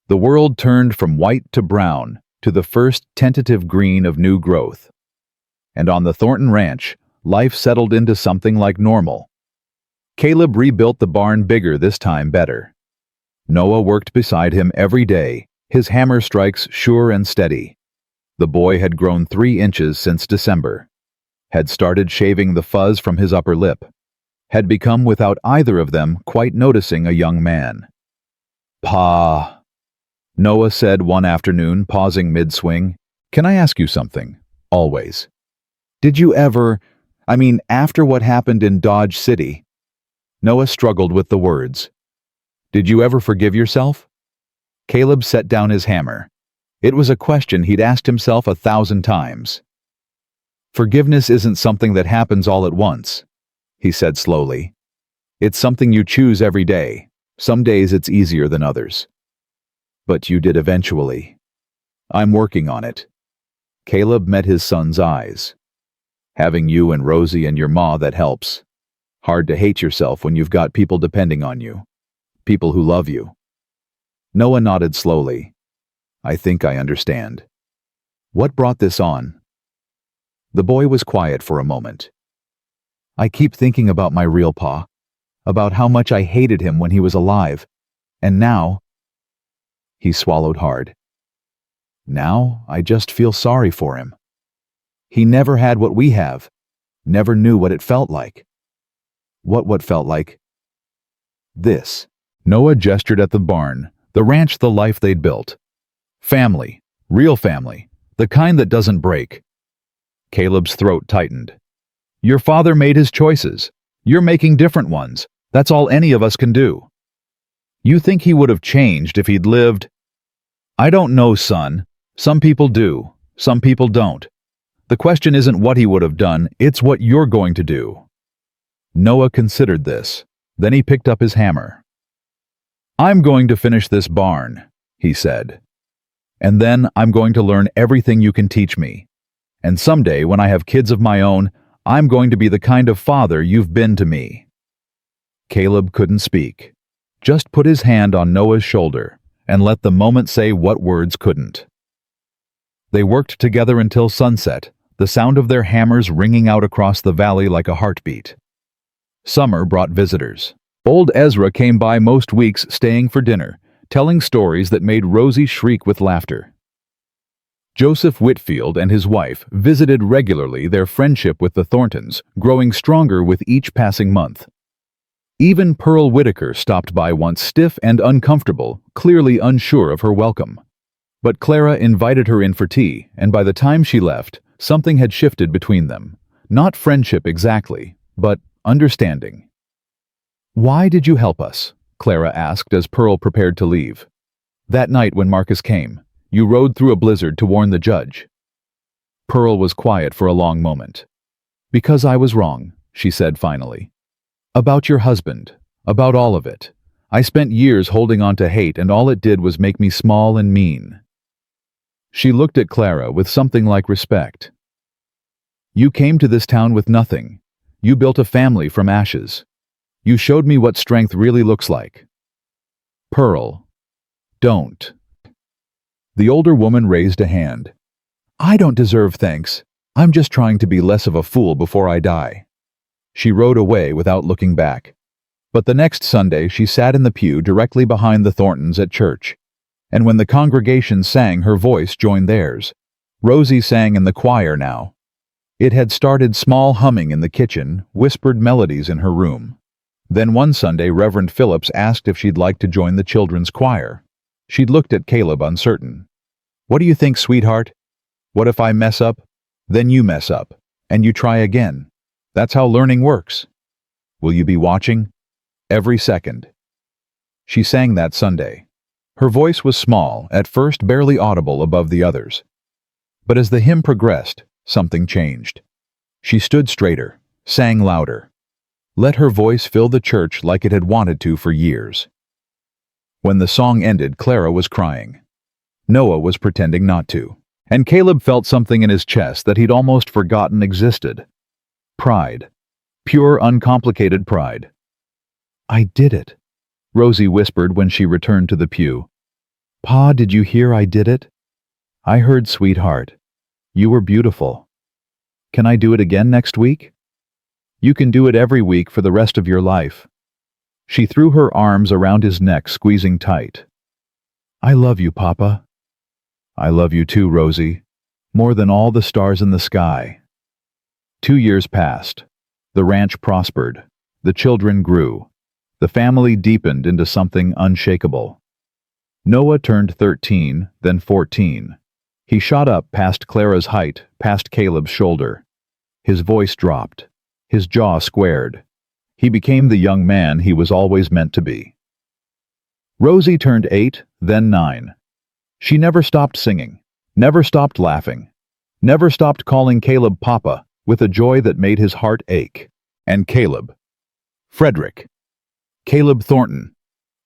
The world turned from white to brown to the first tentative green of new growth. And on the Thornton ranch, life settled into something like normal. Caleb rebuilt the barn bigger, this time better. Noah worked beside him every day, his hammer strikes sure and steady. The boy had grown 3 inches since December, had started shaving the fuzz from his upper lip, had become, without either of them quite noticing, a young man. "Pa," Noah said one afternoon, pausing mid-swing, "can I ask you something? Always. Did you ever, after what happened in Dodge City?" Noah struggled with the words. "Did you ever forgive yourself?" Caleb set down his hammer. It was a question he'd asked himself 1,000 times. "Forgiveness isn't something that happens all at once," he said slowly. "It's something you choose every day. Some days it's easier than others. But you did eventually. I'm working on it." Caleb met his son's eyes. "Having you and Rosie and your ma, that helps. Hard to hate yourself when you've got people depending on you. People who love you." Noah nodded slowly. "I think I understand. What brought this on?" The boy was quiet for a moment. "I keep thinking about my real pa, about how much I hated him when he was alive, and now—" He swallowed hard. "Now I just feel sorry for him. He never had what we have, never knew what it felt like." What felt like? This. Noah gestured at the barn, the ranch, the life they'd built. Family, real family, the kind that doesn't break. Caleb's throat tightened. "Your father made his choices. You're making different ones. That's all any of us can do. You think he would have changed if he'd lived?" "I don't know, son. Some people do, some people don't. The question isn't what he would have done, it's what you're going to do." Noah considered this. Then he picked up his hammer. "I'm going to finish this barn," he said. "And then I'm going to learn everything you can teach me. And someday, when I have kids of my own, I'm going to be the kind of father you've been to me." Caleb couldn't speak. Just put his hand on Noah's shoulder and let the moment say what words couldn't. They worked together until sunset, the sound of their hammers ringing out across the valley like a heartbeat. Summer brought visitors. Old Ezra came by most weeks, staying for dinner, telling stories that made Rosie shriek with laughter. Joseph Whitfield and his wife visited regularly, their friendship with the Thorntons growing stronger with each passing month. Even Pearl Whitaker stopped by once, stiff and uncomfortable, clearly unsure of her welcome. But Clara invited her in for tea, and by the time she left, something had shifted between them. Not friendship exactly, but understanding. "Why did you help us?" Clara asked as Pearl prepared to leave. "That night when Marcus came, you rode through a blizzard to warn the judge." Pearl was quiet for a long moment. "Because I was wrong," she said finally. "About your husband, about all of it. I spent years holding on to hate, and all it did was make me small and mean." She looked at Clara with something like respect. "You came to this town with nothing. You built a family from ashes. You showed me what strength really looks like. Pearl, don't." The older woman raised a hand. "I don't deserve thanks. I'm just trying to be less of a fool before I die." She rode away without looking back. But the next Sunday she sat in the pew directly behind the Thorntons at church, and when the congregation sang, her voice joined theirs. Rosie sang in the choir now. It had started small, humming in the kitchen, whispered melodies in her room. Then one Sunday Reverend Phillips asked if she'd like to join the children's choir. She'd looked at Caleb uncertain. "What do you think, sweetheart? What if I mess up? Then you mess up, and you try again. That's how learning works. Will you be watching? Every second." She sang that Sunday. Her voice was small, at first barely audible above the others. But as the hymn progressed, something changed. She stood straighter, sang louder. Let her voice fill the church like it had wanted to for years. When the song ended, Clara was crying. Noah was pretending not to, and Caleb felt something in his chest that he'd almost forgotten existed. Pride. Pure, uncomplicated pride. "I did it," Rosie whispered when she returned to the pew. "Pa, did you hear I did it?" "I heard, sweetheart. You were beautiful. Can I do it again next week?" "You can do it every week for the rest of your life." She threw her arms around his neck, squeezing tight. "I love you, Papa." "I love you too, Rosie. More than all the stars in the sky." 2 years passed. The ranch prospered. The children grew. The family deepened into something unshakable. Noah turned 13, then 14. He shot up past Clara's height, past Caleb's shoulder. His voice dropped. His jaw squared. He became the young man he was always meant to be. Rosie turned 8, then 9. She never stopped singing, never stopped laughing, never stopped calling Caleb Papa with a joy that made his heart ache. And Caleb. Frederick. Caleb Thornton,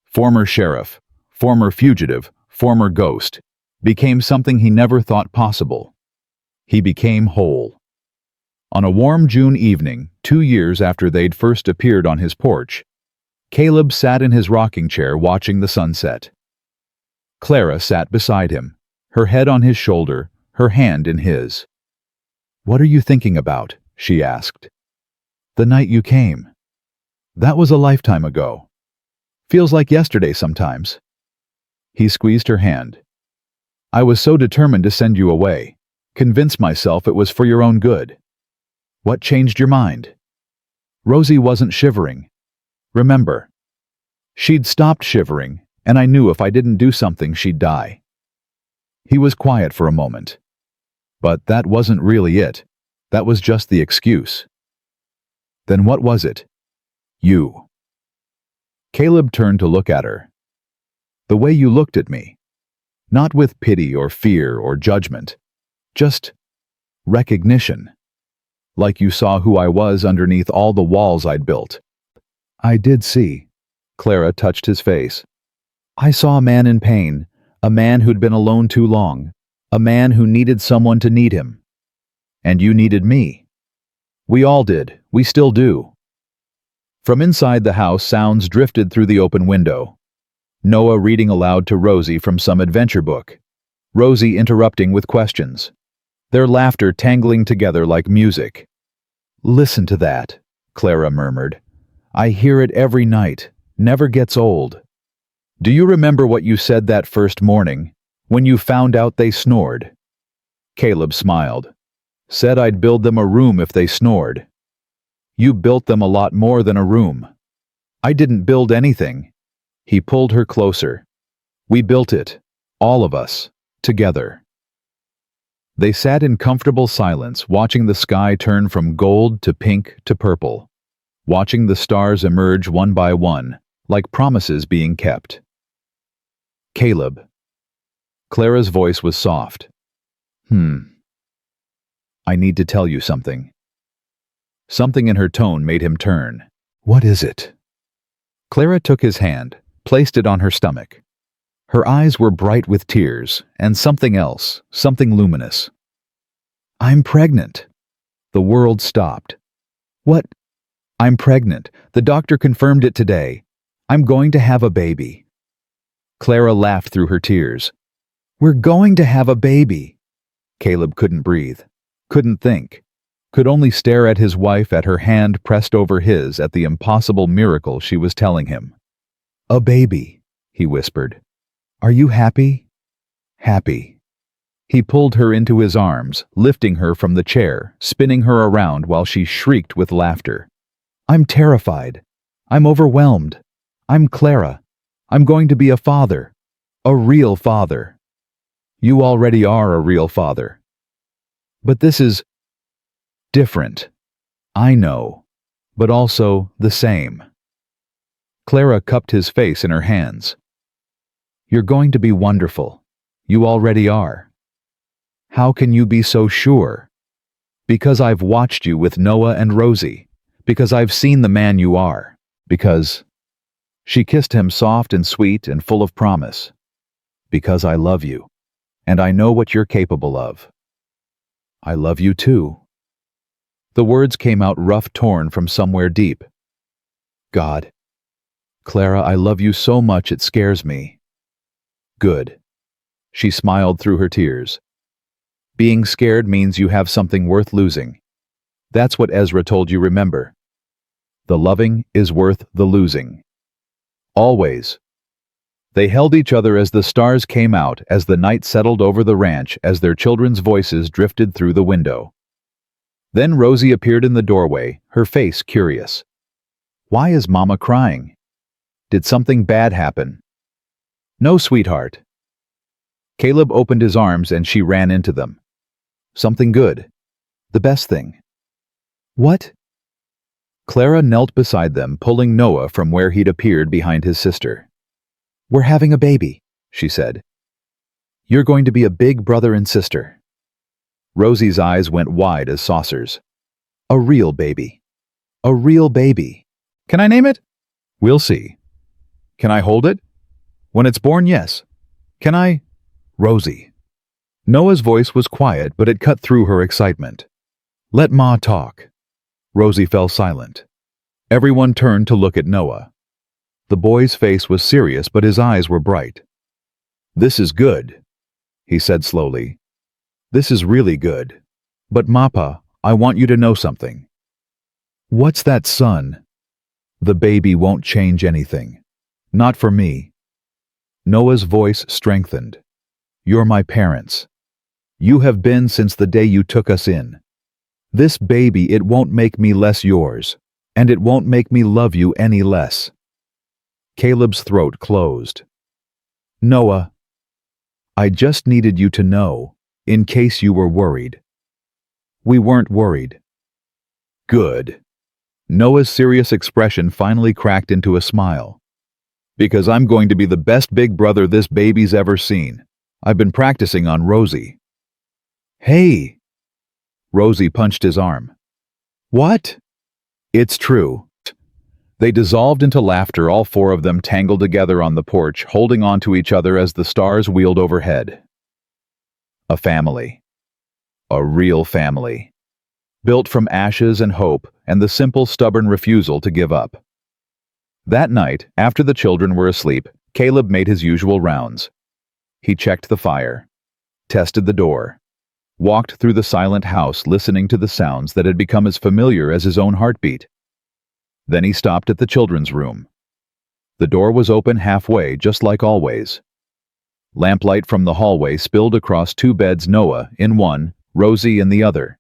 former sheriff, former fugitive, former ghost, became something he never thought possible. He became whole. On a warm June evening, 2 years after they'd first appeared on his porch, Caleb sat in his rocking chair watching the sunset. Clara sat beside him, her head on his shoulder, her hand in his. "What are you thinking about?" she asked. "The night you came. That was a lifetime ago. Feels like yesterday sometimes." He squeezed her hand. "I was so determined to send you away, convince myself it was for your own good. What changed your mind?" Rosie wasn't shivering. Remember. She'd stopped shivering, and I knew if I didn't do something she'd die. He was quiet for a moment. But that wasn't really it. That was just the excuse. Then what was it? You. Caleb turned to look at her. "The way you looked at me. Not with pity or fear or judgment. Just recognition. Like you saw who I was underneath all the walls I'd built." "I did see." Clara touched his face. "I saw a man in pain, a man who'd been alone too long, a man who needed someone to need him. And you needed me. We all did. We still do." From inside the house, sounds drifted through the open window. Noah reading aloud to Rosie from some adventure book. Rosie interrupting with questions. Their laughter tangling together like music. "Listen to that," Clara murmured. "I hear it every night. Never gets old. Do you remember what you said that first morning, when you found out they snored?" Caleb smiled. "Said I'd build them a room if they snored. You built them a lot more than a room." "I didn't build anything." He pulled her closer. "We built it, all of us, together." They sat in comfortable silence, watching the sky turn from gold to pink to purple, watching the stars emerge one by one, like promises being kept. "Caleb." Clara's voice was soft. "I need to tell you something." Something in her tone made him turn. "What is it?" Clara took his hand, placed it on her stomach. Her eyes were bright with tears, and something else, something luminous. "I'm pregnant." The world stopped. "What?" "I'm pregnant. The doctor confirmed it today. I'm going to have a baby." Clara laughed through her tears. "We're going to have a baby." Caleb couldn't breathe, couldn't think, could only stare at his wife, at her hand pressed over his, at the impossible miracle she was telling him. "A baby," he whispered. "Are you happy?" "Happy." He pulled her into his arms, lifting her from the chair, spinning her around while she shrieked with laughter. "I'm terrified. I'm overwhelmed. I'm Clara. I'm going to be a father. A real father." "You already are a real father." "But this is different." "I know, but also the same." Clara cupped his face in her hands. "You're going to be wonderful. You already are." "How can you be so sure?" "Because I've watched you with Noah and Rosie. Because I've seen the man you are. Because—" She kissed him soft and sweet and full of promise. "Because I love you, and I know what you're capable of." "I love you too." The words came out rough, torn from somewhere deep. "God. Clara, I love you so much it scares me." "Good." She smiled through her tears. "Being scared means you have something worth losing. That's what Ezra told you, remember. The loving is worth the losing. Always." They held each other as the stars came out, as the night settled over the ranch, as their children's voices drifted through the window. Then Rosie appeared in the doorway, her face curious. "Why is Mama crying? Did something bad happen?" "No, sweetheart." Caleb opened his arms and she ran into them. "Something good. The best thing." "What?" Clara knelt beside them, pulling Noah from where he'd appeared behind his sister. "We're having a baby," she said. "You're going to be a big brother and sister." Rosie's eyes went wide as saucers. "A real baby. A real baby. Can I name it?" "We'll see." "Can I hold it?" "When it's born, yes." "Can I—" "Rosie." Noah's voice was quiet, but it cut through her excitement. "Let Ma talk." Rosie fell silent. Everyone turned to look at Noah. The boy's face was serious, but his eyes were bright. "This is good," he said slowly. "This is really good. But Mappa, I want you to know something." "What's that, son?" "The baby won't change anything. Not for me." Noah's voice strengthened. "You're my parents. You have been since the day you took us in. This baby, it won't make me less yours, and it won't make me love you any less." Caleb's throat closed. "Noah, I just needed you to know, in case you were worried." "We weren't worried." "Good." Noah's serious expression finally cracked into a smile. "Because I'm going to be the best big brother this baby's ever seen. I've been practicing on Rosie." "Hey!" Rosie punched his arm. "What?" "It's true." They dissolved into laughter, all four of them tangled together on the porch, holding on to each other as the stars wheeled overhead. A family. A real family. Built from ashes and hope and the simple, stubborn refusal to give up. That night, after the children were asleep, Caleb made his usual rounds. He checked the fire, tested the door, walked through the silent house, listening to the sounds that had become as familiar as his own heartbeat. Then he stopped at the children's room. The door was open halfway, just like always. Lamplight from the hallway spilled across two beds, Noah in one, Rosie in the other.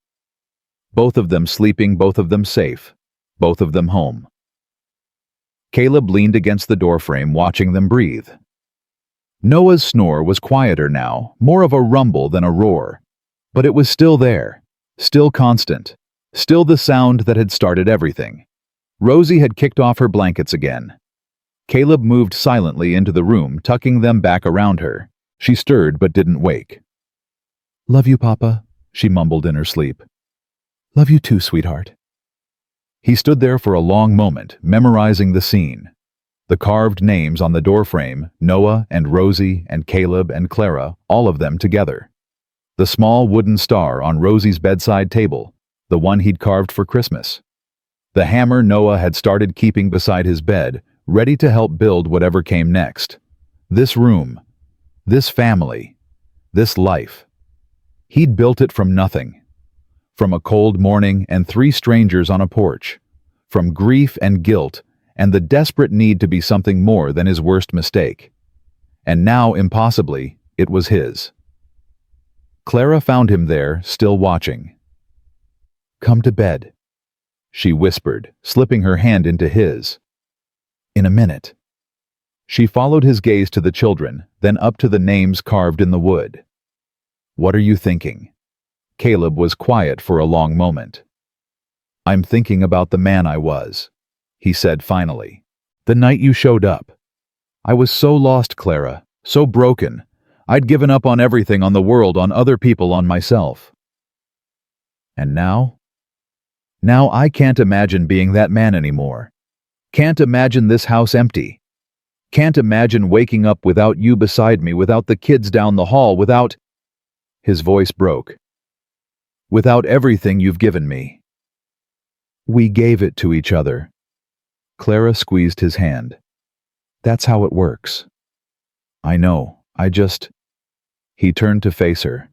Both of them sleeping, both of them safe, both of them home. Caleb leaned against the doorframe, watching them breathe. Noah's snore was quieter now, more of a rumble than a roar. But it was still there, still constant, still the sound that had started everything. Rosie had kicked off her blankets again. Caleb moved silently into the room, tucking them back around her. She stirred but didn't wake. "Love you, Papa," she mumbled in her sleep. "Love you too, sweetheart." He stood there for a long moment, memorizing the scene. The carved names on the doorframe, Noah and Rosie and Caleb and Clara, all of them together. The small wooden star on Rosie's bedside table, the one he'd carved for Christmas. The hammer Noah had started keeping beside his bed, ready to help build whatever came next. This room, this family, this life. He'd built it from nothing. From a cold morning and 3 strangers on a porch. From grief and guilt and the desperate need to be something more than his worst mistake. And now, impossibly, it was his. Clara found him there, still watching. "Come to bed," she whispered, slipping her hand into his. "In a minute." She followed his gaze to the children, then up to the names carved in the wood. "What are you thinking?" Caleb was quiet for a long moment. "I'm thinking about the man I was," he said finally. "The night you showed up. I was so lost, Clara, so broken. I'd given up on everything, on the world, on other people, on myself. And now? Now I can't imagine being that man anymore. Can't imagine this house empty. Can't imagine waking up without you beside me, without the kids down the hall, without—" His voice broke. "Without everything you've given me." "We gave it to each other." Clara squeezed his hand. "That's how it works." "I know, He turned to face her.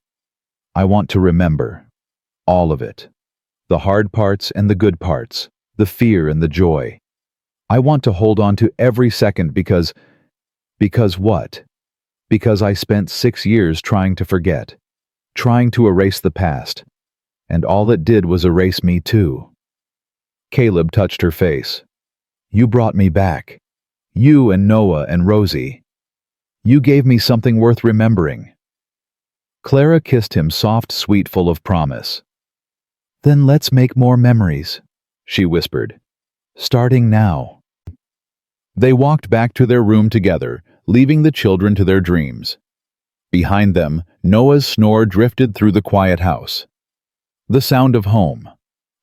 "I want to remember. All of it. The hard parts and the good parts. The fear and the joy. I want to hold on to every second because what? Because I spent 6 years trying to forget. Trying to erase the past. And all it did was erase me too." Caleb touched her face. "You brought me back. You and Noah and Rosie. You gave me something worth remembering." Clara kissed him soft, sweet, full of promise. "Then let's make more memories," she whispered. "Starting now." They walked back to their room together, leaving the children to their dreams. Behind them, Noah's snore drifted through the quiet house. The sound of home.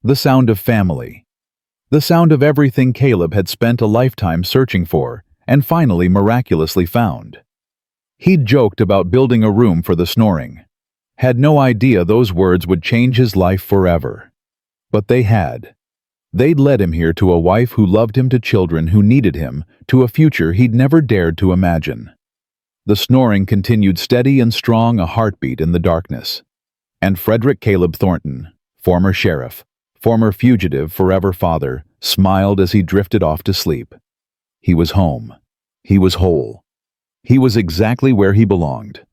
The sound of family. The sound of everything Caleb had spent a lifetime searching for, and finally miraculously found. He'd joked about building a room for the snoring. Had no idea those words would change his life forever. But they had. They'd led him here, to a wife who loved him, to children who needed him, to a future he'd never dared to imagine. The snoring continued steady and strong, a heartbeat in the darkness. And Frederick Caleb Thornton, former sheriff, former fugitive, forever father, smiled as he drifted off to sleep. He was home. He was whole. He was exactly where he belonged.